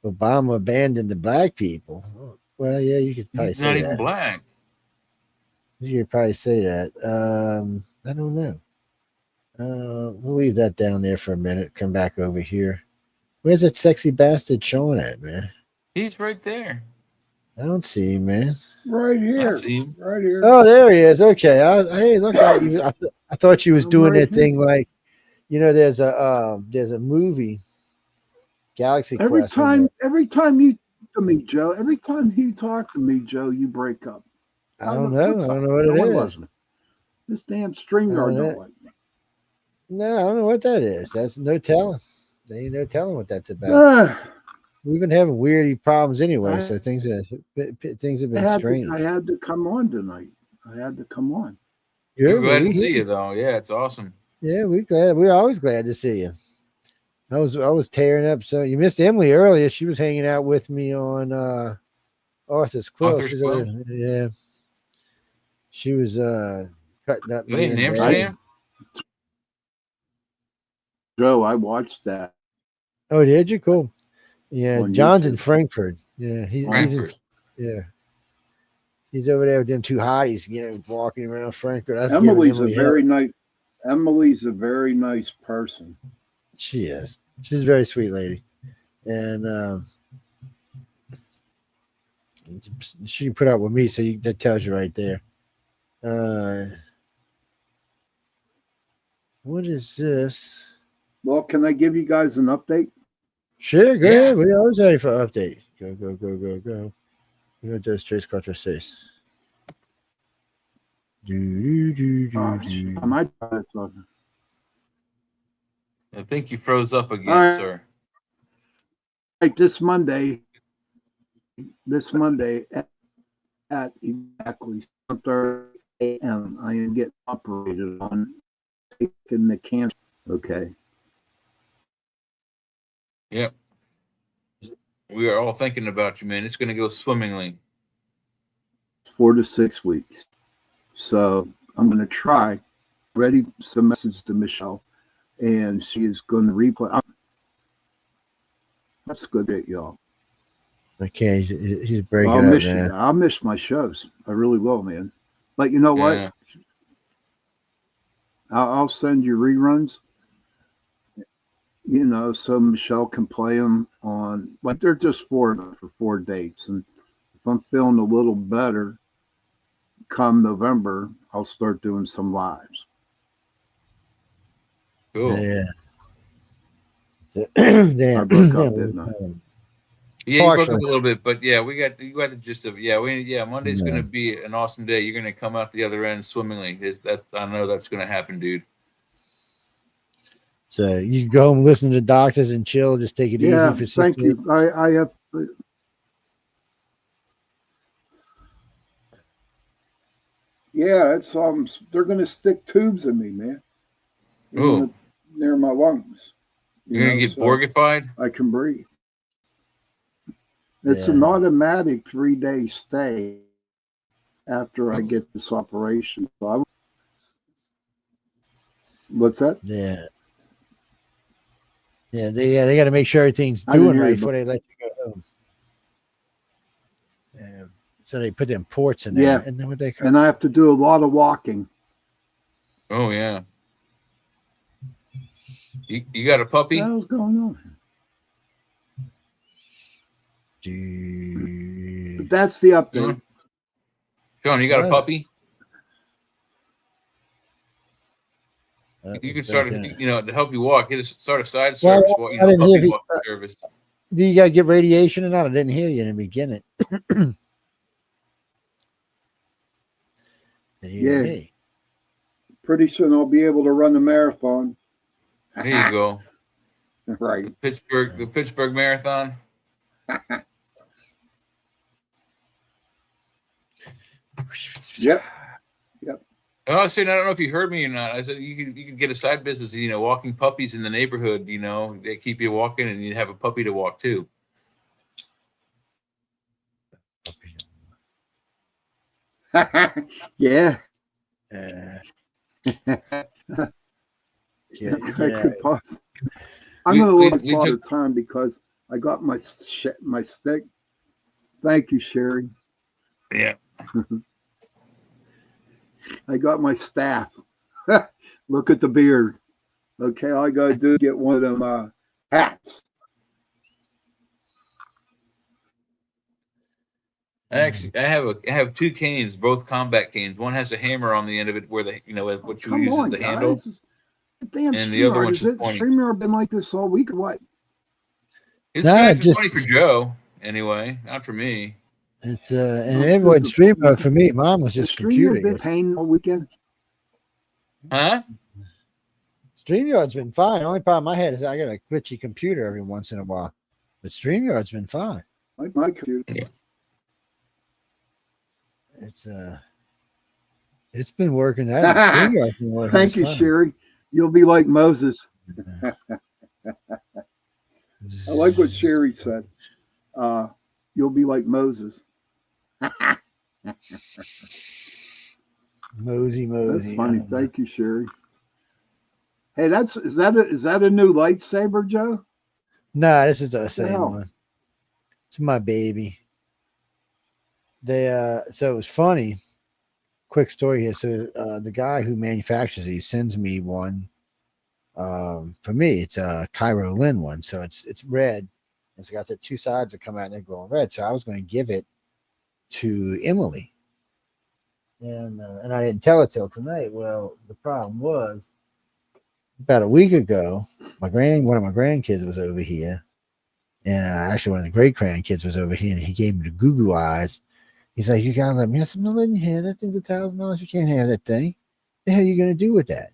Obama abandoned the black people. Well, yeah, you could probably say that. He's not even black. You could probably say that. I don't know. We'll leave that down there for a minute. Come back over here. Where's that sexy bastard showing at, man? He's right there. I don't see him, man. Right here. I see him. Right here. Oh, there he is. Okay. Hey, look at you. I thought you was doing that thing like, you know, there's a movie, Galaxy Quest. Every time you talk to me, Joe, you break up. I don't know. I don't know what it is. This damn StreamYard don't like me. No, I don't know what that is. That's no telling. There ain't no telling what that's about. We've been having weirdy problems anyway, so things have been strange. I had to come on tonight. I had to come on. We're glad to see you, though. Yeah, it's awesome. Yeah, we're always glad to see you. I was tearing up. So you missed Emily earlier. She was hanging out with me on Arthur's Quill. Yeah. She was cutting up. You in Amsterdam? Joe, I watched that. Oh, did you? Cool. Yeah, John's in Frankfurt. Yeah, he's over there with them two hotties, walking around Frankfurt. Emily's a very nice person. She is. She's a very sweet lady, and she put up with me, so that tells you right there. What is this? Well, can I give you guys an update? Sure, go ahead. We always ready for an update. Go. You know, Trace Quattro 6. Am I talking? I think you froze up again, sir. Right, this Monday at exactly 7:30 a.m. I am getting operated on, taking the cancer. Okay. Yep. We are all thinking about you, man. It's going to go swimmingly. 4 to 6 weeks. So I'm going to try. Ready some message to Michelle, and she is going to replay. That's good, y'all. Okay, he's breaking up, man. I'll miss my shows. I really will, man. But you know what? I'll send you reruns. So Michelle can play them on, like, they're just for 4 dates. And if I'm feeling a little better come November, I'll start doing some lives. Cool. Yeah. I broke up, didn't I? Yeah, you broke up a little bit, but yeah, you got the gist of it. Monday's going to be an awesome day. You're going to come out the other end swimmingly. I know that's going to happen, dude. So you go home, listen to the doctors, and chill. Just take it easy for 6 thank weeks. you. I have. Yeah, it's they're going to stick tubes in me, man. Near my lungs. You're going to get borgified? I can breathe. It's an automatic 3-day stay after I get this operation. So what's that? Yeah. Yeah, they got to make sure everything's doing right before they let you go home. So they put them ports in there. Yeah, and then what they and I have to do a lot of walking. Oh yeah. You got a puppy? What the hell's going on? But that's the update. Sean, you got a puppy? You can start, to help you walk. Start a side service. Puppy walking service. Do you got to get radiation or not? I didn't hear you in the beginning. Yeah. Pretty soon I'll be able to run the marathon. There you go. Right. The Pittsburgh Marathon. Yep. Oh, I said, I don't know if you heard me or not. I said you could get a side business, walking puppies in the neighborhood. They keep you walking, and you have a puppy to walk too. Yeah. Pause. I'm going to look at Father Time because I got my stick. Thank you, Sherry. Yeah. I got my staff. Look at the beard. Okay, all I got to do is get one of them hats. Actually, I have 2 canes, both combat canes. One has a hammer on the end of it, where what you use as the handle, and the other one's just pointing. StreamYard been like this all week or what? It's funny for Joe, anyway, not for me. It's and everyone StreamYard for me. Mom was just computing. Been pain all weekend. Huh? StreamYard's been fine. The only problem I had is I got a glitchy computer every once in a while, but StreamYard's been fine. Like my computer. It's been working. Thank you, Sherry. You'll be like Moses. I like what Sherry said. You'll be like Moses. Mosey. That's funny. Thank you, Sherry. Hey, is that a new lightsaber, Joe? No, this is the same one. It's my baby. So it was funny. Quick story here. So the guy who manufactures these sends me one. For me, it's a Cairo Lin one. So it's red. It's got the two sides that come out and they're glowing red. So I was going to give it to Emily. And I didn't tell it till tonight. Well, the problem was about a week ago, one of my grandkids was over here. And actually one of the great grandkids was over here and he gave me the goo eyes. He's like, you gotta let me. I said, I'm not letting you have that thing's $1,000. You can't have that thing. What the hell are you gonna do with that?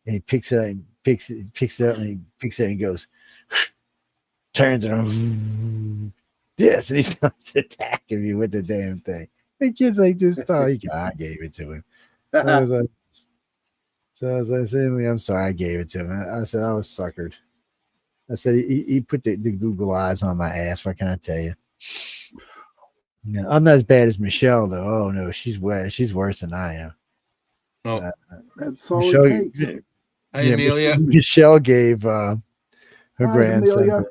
And he picks it up and picks it up and he goes, turns it on. Yes, and he starts attacking me with the damn thing. The kid's like this tall. I gave it to him. I was like, Emily, I'm sorry, I gave it to him. I said I was suckered. I said he put the Google eyes on my ass. What can I tell you? Yeah, I'm not as bad as Michelle though. Oh no, she's worse than I am. Oh, that's all Michelle, it takes. Hey, Amelia. Michelle gave her grandson Amelia.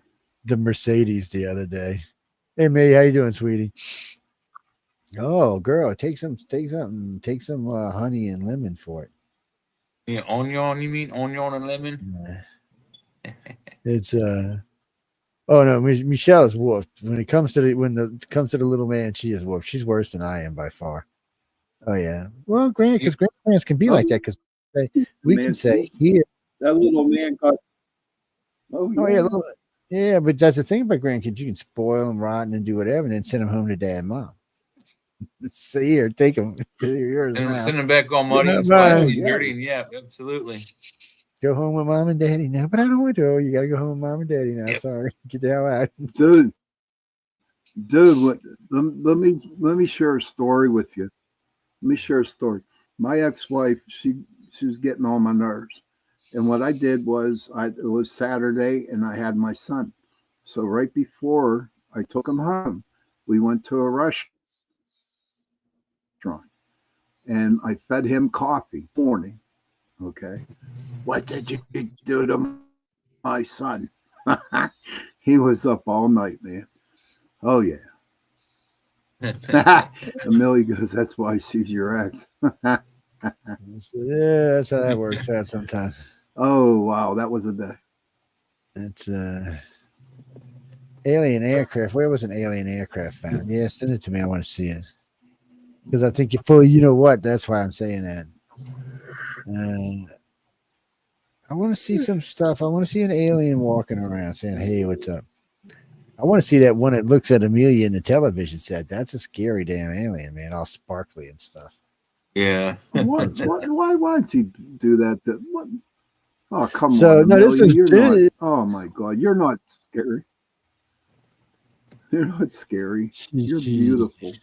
the Mercedes the other day. Hey, Amelia, how you doing, sweetie? Oh, girl, take some honey and lemon for it. Yeah, onion. You mean onion and lemon? It's oh no, Michelle is whooped. When it comes to the little man, she is whooped. She's worse than I am by far. Oh yeah. Well, because grandparents can be like that because we can say here that little man got. Oh yeah, yeah. But that's the thing about grandkids. You can spoil them rotten and do whatever, and then send them home to dad and mom. See here, take them. Yours now. Send them back all muddy and splashy, dirty, and yeah, absolutely. Go home with mom and daddy now, but I don't want to. Oh, you got to go home with mom and daddy now. Yep. Sorry, get the hell out, dude. What? Let me share a story with you. Let me share a story. My ex-wife, she was getting on my nerves, and what I did was, it was Saturday, and I had my son. So right before I took him home, we went to a restaurant, and I fed him coffee morning. Okay. What did you do to my son? He was up all night, man. Oh, yeah. Amelia goes, that's why she's your ex. Yeah, that's how that works out sometimes. Oh, wow. That was a day. It's alien aircraft. Where was an alien aircraft found? Yeah, send it to me. I want to see it. Because I think you're fully, you know what? That's why I'm saying that. I want to see some stuff. I want to see an alien walking around saying, hey, what's up? I want to see that one that looks at Amelia in the television set. That's a scary damn alien, man, all sparkly and stuff. Yeah. Why don't you do that? What? Oh, come on. No, this is oh my God, you're not scary. You're not scary. You're beautiful.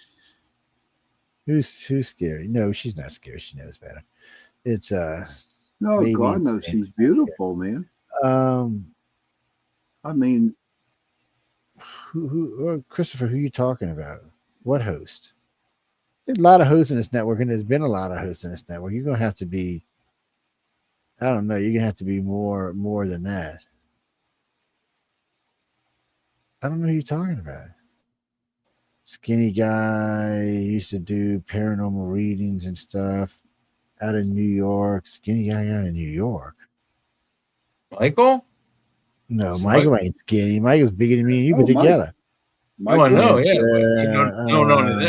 Who's scary? No, she's not scary. She knows better. It's no, God knows she's beautiful, man. I mean, who Christopher? Who are you talking about? What host? There's a lot of hosts in this network, and there's been a lot of hosts in this network. You're gonna have to be. I don't know. You're gonna have to be more than that. I don't know who you're talking about. Skinny guy used to do paranormal readings and stuff out of New York. Skinny guy out of New York. Michael? No, Michael ain't skinny. Michael's bigger than me and you put together. Michael, no, yeah.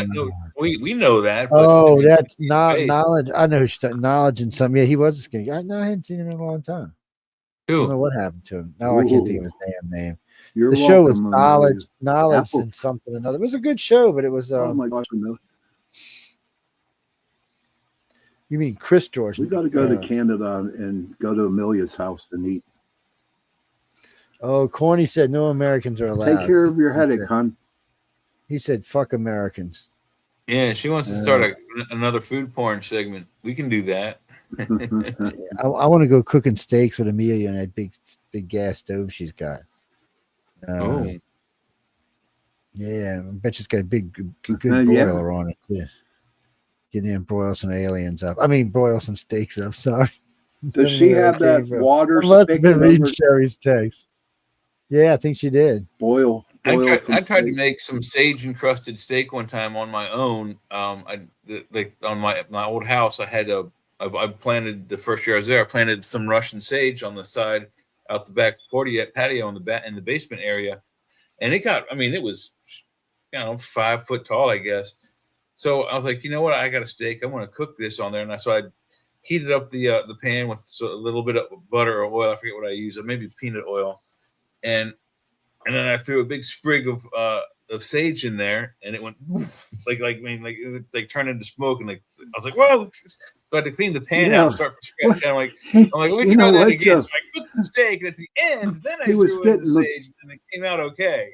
No. We know that. Oh, that's not knowledge. I know knowledge and some. Yeah, he was a skinny guy. No, I hadn't seen him in a long time. I don't know what happened to him. No, I can't think of his damn name. The show was knowledge and something another. It was a good show, but it was. Oh my gosh, no. You mean Chris George? We got to go to Canada and go to Amelia's house and eat. Oh, Corny said no Americans are allowed. Take care of your headache, hon. He said, "Fuck Americans." Yeah, she wants to start another food porn segment. We can do that. I want to go cooking steaks with Amelia and that big gas stove she's got. Yeah, I bet she's got a good broiler on it. Yeah. Get in and broil some aliens up. I mean, broil some steaks up. Sorry. Does she have that water? I must have been reading Sherry's text. Yeah, I think she did. Boil I tried to make some sage encrusted steak one time on my own. On my old house, I planted the first year I was there. I planted some Russian sage on the side out the back patio in the basement area, and it was 5 foot tall, I guess. So I was like, you know what? I got a steak. I want to cook this on there, and so I heated up the pan with a little bit of butter or oil. I forget what I used, maybe peanut oil, and then I threw a big sprig of sage in there, and it went it would turned into smoke, and I was like, whoa! So I had to clean the pan out and start from scratch. And I'm like, let me try that again. So I cooked the steak, and at the end, then I threw in the sage, and it came out okay.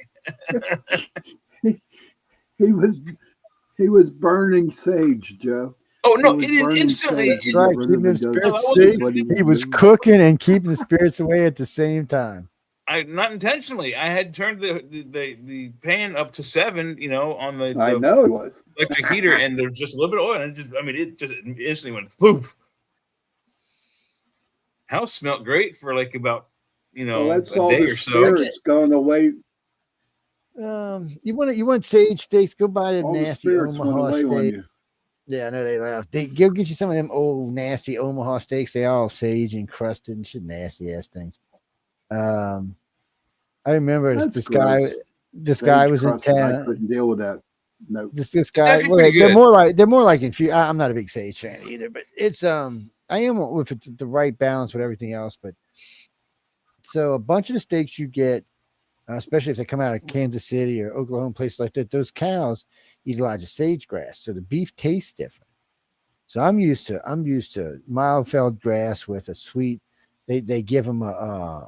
He was burning sage, Joe. Oh no! Instantly, right, keeping the spirits. He was cooking and keeping the spirits away at the same time. Not intentionally. I had turned the pan up to 7, on the I know it was electric heater, and there's just a little bit of oil, and it just instantly went poof. House smelled great for about that's a all day the or so. spirits going away. You want sage steaks? Go buy the All the nasty spirits went Omaha away on steak. you. Yeah, I know they laugh. Go get you some of them old nasty Omaha steaks. They all sage encrusted and shit, nasty ass things. I remember this guy. This guy was in town. I couldn't deal with that. No, this guy. Well, they're more like infused. I'm not a big sage fan either, but it's I am with the right balance with everything else. But so a bunch of the steaks you get, especially if they come out of Kansas City or Oklahoma, places like that, those cows eat a lot of sage grass, so the beef tastes different. So I'm used to mild felled grass with a sweet. They give them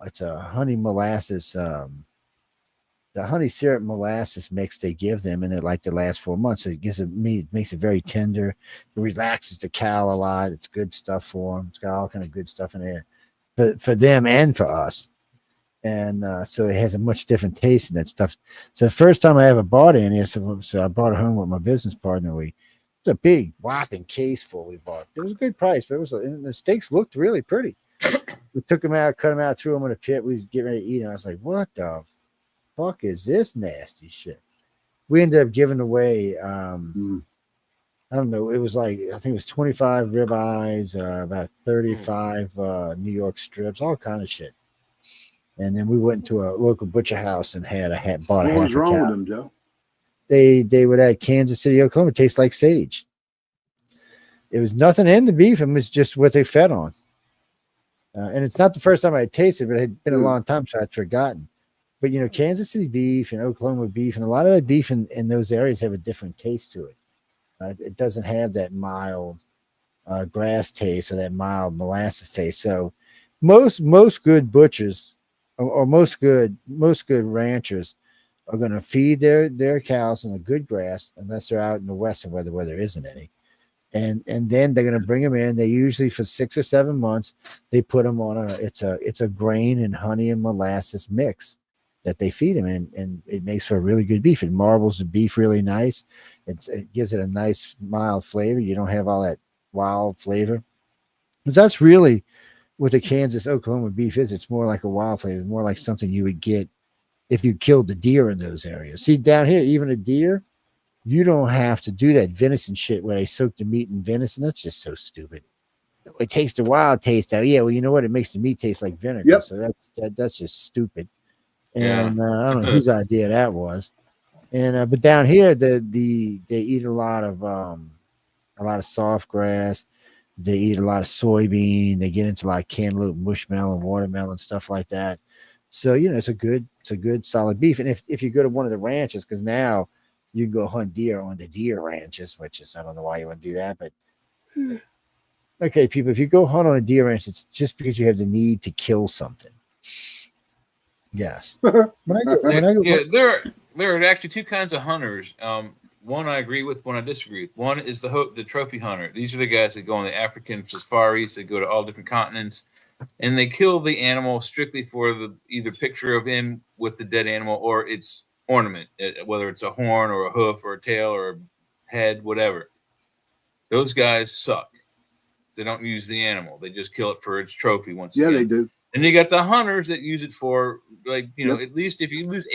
it's a honey molasses, the honey syrup molasses mix they give them, and it the last 4 months. So it gives it meat, makes it very tender. It relaxes the cow a lot. It's good stuff for them. It's got all kind of good stuff in there, but for them and for us. And so it has a much different taste in that stuff. So the first time I ever bought any, so I brought it home with my business partner. It was a big whopping case full we bought. It was a good price, but the steaks looked really pretty. We took them out, cut them out, threw them in a pit. We was getting ready to eat them. I was like, what the fuck is this nasty shit? We ended up giving away, I don't know, it was I think it was 25 ribeyes, about 35 New York strips, all kind of shit. And then we went to a local butcher house and bought a half a cow. What was wrong with them, Joe? They were at Kansas City, Oklahoma. It tastes like sage. It was nothing in the beef. It was just what they fed on. And it's not the first time I had tasted, but it had been a long time, so I'd forgotten. But, Kansas City beef and Oklahoma beef, and a lot of that beef in those areas have a different taste to it. It doesn't have that mild grass taste or that mild molasses taste. So most good butchers or most good ranchers are going to feed their cows in the good grass, unless they're out in the western weather where there isn't any. And then they're going to bring them in. They usually for 6 or 7 months, they put them on it's a grain and honey and molasses mix that they feed them in, and it makes for a really good beef. It marbles the beef really nice. It gives it a nice mild flavor. You don't have all that wild flavor, because that's really what the Kansas Oklahoma beef is. It's more like a wild flavor. It's more like something you would get if you killed the deer in those areas. See, down here, even a deer, you don't have to do that venison shit where they soak the meat in venison. That's just so stupid. It takes the wild taste out. Yeah, well, you know what? It makes the meat taste like vinegar. Yep. So that's just stupid. And I don't know whose idea that was. And but down here, they eat a lot of soft grass. They eat a lot of soybean. They get into like cantaloupe, mushmelon, watermelon, stuff like that. So it's a good solid beef. And if you go to one of the ranches, because now you can go hunt deer on the deer ranches, which is, I don't know why you want to do that, but okay, people, if you go hunt on a deer ranch, it's just because you have the need to kill something. Yes. There are actually two kinds of hunters. One I agree with, one I disagree with. One is the trophy hunter. These are the guys that go on the African safaris. They go to all different continents, and they kill the animal strictly for the either picture of him with the dead animal or its ornament, whether it's a horn or a hoof or a tail or a head, whatever. Those guys suck. They don't use the animal. They just kill it for its trophy once again. Yeah, they do. And you got the hunters that use it for, like, you know, at least if you use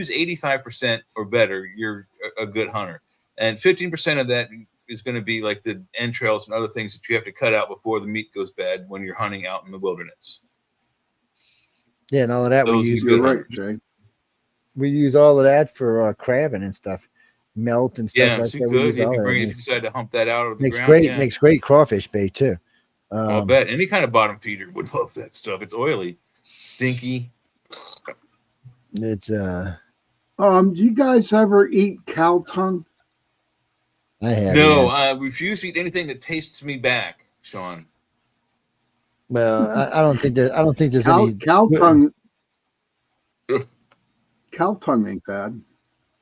85% or better, you're a good hunter. And 15% of that is going to be like the entrails and other things that you have to cut out before the meat goes bad when you're hunting out in the wilderness. Yeah, and all of that we use. You're right, Jay. We use all of that for crabbing and stuff, melt and stuff Yeah, like so that. you We could use if all you that. bring it, if you decide to hump that out of the Makes ground. great, yeah. makes great crawfish bait too. I'll bet any kind of bottom feeder would love that stuff. It's oily, stinky. It's Do you guys ever eat cow tongue? I have. No, yeah. I refuse to eat anything that tastes me back, Sean. Well, I don't think there's any cow tongue. Cow tongue ain't bad.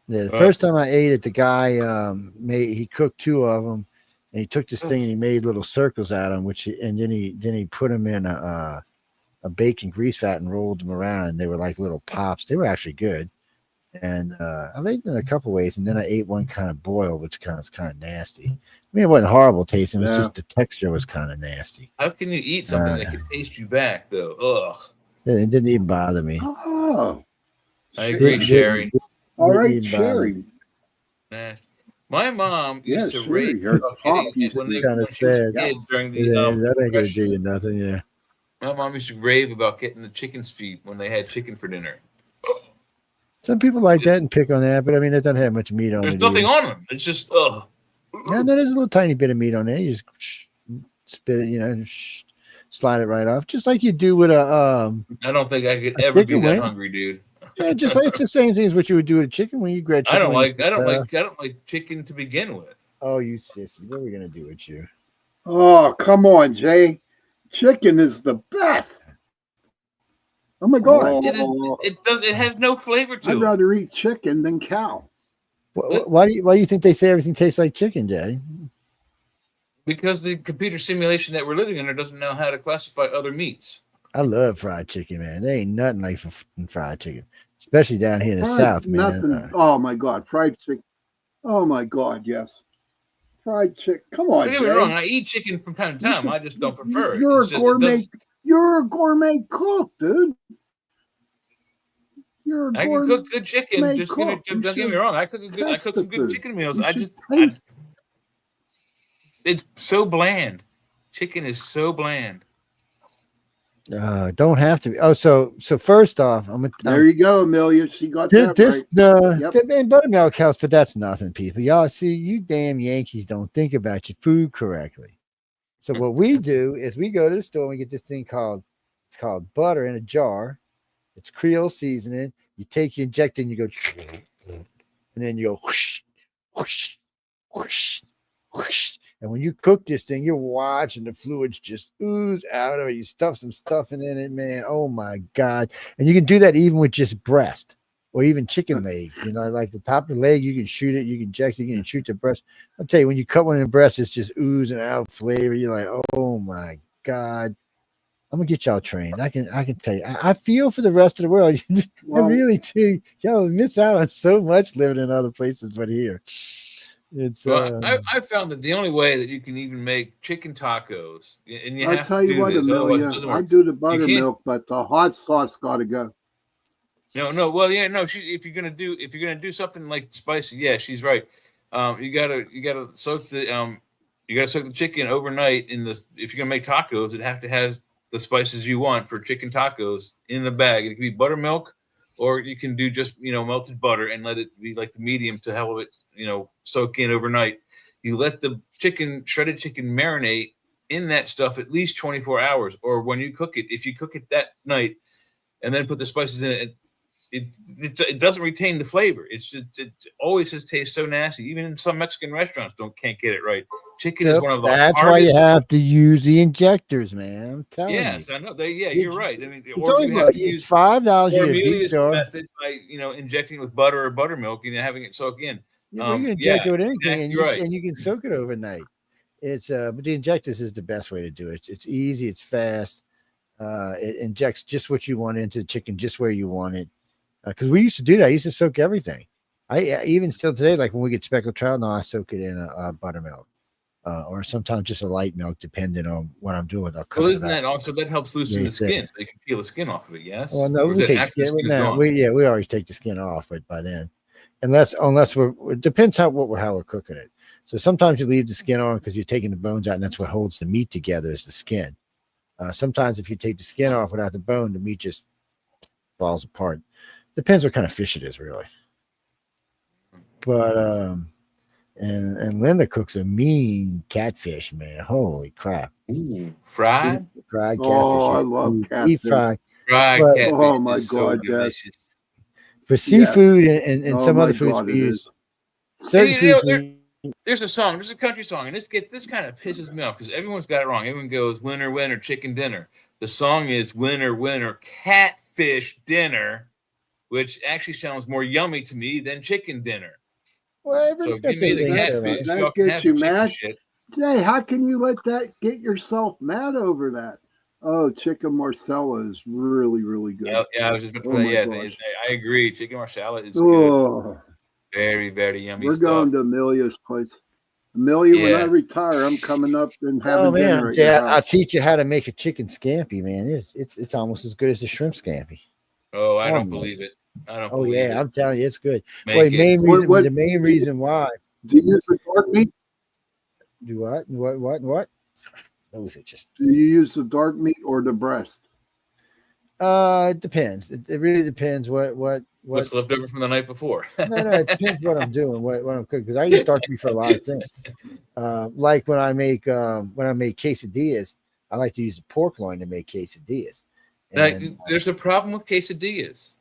Yeah, the first time I ate it, the guy he cooked 2 of them, and he took this thing and he made little circles out of them, and then he put them in a bacon grease vat and rolled them around, and they were like little pops. They were actually good, and I've eaten it a couple ways, and then I ate one kind of boiled, which was kind of nasty. I mean, it wasn't horrible tasting; it was just the texture was kind of nasty. How can you eat something that can taste you back, though? Ugh. It didn't even bother me. Oh, I agree, Sherry. All right, Sherry. Nah. My mom used to Sherry, rave her about pop getting used to when be they kind when of she was a sad. kid during the That ain't gonna do Depression. you nothing. Yeah. My mom used to rave about getting the chicken's feet when they had chicken for dinner. Some people like that and pick on that, but I mean, it doesn't have much meat on There's it. nothing either. on them. It's just ugh. Yeah, no, there's a little tiny bit of meat on there. You just spit it, slide it right off, just like you do with a. I don't think I could ever be chicken that wing. hungry, dude. Yeah, just like it's the same thing as what you would do with a chicken when you grab chicken. I don't wings. like chicken to begin with. Oh, you sissy! What are we gonna do with you? Oh, come on, Jay. Chicken is the best. Oh my God! It has no flavor to I'd it. rather eat chicken than cow. Why do you think they say everything tastes like chicken, Jay? Because the computer simulation that we're living under doesn't know how to classify other meats. I love fried chicken, man. There ain't nothing like fried chicken, especially down here in the Fried South, nothing. man. Oh my God, fried chicken. Oh my God, yes. Fried chicken. Come on, Don't get me Jay. wrong. I eat chicken from time to time. I just don't prefer it. You're It's a just- it gourmet. doesn't- You're a gourmet cook, dude. You're a I can gourmet cook good chicken. Just cook. don't get me wrong. I cook some good chicken meals. Taste. It's so bland. Chicken is so bland. Don't have to be. Oh, so first off, There you go, Amelia. She got that this right. Yep. and buttermilk helps, but that's nothing, people. Y'all see, you damn Yankees don't think about your food correctly. So what we do is we go to the store and we get this thing called butter in a jar. It's Creole seasoning. You inject it and you go, and then you go whoosh, whoosh, whoosh, whoosh. And when you cook this thing, you're watching the fluids just ooze out of it. You stuff some stuffing in it, man. Oh my God. And you can do that even with just breast or even chicken legs. Like the top of the leg, you can shoot it, you can inject it, you can shoot the breast. I'll tell you, when you cut one in the breast, it's just oozing out flavor. You're like, oh my God. I'm gonna get y'all trained. I can tell you. I feel for the rest of the world. I really do. Y'all miss out on so much living in other places but here. It's I found that the only way that you can even make chicken tacos, and you I'll have tell to you do what, this, otherwise it Amelia. doesn't I work. do the You can't- buttermilk, but the hot sauce got to go. No. Well, yeah, no. If you're gonna do something like spicy, yeah, she's right. You gotta soak the chicken overnight in this. If you're gonna make tacos, it have to have the spices you want for chicken tacos in the bag. It can be buttermilk, or you can do just melted butter and let it be like the medium to have it soak in overnight. You let the shredded chicken marinate in that stuff at least 24 hours, or when you cook it, if you cook it that night and then put the spices in it. It doesn't retain the flavor. It always just tastes so nasty. Even in some Mexican restaurants can't get it right. Chicken is one of the That's hardest. why you have to use the injectors, man. I'm telling you. Yes, I know. You're right. I mean, It's only it's $5. or You get a big Amelia's jar. method by injecting it with butter or buttermilk and having it soak in. You can inject it with anything, exactly and right. you can soak it overnight. It's but the injectors is the best way to do it. It's easy, it's fast. It injects just what you want into the chicken, just where you want it. Because we used to do that. I used to soak everything. I even still today, like when we get speckled trout, now I soak it in a buttermilk, or sometimes just a light milk, depending on what I'm doing. Well, isn't that also that helps loosen the skin, so you can peel the skin off of it? Yes. Well, no, we take skin. We always take the skin off, but by then, unless it depends how we're cooking it. So sometimes you leave the skin on because you're taking the bones out, and that's what holds the meat together is the skin. Sometimes if you take the skin off without the bone, the meat just falls apart. Depends what kind of fish it is, really. But and Linda cooks a mean catfish, man. Holy crap! Ooh, fried catfish. Oh, I love catfish. Deep fried. Catfish. Oh my is so God, delicious. For seafood and some other foods we use. Certain foods. There's a song. There's a country song, and this kind of pisses me off because everyone's got it wrong. Everyone goes winner, winner, chicken dinner. The song is winner, winner, catfish dinner, which actually sounds more yummy to me than chicken dinner. Well, so give me the catfish. That gets you mad. Jay, how can you let that get yourself mad over that? Oh, chicken marsala is really, really good. Yeah, I was just about to say, I agree. Chicken marsala is good. Very, very yummy We're going to Amelia's place. Amelia, when I retire, I'm coming up and having dinner at your house. I'll teach you how to make a chicken scampi, man. It's almost as good as the shrimp scampi. Oh, I don't believe it. I'm telling you, it's good. The main reason why. Do you use the dark meat? Do what? What? What was it? Just do you use the dark meat or the breast? It depends. It really depends what's left over from the night before. no, it depends what I'm doing, what I'm cooking. Because I use dark meat for a lot of things. Like when I make quesadillas, I like to use the pork loin to make quesadillas. Now, there's a problem with quesadillas.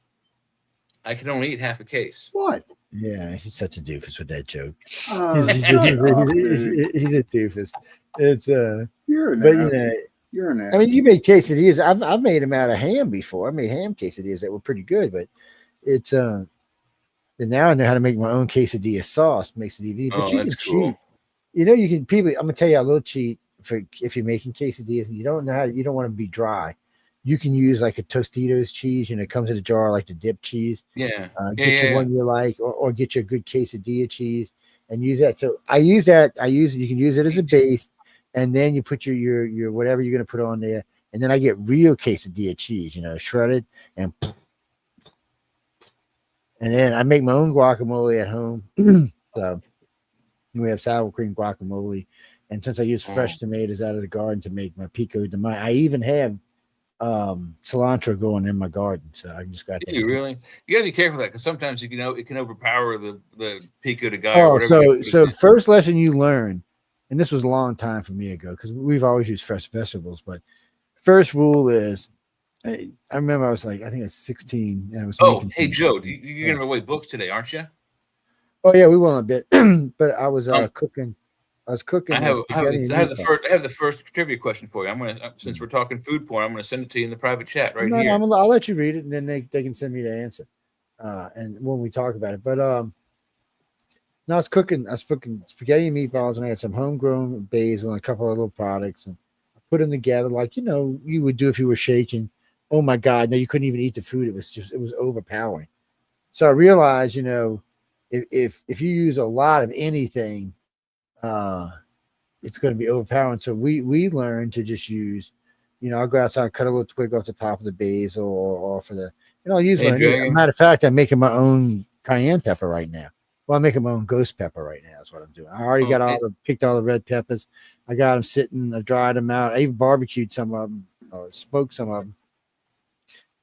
I can only eat half a case. What? Yeah, he's such a doofus with that joke. He's a doofus. It's you're an I mean, you make quesadillas. I've made them out of ham before. I made ham quesadillas that were pretty good, but it's and now I know how to make my own quesadilla sauce. Makes it easy. But you can cheat. You know, you can I'm gonna tell you a little cheat for if you're making quesadillas and you don't want them to be dry. You can use like a Tostitos cheese, and it comes in a jar like the dip cheese. Yeah. Get you one you like, or get you a good quesadilla cheese and use that. So I use that. You can use it as a base, and then you put your whatever you're gonna put on there, and then I get real quesadilla cheese, shredded, and then I make my own guacamole at home. So we have sour cream guacamole, and since I use fresh tomatoes out of the garden to make my pico de mayo, I even have cilantro going in my garden, so I just got that. You really? You gotta be careful with that because sometimes it can overpower the pico de gallo. So first lesson you learn, and this was a long time for me ago because we've always used fresh vegetables, but first rule is, I remember I was like, I think I was 16, and I was. Hey Joe, you're gonna away books today, aren't you? Oh yeah, we will in a bit, but I was cooking. I was cooking. I have the first trivia question for you. Since we're talking food porn, I'm gonna send it to you in the private chat here. I'll let you read it, and then they can send me the answer. And when we talk about it, but no, I was cooking spaghetti and meatballs, and I had some homegrown basil and a couple of little products, and I put them together like you would do if you were shaking. Oh my God, no, you couldn't even eat the food. It was overpowering. So I realized, if you use a lot of anything, it's going to be overpowering. So we learned to just use, I'll go outside and cut a little twig off the top of the basil or for the, I'll use one. As a matter of fact, I'm making my own cayenne pepper right now. Well, I'm making my own ghost pepper right now. Is what I'm doing. I already picked all the red peppers. I got them sitting. I dried them out. I even barbecued some of them or smoked some of them.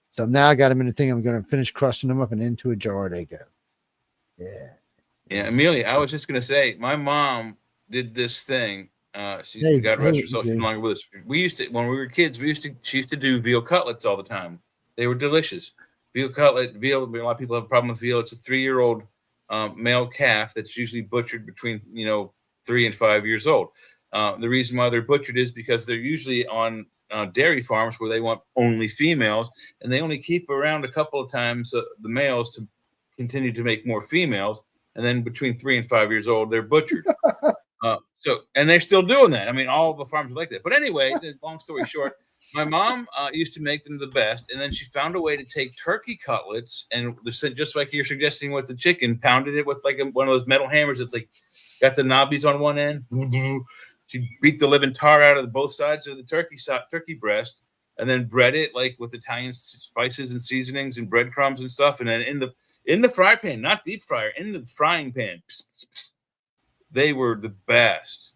So now I got them in the thing. I'm going to finish crushing them up and into a jar they go. Yeah. Yeah, Amelia, I was just going to say, my mom did this thing. She got rest herself. She's no longer with us. We used to, when we were kids, she used to do veal cutlets all the time. They were delicious. Veal cutlet, a lot of people have a problem with veal. It's a 3-year-old male calf that's usually butchered between 3 and 5 years old. The reason why they're butchered is because they're usually on dairy farms where they want only females, and they only keep around a couple of times the males to continue to make more females, and then between 3 and 5 years old, they're butchered. And they're still doing that. I mean, all the farms are like that. But anyway, long story short, my mom used to make them the best, and then she found a way to take turkey cutlets and just like you're suggesting with the chicken, pounded it with like one of those metal hammers. It's like got the knobbies on one end. She beat the living tar out of both sides of the turkey breast, and then bread it like with Italian spices and seasonings and breadcrumbs and stuff. And then in the fry pan, not deep fryer, in the frying pan, they were the best.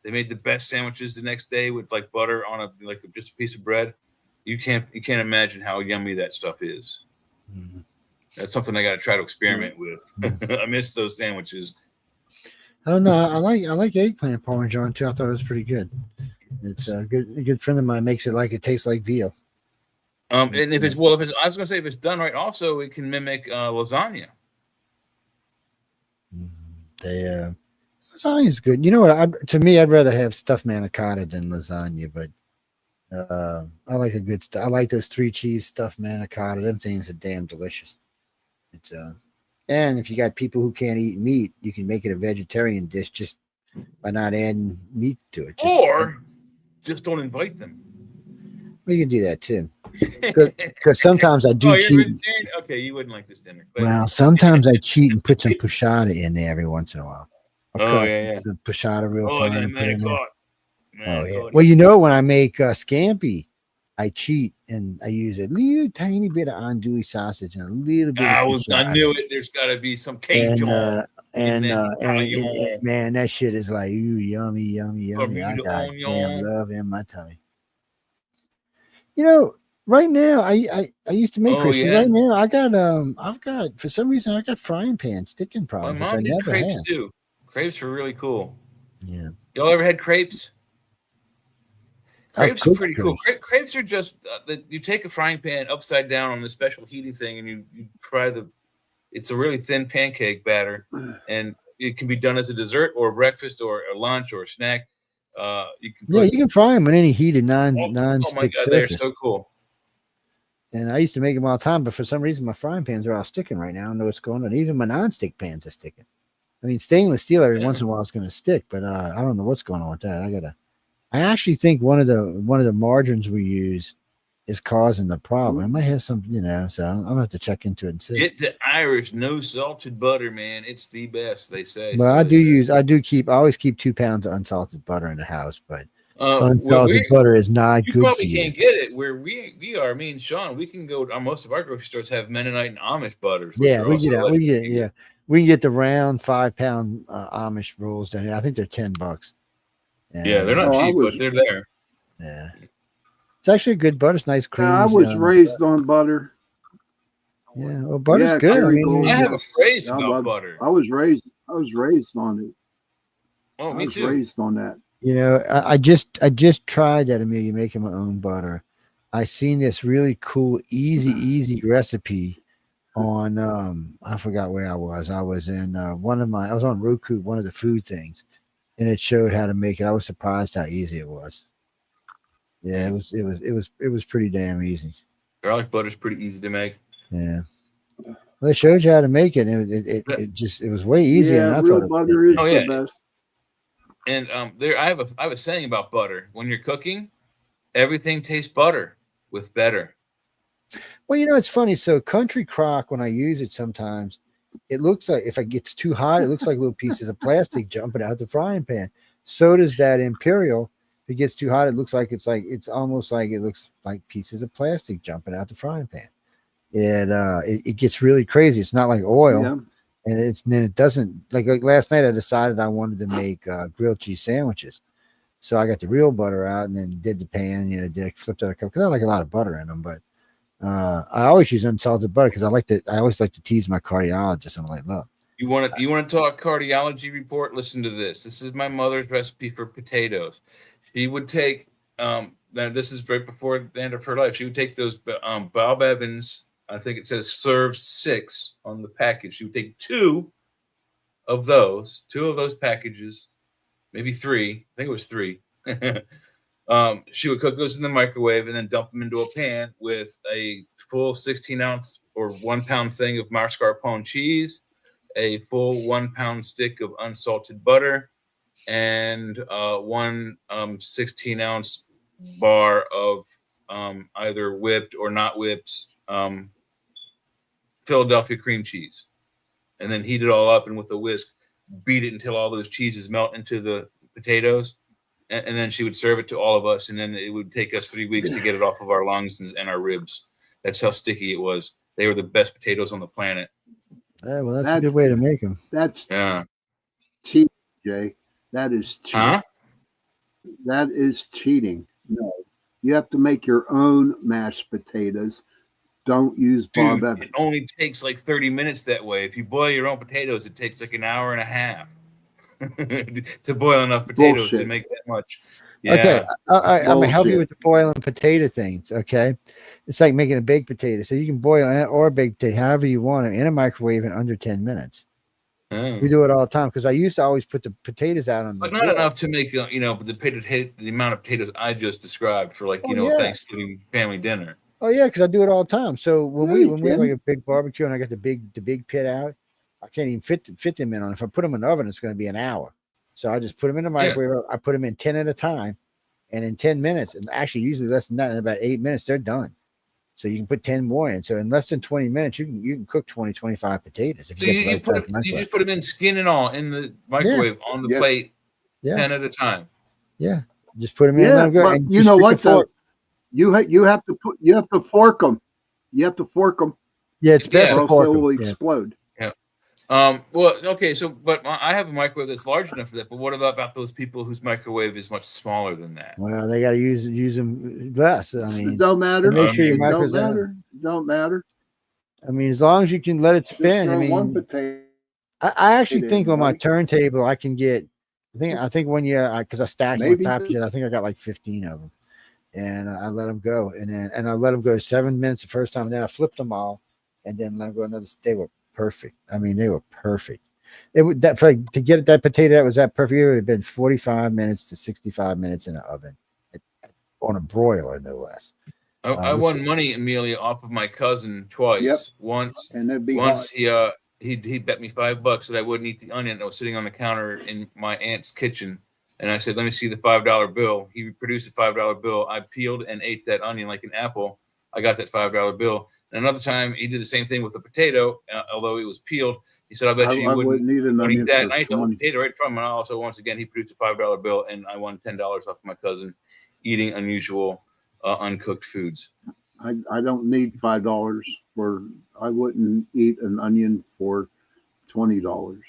They made the best sandwiches the next day with like butter on just a piece of bread. You can't imagine how yummy that stuff is. Mm-hmm. That's something I got to try to experiment with. I miss those sandwiches. I don't know. I like eggplant parmesan too. I thought it was pretty good. It's a good friend of mine makes it like it tastes like veal. And I was gonna say if it's done right, also it can mimic lasagna. Lasagna is good. You know what? To me, I'd rather have stuffed manicotti than lasagna, but I like a good stuff. I like those 3 cheese stuffed manicotti. Them things are damn delicious. It's and if you got people who can't eat meat, you can make it a vegetarian dish just by not adding meat to it. Just don't invite them. Well, you can do that too. Because sometimes I do cheat. Okay, you wouldn't like this dinner. Well, sometimes I cheat and put some passata in there every once in a while. The passata real fine. Yeah. Well, you know, when I make scampi, I cheat and I use a little tiny bit of andouille sausage and a little bit. I knew it. There's got to be some cake. And man, that shit is like yummy, yummy, yummy. I got damn love in my tummy. You know, right now I used to make crispy. Right now I've got for some reason I got frying pan sticking problems. My mom did crepes too. Crepes are really cool. Yeah. Y'all ever had crepes? Crepes are pretty cool. Crepes are just you take a frying pan upside down on the special heating thing, and you fry it's a really thin pancake batter, and it can be done as a dessert or a breakfast or a lunch or a snack. You can fry them in any heated non-stick surface. They're so cool. And I used to make them all the time, but for some reason my frying pans are all sticking right now. I don't know what's going on. Even my non-stick pans are sticking. I mean, stainless steel every once in a while is going to stick, but I don't know what's going on with that. I actually think one of the margarines we use is causing the problem. I might have some, so I'm gonna have to check into it and see. Get the Irish no salted butter, man. It's the best, they say. Well, I always keep 2 pounds of unsalted butter in the house, but unsalted butter is not good for you. You probably can't get it where we are. Me and Sean, we can go. Most of our grocery stores have Mennonite and Amish butters. Yeah, we can get the round 5-pound Amish rolls down here. I think they're $10. Yeah, they're not cheap, but they're there. Yeah. It's actually a good butter. It's nice cream. I was raised on butter. Yeah, well, butter's good. I have a phrase about butter. I was raised on it. Oh, me too. I was raised on that. I just tried that, Amelia, making my own butter. I seen this really cool, easy recipe on I forgot where I was. I was in I was on Roku, one of the food things, and it showed how to make it. I was surprised how easy it was. Yeah, it was pretty damn easy. Garlic butter's pretty easy to make. Yeah. Well, it showed you how to make it. And it was way easier. Yeah, than I real thought butter is the best. And I have a saying about butter. When you're cooking, everything tastes butter with better. Well, it's funny. So country crock, when I use it sometimes, it looks like if it gets too hot, it looks like little pieces of plastic jumping out the frying pan. So does that Imperial. If it gets too hot, it looks like it's almost like it looks like pieces of plastic jumping out the frying pan. It gets really crazy. It's not like oil, and then it doesn't like last night. I decided I wanted to make grilled cheese sandwiches, so I got the real butter out and then did the pan. Flipped out a cup because I like a lot of butter in them. But I always use unsalted butter because I always like to tease my cardiologist. I'm like, look. You want to talk cardiology report? Listen to this. This is my mother's recipe for potatoes. She would take now this is right before the end of her life. She would take those Bob Evans. I think it says serve 6 on the package. She would take 2 of those packages, maybe 3. I think it was 3. She would cook those in the microwave and then dump them into a pan with a full 16-ounce or 1-pound thing of mascarpone cheese, a full 1 pound stick of unsalted butter, and 1 16-ounce bar of either whipped or not whipped Philadelphia cream cheese, and then heat it all up, and with a whisk beat it until all those cheeses melt into the potatoes, and then she would serve it to all of us, and then it would take us 3 weeks to get it off of our lungs and our ribs. That's how sticky it was. They were the best potatoes on the planet. Yeah, well, that's a good way to make them. That's Yeah. cheating, Jay. That is cheating. Huh? That is cheating. No, you have to make your own mashed potatoes. Don't use Bob Dude, Evans. it only takes like 30 minutes that way. If you boil your own potatoes, it takes like an hour and a half to boil enough potatoes to Bullshit. make that much. Yeah. Okay, I'm gonna help you Bullshit. with the boiling potato things. Okay, it's like making a baked potato. So you can boil it or bake potato however you want it in a microwave in under 10 minutes. We do it all the time because I used to always put the potatoes out on the But not grill. enough to make the amount of potatoes I just described for like Oh, yeah. Thanksgiving family dinner. Oh yeah, because I do it all the time. So when No, we you have like didn't. a big barbecue and I got the big pit out, I can't even fit them in on. If I put them in the oven, it's going to be an hour. So I just put them in the microwave. I put them in 10 at a time, and in 10 minutes, and actually usually less than that, in about 8 minutes, they're done. So you can put 10 more in. So in less than 20 minutes, you can cook 20, 25 potatoes. If So you you, get the right size you microwave. just put them in skin and all in the microwave on the Yes. plate, Yeah. 10 at a time. Yeah, just put them in. Yeah, And let 'em go, but and you just know stick what? the fork. You have to fork them. You have to fork them, Yeah, it's best Yeah. or to else fork they will 'em. Yeah. explode. Well, okay, so but I have a microwave that's large enough for that. But what about those people whose microwave is much smaller than that? Well, they got to use them less. I mean, It don't matter. and make sure your It don't microwave's out. matter. Don't matter. I mean, as long as you can let it Just spin. I throw one mean, potato. I actually in, think on my buddy. turntable I can get. I think one year because I stacked them on Maybe top of two. each other, I think I got like 15 of them, and I let them go, and I let them go 7 minutes the first time, and then I flipped them all, and then let them go another. They were perfect. I mean, they were perfect. It would to get that potato that was that perfect. It would have been 45 minutes to 65 minutes in the oven, on a broiler, no less. I won money, Amelia, off of my cousin twice. Yep. Once And it'd be Once hot. he bet me $5 that I wouldn't eat the onion that was sitting on the counter in my aunt's kitchen, and I said, "Let me see the $5 bill." He produced a $5 bill. I peeled and ate that onion like an apple. I got that $5 bill. And another time, he did the same thing with a potato, although it was peeled. He said, "I bet you I wouldn't eat an eat onion that." for And I ate the whole 20. potato right from him. And also, once again, he produced a $5 bill, and I won $10 off my cousin eating unusual uncooked foods. I don't need $5 for. I wouldn't eat an onion for $20.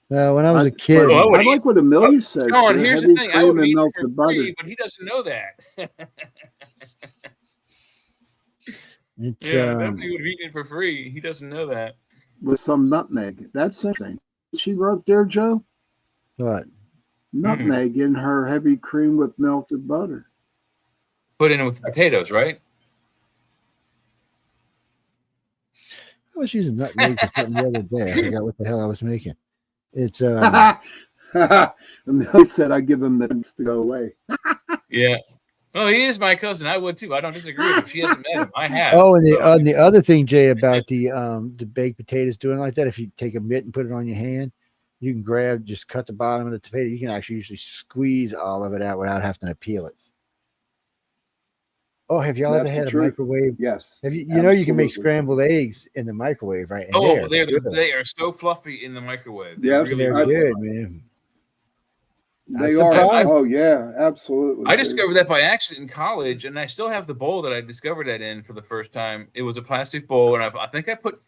When I was a kid, Well, I like what Amelia says. Sean, here, here's the heavy thing. I cream would and eat it melted for butter. free, but he doesn't know that. it's Definitely would have eaten it for free. He doesn't know that. With some nutmeg. That's interesting. She wrote there, Joe. what? Nutmeg in her heavy cream with melted butter. Put in it with the potatoes, right? I was using nutmeg for something the other day. I forgot what the hell I was making. It's Amelia said I give him the things to go away. Yeah. Well, he is my cousin. I would too. I don't disagree with him. She hasn't met him. I have. Oh, and the other thing, Jay, about the baked potatoes doing like that, if you take a mitt and put it on your hand, you can just cut the bottom of the potato. You can actually usually squeeze all of it out without having to peel it. Oh, have y'all ever That's the had a truth. microwave? Yes. Have you know you can make absolutely. scrambled eggs in the microwave, right? And Oh, good. they are so fluffy in the microwave. They Yes, really They're are. good, man. They I'm are. surprised. Oh yeah, absolutely. I discovered that by accident in college, and I still have the bowl that I discovered that in for the first time. It was a plastic bowl, and I think I put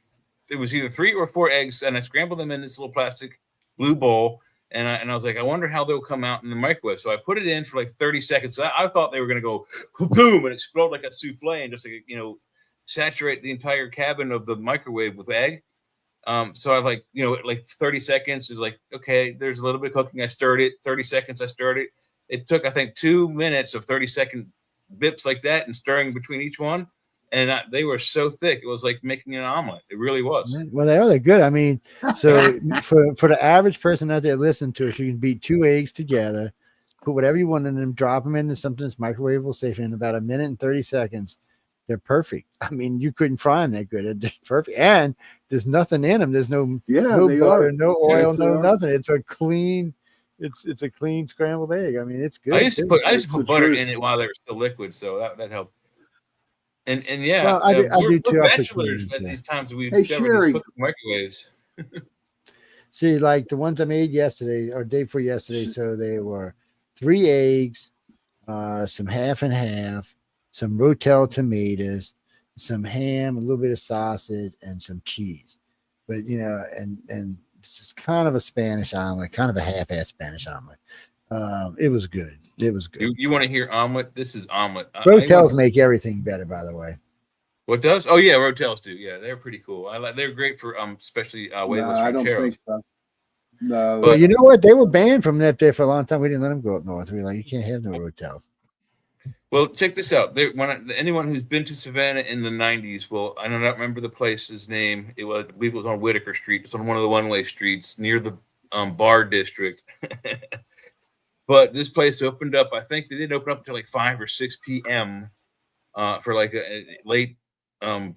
it was either 3 or 4 eggs, and I scrambled them in this little plastic blue bowl. And I was like, I wonder how they'll come out in the microwave. So I put it in for like 30 seconds. So I thought they were going to go boom and explode like a souffle and just like, saturate the entire cabin of the microwave with egg. So I like 30 seconds is like, okay, there's a little bit of cooking. I stirred it. 30 seconds, I stirred it. It took, I think, 2 minutes of 30-second bips like that and stirring between each one. And they were so thick. It was like making an omelet. It really was. Well, they're good. I mean, so for the average person out there listening to us, you can beat 2 eggs together, put whatever you want in them, drop them into something that's microwavable safe in about 1 minute and 30 seconds. They're perfect. I mean, you couldn't fry them that good. They're just perfect, and there's nothing in them. There's no butter, no oil, no nothing. It's a clean. It's a clean scrambled egg. I mean, it's good. I used to put butter in it while they were still liquid, so that helped. And yeah, well, I do too. We're bachelors at these times. We discovered these cooking microwaves. See, like the ones I made yesterday or day before yesterday. So they were 3 eggs, some half and half, some Rotel tomatoes, some ham, a little bit of sausage, and some cheese. But and it's kind of a Spanish omelet, kind of a half-ass Spanish omelet. It was good. It was good. You want to hear omelet? This is omelet. Rotels make everything better, by the way. What does? Oh yeah, Rotels do. Yeah, they're pretty cool. They're great for especially waveless I don't rancheros. think so. No, But you know what? They were banned from that there for a long time. We didn't let them go up north. We were like, you can't have no Rotels. Well, check this out. Anyone who's been to Savannah in the 90s, I don't remember the place's name. I believe it was on Whitaker Street. It's on one of the one-way streets near the bar district. But this place opened up. I think they didn't open up until like 5 or 6 p.m. For like a late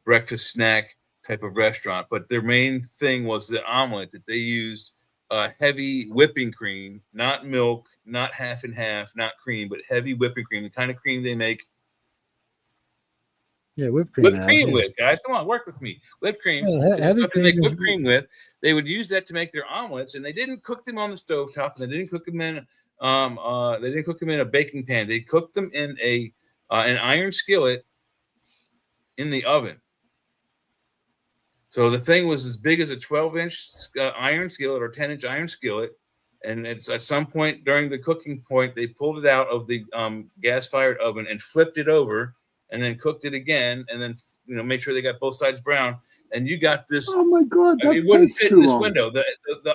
breakfast snack type of restaurant. But their main thing was the omelet that they used heavy whipping cream, not milk, not half and half, not cream, but heavy whipping cream, the kind of cream they make. Yeah, whipped cream. Whipped cream with, guys. Come on, work with me. Whipped cream. This is something they make whipped cream with. They would use that to make their omelets, and they didn't cook them on the stovetop, and they didn't cook them in a baking pan. They cooked them in an iron skillet in the oven. So the thing was as big as a 12-inch iron skillet or 10-inch iron skillet. And it's at some point during the cooking point, they pulled it out of the gas-fired oven and flipped it over and then cooked it again. And then, made sure they got both sides brown. And you got this. Oh, my God. It wouldn't fit in this window.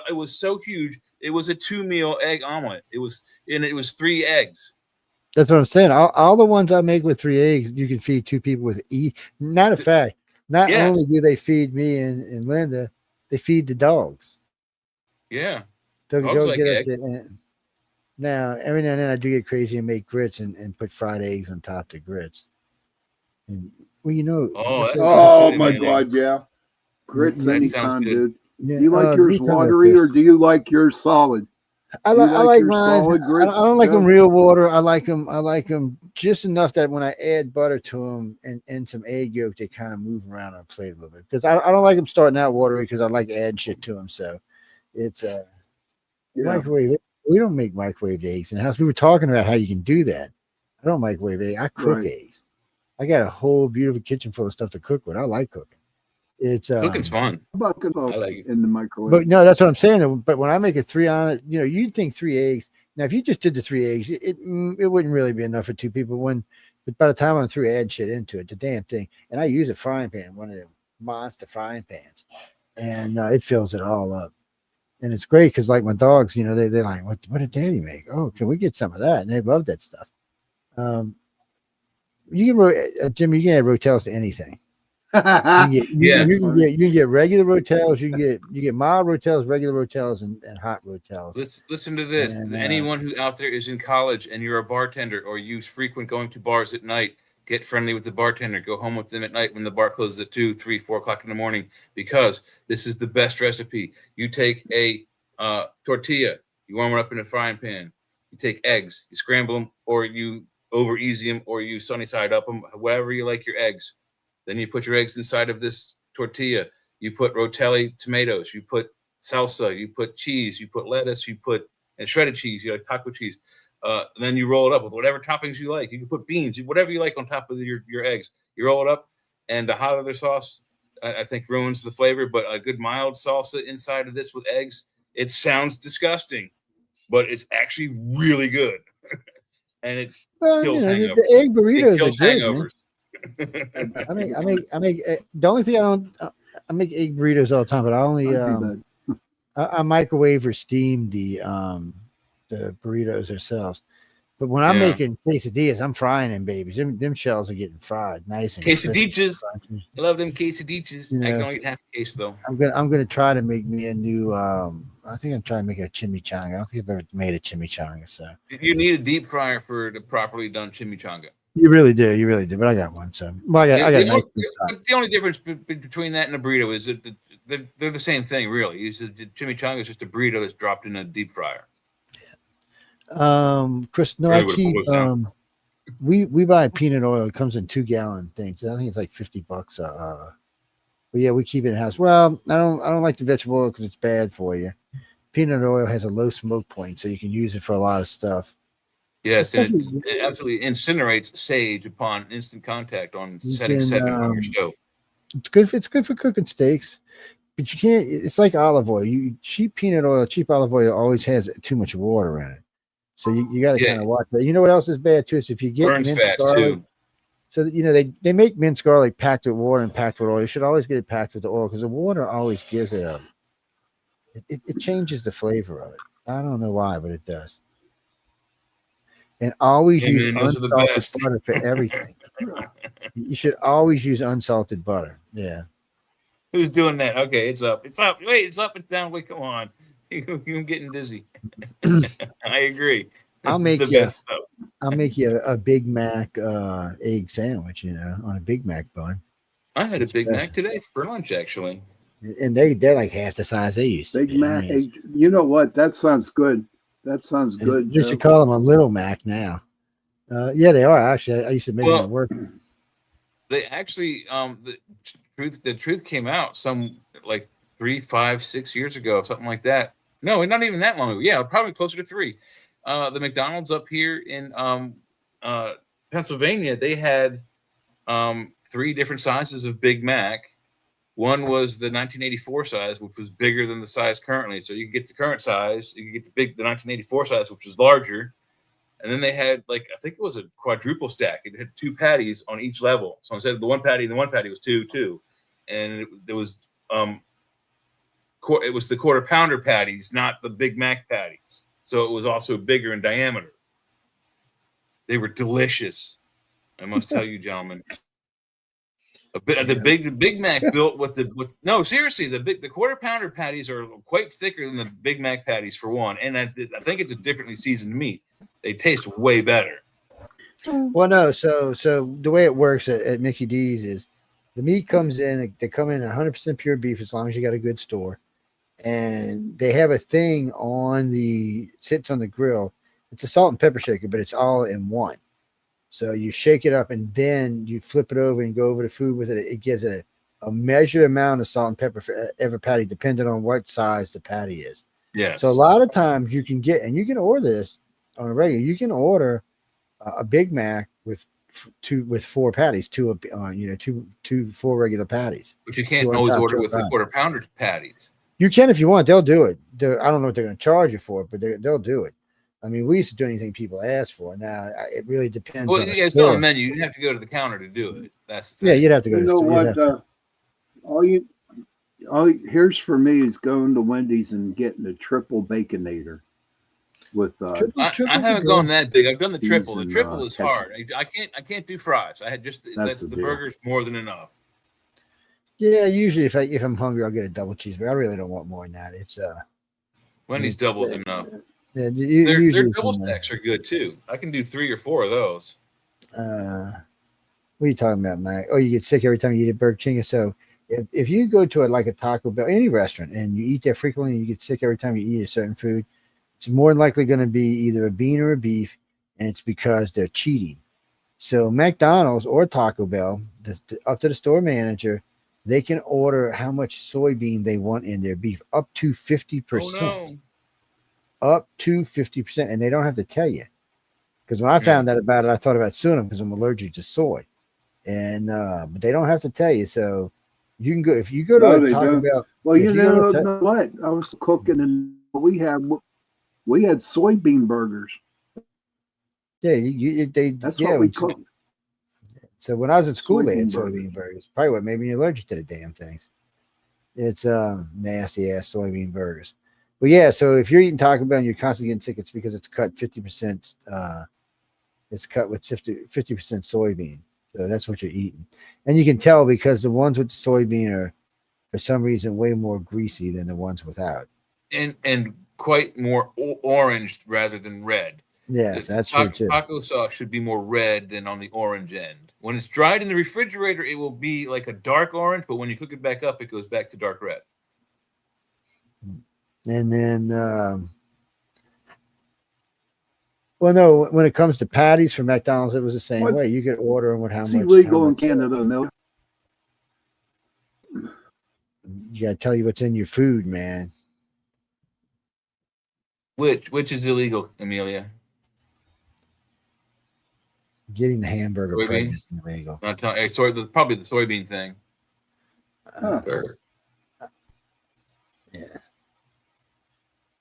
It was so huge. It was a 2-meal egg omelet. It was 3 eggs. That's what I'm saying. All the ones I make with 3 eggs, you can feed 2 people with Matter of fact, not only do they feed me and Linda, they feed the dogs. Yeah. They'll get up to, now, every now and then I do get crazy and make grits and put fried eggs on top of the grits. And, oh my God, yeah. Grits anytime, dude. Yeah. Do you like yours watery or do you like yours solid? I like mine. I don't like them real water. I like them just enough that when I add butter to them and some egg yolk, they kind of move around on a plate a little bit. Because I don't like them starting out watery because I like adding shit to them. So it's microwave. We don't make microwave eggs in the house. We were talking about how you can do that. I don't microwave eggs. I cook eggs. I got a whole beautiful kitchen full of stuff to cook with. I like cooking. It's cooking's fun. I like it in the microwave. But no, that's what I'm saying. But when I make a 3 on it, you'd think 3 eggs. Now, if you just did the 3 eggs, it wouldn't really be enough for 2 people. But by the time I'm through, add shit into it, the damn thing. And I use a frying pan, one of the monster frying pans, and it fills it all up. And it's great because, like my dogs, they're like, "What did Daddy make? Oh, can we get some of that?" And they love that stuff. You can Jim, you can add Rotels to anything. You can get regular Rotels. You get mild Rotels, regular Rotels, and hot Rotels. Listen to this. And, anyone who out there is in college and you're a bartender or you frequent going to bars at night, get friendly with the bartender. Go home with them at night when the bar closes at 2, 3, 4 o'clock in the morning, because this is the best recipe. You take a tortilla, you warm it up in a frying pan. You take eggs, you scramble them, or you over easy them, or you sunny side up them, whatever you like your eggs. Then you put your eggs inside of this tortilla. You put rotelli tomatoes. You put salsa. You put cheese. You put lettuce. You put shredded cheese. You like taco cheese. Then you roll it up with whatever toppings you like. You can put beans, whatever you like on top of your eggs. You roll it up, and the hot other sauce, I think, ruins the flavor. But a good mild salsa inside of this with eggs, it sounds disgusting, but it's actually really good. And it kills hangovers. The egg burritos kills are good, hangovers. I make the only thing I make egg burritos all the time, but I only I microwave or steam the burritos ourselves. But when I'm making quesadillas, I'm frying them babies. Them shells are getting fried nice and quesadillas. I love them quesadillas. I can only eat half a case though. I'm gonna try to make me a new I think I'm trying to make a chimichanga. I don't think I've ever made a chimichanga. So you need a deep fryer for the properly done chimichanga. You really do. You really do. But I got one. So well, I got the only difference between that and a burrito is that they're the same thing, really. The chimichanga is just a burrito that's dropped in a deep fryer. Chris, no, I keep we buy peanut oil. It comes in 2-gallon things. I think it's like $50. But yeah, we keep it in house. Well, I don't like the vegetable oil because it's bad for you. Peanut oil has a low smoke point, so you can use it for a lot of stuff. Yes, and it absolutely incinerates sage upon instant contact on setting 7 on your stove. It's good for cooking steaks, but you can't. It's like olive oil. Cheap olive oil always has too much water in it, so you got to kind of watch that. You know what else is bad too? Is if you get minced garlic. Too. So they make minced garlic packed with water and packed with oil. You should always get it packed with the oil because the water always gives it it changes the flavor of it. I don't know why, but it does. And always use unsalted butter for everything. You should always use unsalted butter. Yeah. Who's doing that? Okay, it's up. It's up. Wait, it's up and down. Wait, come on. You're getting dizzy. I agree. I'll make you a Big Mac egg sandwich, on a Big Mac bun. I had a Big Mac today for lunch, actually. And they're like half the size they used to be. Big Mac. You know what? That sounds good. That sounds good. You should call them a Little Mac now. Yeah, they are actually. I used to make them at work. They actually, the truth came out some like 3, 5, 6 years ago, something like that. No, not even that long ago. Yeah, probably closer to 3. The McDonald's up here in Pennsylvania, they had 3 different sizes of Big Mac. One was the 1984 size, which was bigger than the size currently. So you could get the current size, you could get the 1984 size, which was larger. And then they had I think it was a quadruple stack. It had 2 patties on each level. So instead of the one patty was 2. And it was the quarter pounder patties, not the Big Mac patties. So it was also bigger in diameter. They were delicious, I must tell you, gentlemen. The Big Mac built no, seriously, the quarter pounder patties are quite thicker than the Big Mac patties for one, and I think it's a differently seasoned meat. They taste way better. Well, no, so the way it works at Mickey D's is the meat comes in. They come in 100% pure beef as long as you got a good store, and they have a thing sits on the grill. It's a salt and pepper shaker, but it's all in one. So you shake it up and then you flip it over and go over the food with it. It gives a measured amount of salt and pepper for every patty, depending on what size the patty is. Yes. So a lot of times you can order this on a regular. You can order a Big Mac with 4 patties, 4 regular patties. But you can't always order with the quarter pounder patties. You can if you want. They'll do it. I don't know what they're going to charge you for it, but they'll do it. I mean, we used to do anything people ask for. Now it really depends. Well, it's on the menu. You have to go to the counter to do it. That's the thing. Yeah, you'd have to go. You know what? Here's for me is going to Wendy's and getting the triple baconator. With I haven't gone that big. I've done the triple. The triple is hard. I can't do fries. I had just the burger's more than enough. Yeah, usually if I'm hungry, I'll get a double cheeseburger. I really don't want more than that. It's Wendy's doubles enough. Yeah, their double stacks are good too. I can do 3 or 4 of those. What are you talking about, Mike? Oh, you get sick every time you eat at Burger King. So if you go to a Taco Bell, any restaurant, and you eat there frequently, and you get sick every time you eat a certain food, it's more than likely going to be either a bean or a beef, and it's because they're cheating. So McDonald's or Taco Bell, up to the store manager, they can order how much soybean they want in their beef, up to 50%. Oh, no. Up to 50%, and they don't have to tell you. Because when I found out about it, I thought about suing them because I'm allergic to soy, and but they don't have to tell you. So you can go if you go to Taco Bell. Well, you know what? I was cooking, and we had soybean burgers. Yeah, that's what we cooked. So when I was in school, they had soybean burgers. Probably what made me allergic to the damn things. It's nasty ass soybean burgers. But yeah, so if you're eating Taco Bell and you're constantly getting sick, it's because it's cut 50%. It's cut with 50% soybean. So that's what you're eating. And you can tell because the ones with the soybean are, for some reason, way more greasy than the ones without. And quite more orange rather than red. Yes, that's true too. Taco sauce should be more red than on the orange end. When it's dried in the refrigerator, it will be like a dark orange, but when you cook it back up, it goes back to dark red. And then, well, no, when it comes to patties for McDonald's, it was the same way. You could order them with how much. It's illegal in Canada, no. You got to tell you what's in your food, man. Which is illegal, Amelia? Getting the hamburger Soybean? is illegal. Probably the soybean thing. Yeah.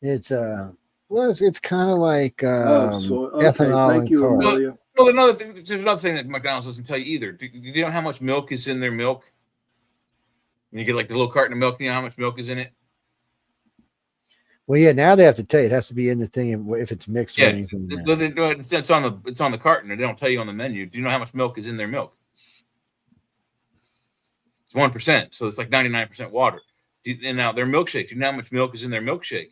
It's it's kind of like ethanol and carbs. Well, there's another thing that McDonald's doesn't tell you either. Do you know how much milk is in their milk? When you get like the little carton of milk, you know how much milk is in it? Well, yeah, now they have to tell you. It has to be in the thing if it's mixed with anything. It's on the carton. They don't tell you on the menu. Do you know how much milk is in their milk? It's 1%, so it's like 99% water. And now their milkshake. Do you know how much milk is in their milkshake?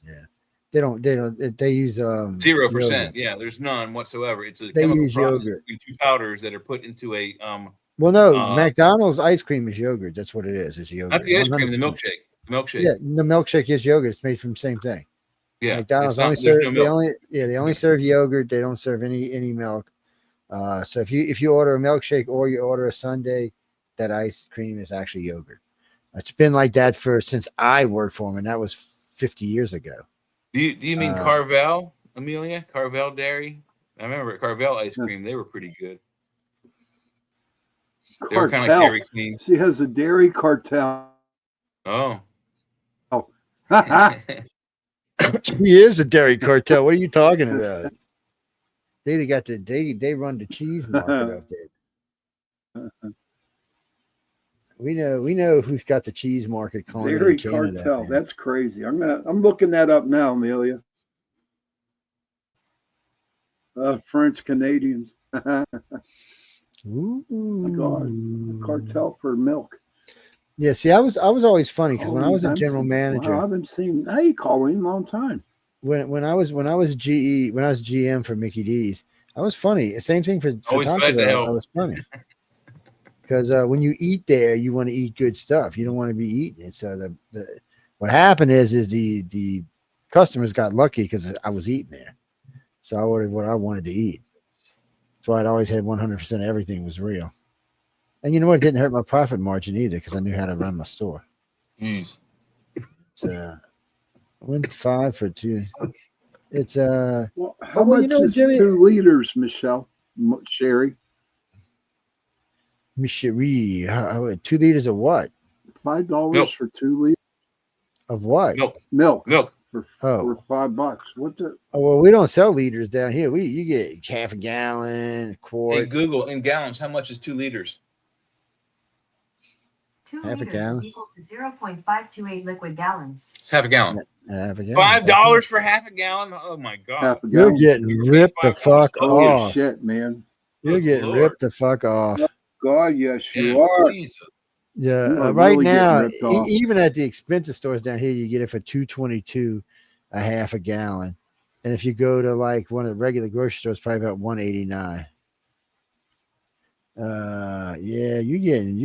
Yeah, they use 0%. Yeah, there's none whatsoever. It's a they chemical use process yogurt. between two powders that are put into a Well, no, McDonald's ice cream is yogurt. That's what it is. It's yogurt. not the ice cream, the 100%. milkshake. The milkshake. Yeah, the milkshake is yogurt. It's made from the same thing. Yeah, McDonald's it's not- only there's serve no milk. they only serve yogurt. They don't serve any milk. So if you order a milkshake or you order a sundae, that ice cream is actually yogurt. It's been like that since I worked for them, and that was 50 years ago. Do you mean Carvel, Amelia? Carvel Dairy? I remember Carvel ice cream. They were pretty good. They were kind of like Dairy Queen. She has a dairy cartel. Oh. She is a dairy cartel. What are you talking about? They run the cheese market up there. We know who's got the cheese market calling Dairy in Canada. cartel. Man. That's crazy. I'm looking that up now, Amelia. French Canadians. Ooh. My God, a cartel for milk. Yeah, see, I was always funny because when I was a general manager, wow, I haven't seen. Hey, calling him a long time. When I was GM for Mickey D's, I was funny. Same thing for Always Taco glad to Bell. help. I was funny because when you eat there, you want to eat good stuff. You don't want to be eating it. So what happened is the customers got lucky because I was eating there, so I ordered what I wanted to eat. So I'd always had 100% everything was real. And you know what? It didn't hurt my profit margin either because I knew how to run my store. Jeez. It's 1.5 for 2. It's Well, how much is 2 liters, Michelle? Sherry? Sherry, 2 liters of what? $5 for 2 liters of what? Milk. For $5. What the? Oh well, we don't sell liters down here. You get half a gallon, a quart. Hey, Google in gallons. How much is 2 liters? 2 Half a liters gallon. is equal to 0.528 liquid gallons. It's half a gallon. Half a gallon. $5 for half a gallon? Oh my God. Half a You're gallon. getting ripped the fuck Holy off. shit, man. You're getting ripped the fuck off. God, yes, you are. Jesus. Yeah, You are right really getting now, ripped off. even at the expensive stores down here, you get it for $2.22 a half a gallon, and if you go to like one of the regular grocery stores, probably about $1.89. Yeah, you're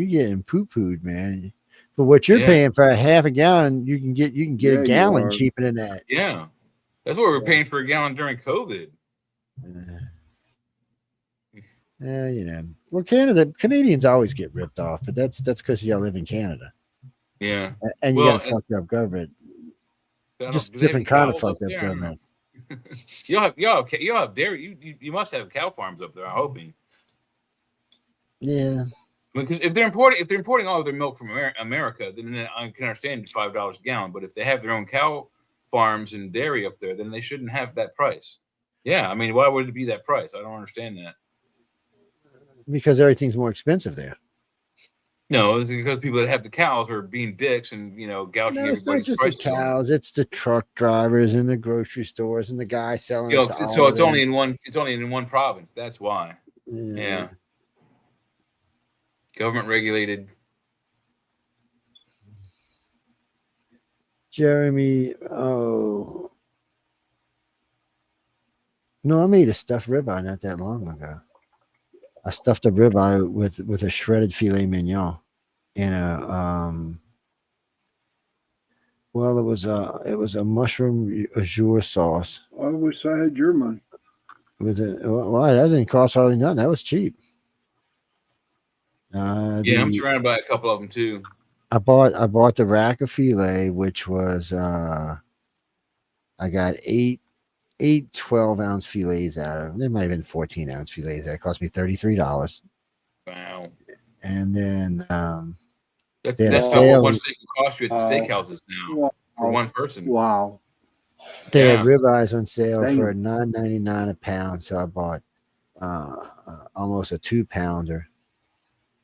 getting poo-pooed, man. For what you're paying for a half a gallon, you can get Yeah, a you gallon are. cheaper than that. Yeah. That's what we were paying for a gallon during COVID. Well, Canadians always get ripped off, but that's because y'all live in Canada. Yeah. And you Well, got a fucked up government. Just do they have different kind of cows up fucked up there? I don't know. government. Y'all have dairy. You must have cow farms up there. I'm hoping. Yeah. Because if they're importing all of their milk from America, then I can understand $5 a gallon. But if they have their own cow farms and dairy up there, then they shouldn't have that price. Yeah, I mean, why would it be that price? I don't understand that. Because everything's more expensive there. No, it's because people that have the cows are being dicks and gouging No, it's not everybody's just the prices. cows; it's the truck drivers and the grocery stores and the guy selling. So it to it's all of them. only in one. It's only in one province. That's why. Yeah. Government regulated. Jeremy, No, I made a stuffed ribeye not that long ago. I stuffed a ribeye with a shredded filet mignon and it was a mushroom azure sauce. I wish I had your money. That didn't cost hardly nothing. That was cheap. I'm surrounded by a couple of them too. I bought the rack of filet, which was I got eight 12-ounce fillets out of them. There might have been 14-ounce fillets. That cost me $33. Wow. And then that's about what it cost you at the steakhouses now for one person. Wow. They had ribeyes on sale for $9.99 a pound, so I bought almost a 2-pounder.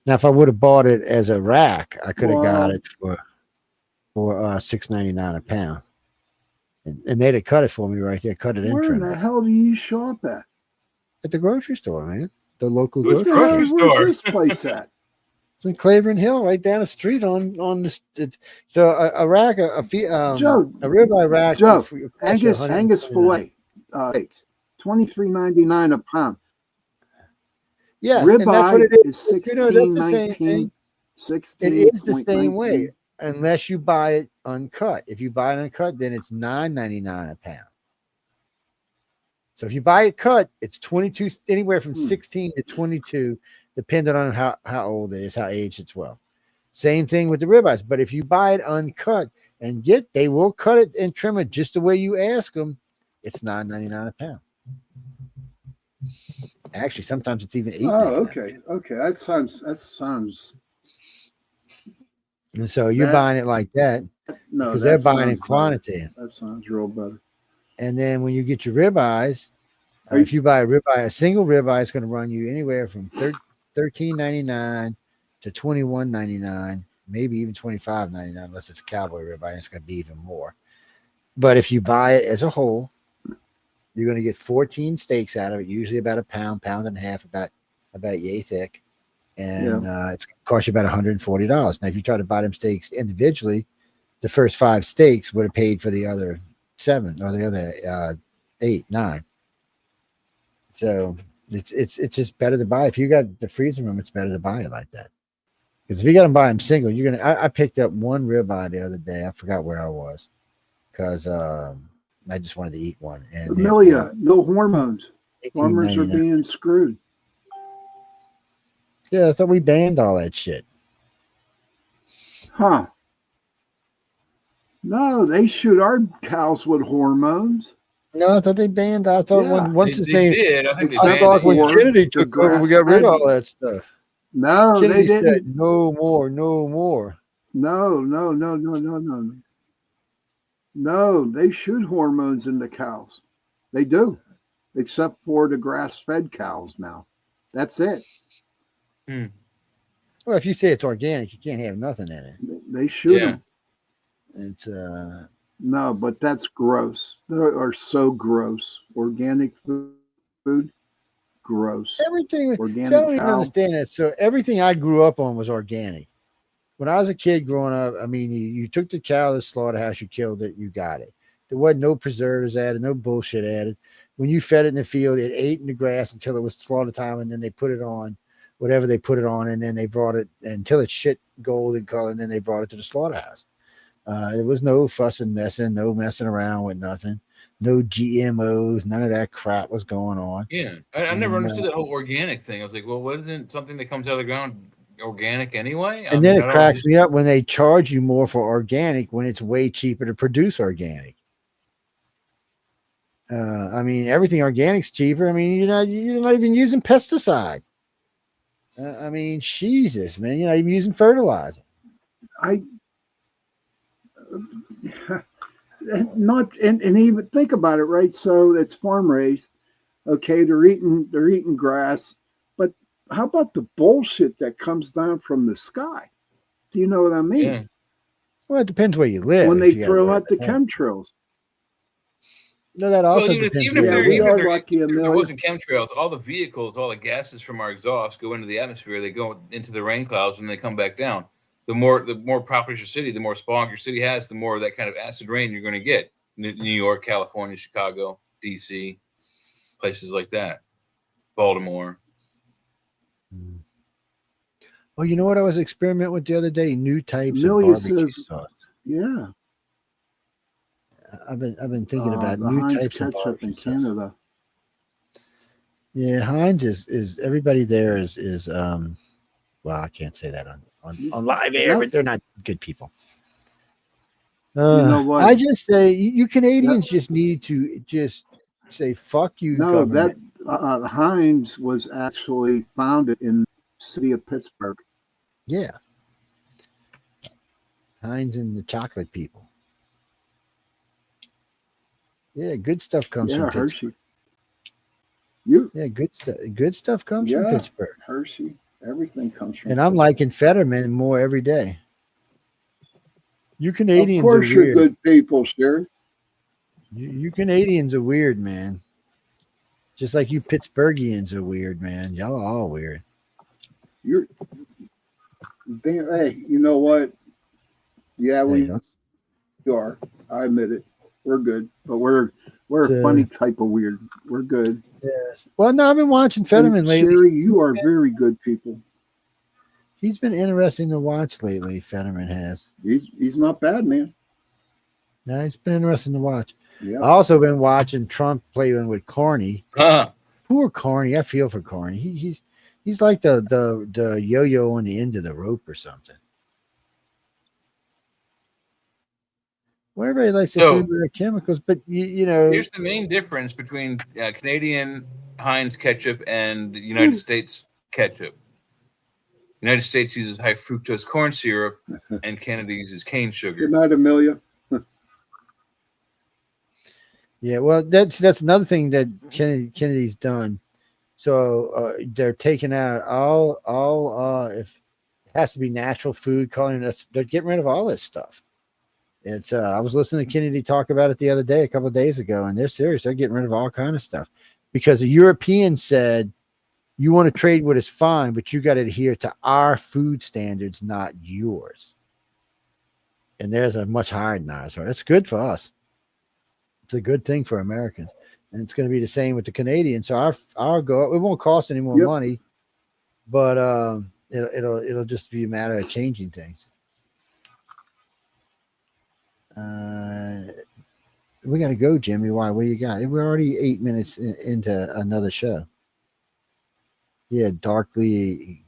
Now, if I would have bought it as a rack, I could have got it for $6.99 a pound, and they'd have cut it for me right there. Cut it in. Where the hell do you shop at? At the grocery store, man. The local grocery store. Where's this place at? It's in Claiborne Hill, right down the street on the. So a rack, a ribeye rack. Joe, Angus fillet, $23.99 a pound. Yeah, ribeye that's what it is. $16.19. It is the same way, unless you buy it uncut. If you buy it uncut, then it's $9.99 a pound. So if you buy it cut, it's 22, anywhere from 16 to 22, depending on how old it is, how aged it's well. Same thing with the ribeyes. But if you buy it uncut and they will cut it and trim it just the way you ask them, it's $9.99 a pound. Actually, sometimes it's even $8. Oh, okay. That sounds. And so you're buying it like that because they're buying in quantity. Better. That sounds real better. And then when you get your ribeyes, if you buy a single ribeye, it's going to run you anywhere from $13.99 to $21.99, maybe even $25.99, unless it's a cowboy ribeye. It's going to be even more. But if you buy it as a whole, you're going to get 14 steaks out of it, usually about a pound and a half, about yay thick. And it's going to cost you about $140. Now, if you try to buy them steaks individually, the first 5 steaks would have paid for the other 7 or the other 8, 9. So it's just better to buy. If you got the freezer room, it's better to buy it like that. Because if you got to buy them single, you're gonna. I picked up one ribeye the other day. I forgot where I was because I just wanted to eat one. And Amelia, no hormones. Farmers are being screwed. Yeah, I thought we banned all that shit. Huh. No, they shoot our cows with hormones. No, I thought they banned. I thought once his name. Did. I thought when Kennedy took over, we got rid of all that stuff. No, Kennedy they didn't. Said, no more. No. No, they shoot hormones in the cows. They do, except for the grass-fed cows now. That's it. Well, if you say it's organic, you can't have nothing in it. They shoot them. It's no, but that's gross. They are so gross. Organic food, gross. Everything. Organic. I don't even understand that. So everything I grew up on was organic. When I was a kid growing up, I mean, you took the cow to the slaughterhouse, you killed it, you got it. There wasn't no preservatives added, no bullshit added. When you fed it in the field, it ate in the grass until it was slaughter time, and then they put it on whatever they put it on, and then they brought it until it's shit golden color, and then they brought it to the slaughterhouse. There was no fussing, no messing around with nothing, no GMOs, none of that crap was going on. Yeah, I never understood that whole organic thing. I was like, well, what isn't something that comes out of the ground organic anyway? And then it cracks me up when they charge you more for organic when it's way cheaper to produce organic. I mean, everything organic's cheaper. I mean, you're not even using pesticide. I mean, Jesus, man, you're not even using fertilizer. Not and even think about it, right? So it's farm raised. Okay, they're eating grass, but how about the bullshit that comes down from the sky? Do you know what I mean? Yeah. Well, it depends where you live. When they throw out the chemtrails. No, that also depends. Even if there wasn't chemtrails, all the vehicles, all the gases from our exhaust go into the atmosphere. They go into the rain clouds and they come back down. The more populous your city, the more smog your city has, the more of that kind of acid rain you're going to get. New York, California, Chicago, DC, places like that, Baltimore. Well, you know what I was experimenting with the other day? New types Amelia of barbecue says, sauce. yeah. I've been thinking about The new Heinz types of ketchup barbecue in sauce. Canada. Yeah, Heinz is everybody there is well, I can't say that on live air, but they're not good people. You know what? I just say you Canadians just need to just say fuck you, No, government. that Heinz was actually founded in the city of Pittsburgh. Yeah. Heinz and the chocolate people. Yeah, good stuff comes from Pittsburgh. Hershey. Yeah, good stuff comes from Pittsburgh. Hershey. Everything comes from And I'm Pittsburgh. liking Fetterman more every day. You Canadians Of course are you're weird. good people, Sherry. You Canadians are weird, man. Just like you Pittsburghians are weird, man. Y'all are all weird. Hey, you know what? Yeah, we are. I admit it. We're good, but we're a funny type of weird. We're good. Yes. Well, no, I've been watching Fetterman lately. Sherry, you are very good people. He's been interesting to watch lately. Fetterman has. He's not bad, man. No, it's been interesting to watch. Yeah. I've also been watching Trump playing with Carney. Poor Carney. I feel for Carney. He's like the yo-yo on the end of the rope or something. Well, everybody likes to do their chemicals, but you know. Here's the main difference between Canadian Heinz ketchup and United States ketchup. United States uses high fructose corn syrup, and Canada uses cane sugar. Good night, Amelia. Yeah, well, that's another thing that Kennedy's done. So they're taking out all if it has to be natural food, calling us. They're getting rid of all this stuff. It's I was listening to Kennedy talk about it the other day, a couple of days ago, and they're serious. They're getting rid of all kind of stuff because the Europeans said, you want to trade what is fine, but you got to adhere to our food standards, not yours. And theirs are much higher than ours. Right? It's good for us. It's a good thing for Americans. And it's going to be the same with the Canadians. So our go, it won't cost any more money, but it'll just be a matter of changing things. We got to go, Jimmy. Why? What do you got? We're already 8 minutes into another show. Yeah, darkly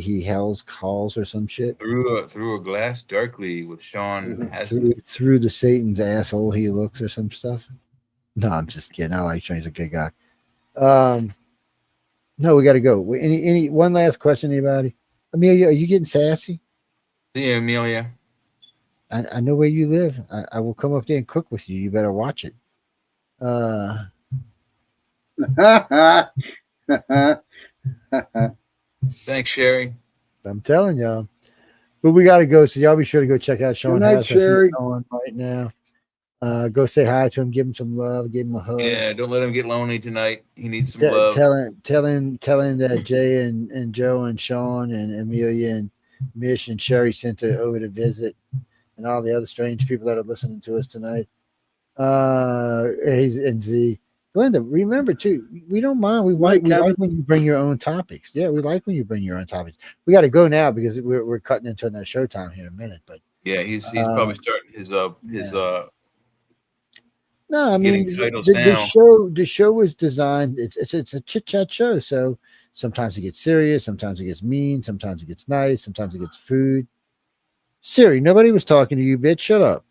he calls or some shit. Through a glass darkly with Sean Hassan. Through the Satan's asshole he looks or some stuff. No, I'm just kidding. I like Sean. He's a good guy. No, we got to go. Any one last question, anybody? Amelia, are you getting sassy? See you, Amelia. I know where you live. I will come up there and cook with you. You better watch it. Thanks, Sherry. I'm telling y'all. But we got to go. So y'all be sure to go check out Sean Hassan right now. Go say hi to him. Give him some love. Give him a hug. Yeah, don't let him get lonely tonight. He needs some love. Tell him that Jay and Joe and Sean and Amelia and Mish and Sherry sent her over to visit. And all the other strange people that are listening to us tonight. And Z. Glenda, remember too, we don't mind. We like when you bring your own topics. Yeah, we like when you bring your own topics. We got to go now because we're cutting into that showtime here in a minute. But yeah, he's probably starting his No, I mean the show was designed. It's a chit chat show. So sometimes it gets serious, sometimes it gets mean, sometimes it gets nice, sometimes it gets food. Siri, nobody was talking to you, bitch. Shut up.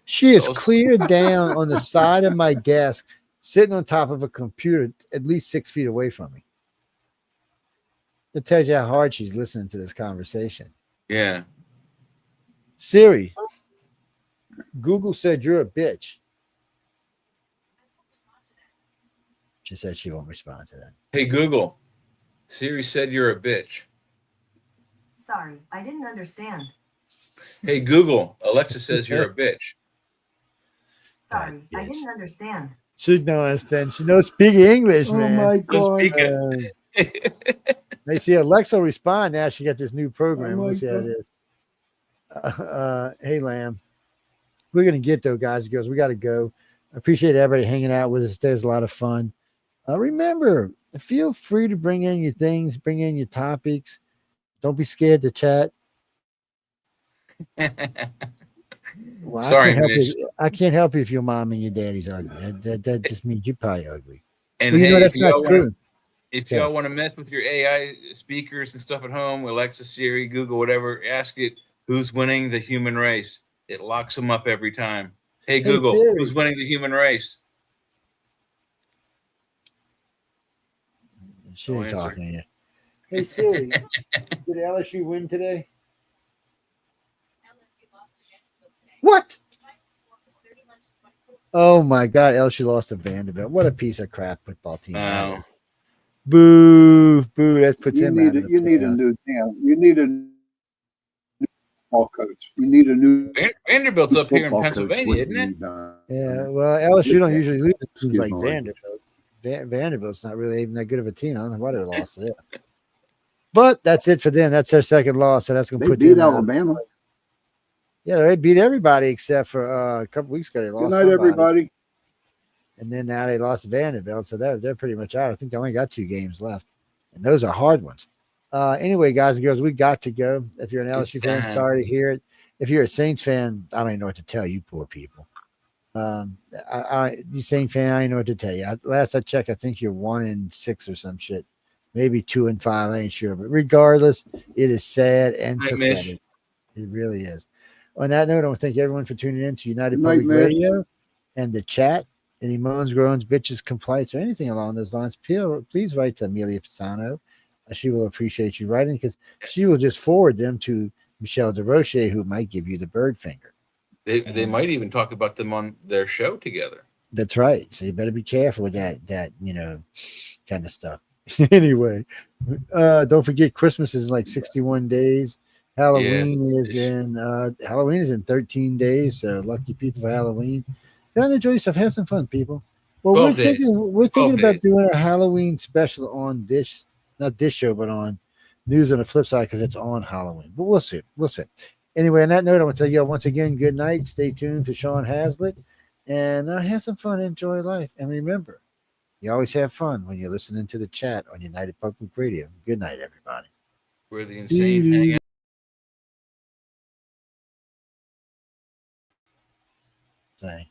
She is clear down on the side of my desk, sitting on top of a computer at least 6 feet away from me. That tells you how hard she's listening to this conversation. Yeah. Siri, Google said you're a bitch. She said she won't respond to that. Hey, Google. Siri said you're a bitch. Sorry, I didn't understand. Hey, Google. Alexa says you're a bitch. Sorry, I didn't understand. She don't understand. She knows speak English, man. Oh my God. They see Alexa respond now. She got this new program. Oh Let's see how it is. Hey, Lamb. We're gonna get though, guys and girls. We got to go. appreciate everybody hanging out with us. There's a lot of fun. Remember, feel free to bring in your things, bring in your topics. Don't be scared to chat. Well, Sorry, I can't help you if your mom and your daddy's ugly. That just means you're probably ugly. And well, hey, that's not true. If y'all want to mess with your AI speakers and stuff at home, Alexa, Siri, Google, whatever, ask it who's winning the human race. It locks them up every time. Hey Google, who's winning the human race? She ain't talking to you. Hey Siri, did LSU win today? What? Oh my God, LSU lost to Vanderbilt. What a piece of crap football team. Boo, boo. That puts him out. You need a new football coach. You need a new Vanderbilt's up here in Pennsylvania, isn't it? Yeah, well, LSU don't usually lose to teams like Vanderbilt. Vanderbilt's not really even that good of a team. I don't know why they lost to it. But that's it for them. That's their second loss, so that's going to put them beat Alabama. Yeah, they beat everybody except for a couple weeks ago. They lost. Good night, everybody. And then now they lost to Vanderbilt, so they're pretty much out. I think they only got 2 games left, and those are hard ones. Anyway, guys and girls, we got to go. If you're an LSU fan, sorry to hear it. If you're a Saints fan, I don't even know what to tell you, poor people. You Saints fan, I don't know what to tell you. Last I checked, I think you're 1-6 or some shit, maybe 2-5. I ain't sure, but regardless, it is sad and pathetic. It really is. On that note, I want to thank everyone for tuning in to United Public Radio and the chat. Any moans, groans, bitches, complaints, or anything along those lines, please write to Amelia Pisano. She will appreciate you writing because she will just forward them to Michelle DeRoche, who might give you the bird finger. They might even talk about them on their show together. That's right. So you better be careful with that kind of stuff. Anyway, don't forget Christmas is in like 61 days. Halloween is in 13 days. So lucky people for Halloween. Go and enjoy yourself. Have some fun, people. Well, we're thinking about doing a Halloween special on this, not this show, but on News on the Flip Side because it's on Halloween. But we'll see. Anyway, on that note, I want to tell you all once again, good night. Stay tuned for Sean Hazlitt and have some fun. Enjoy life. And remember, you always have fun when you're listening to the chat on United Public Radio. Good night, everybody. Where the insane hang out. Say.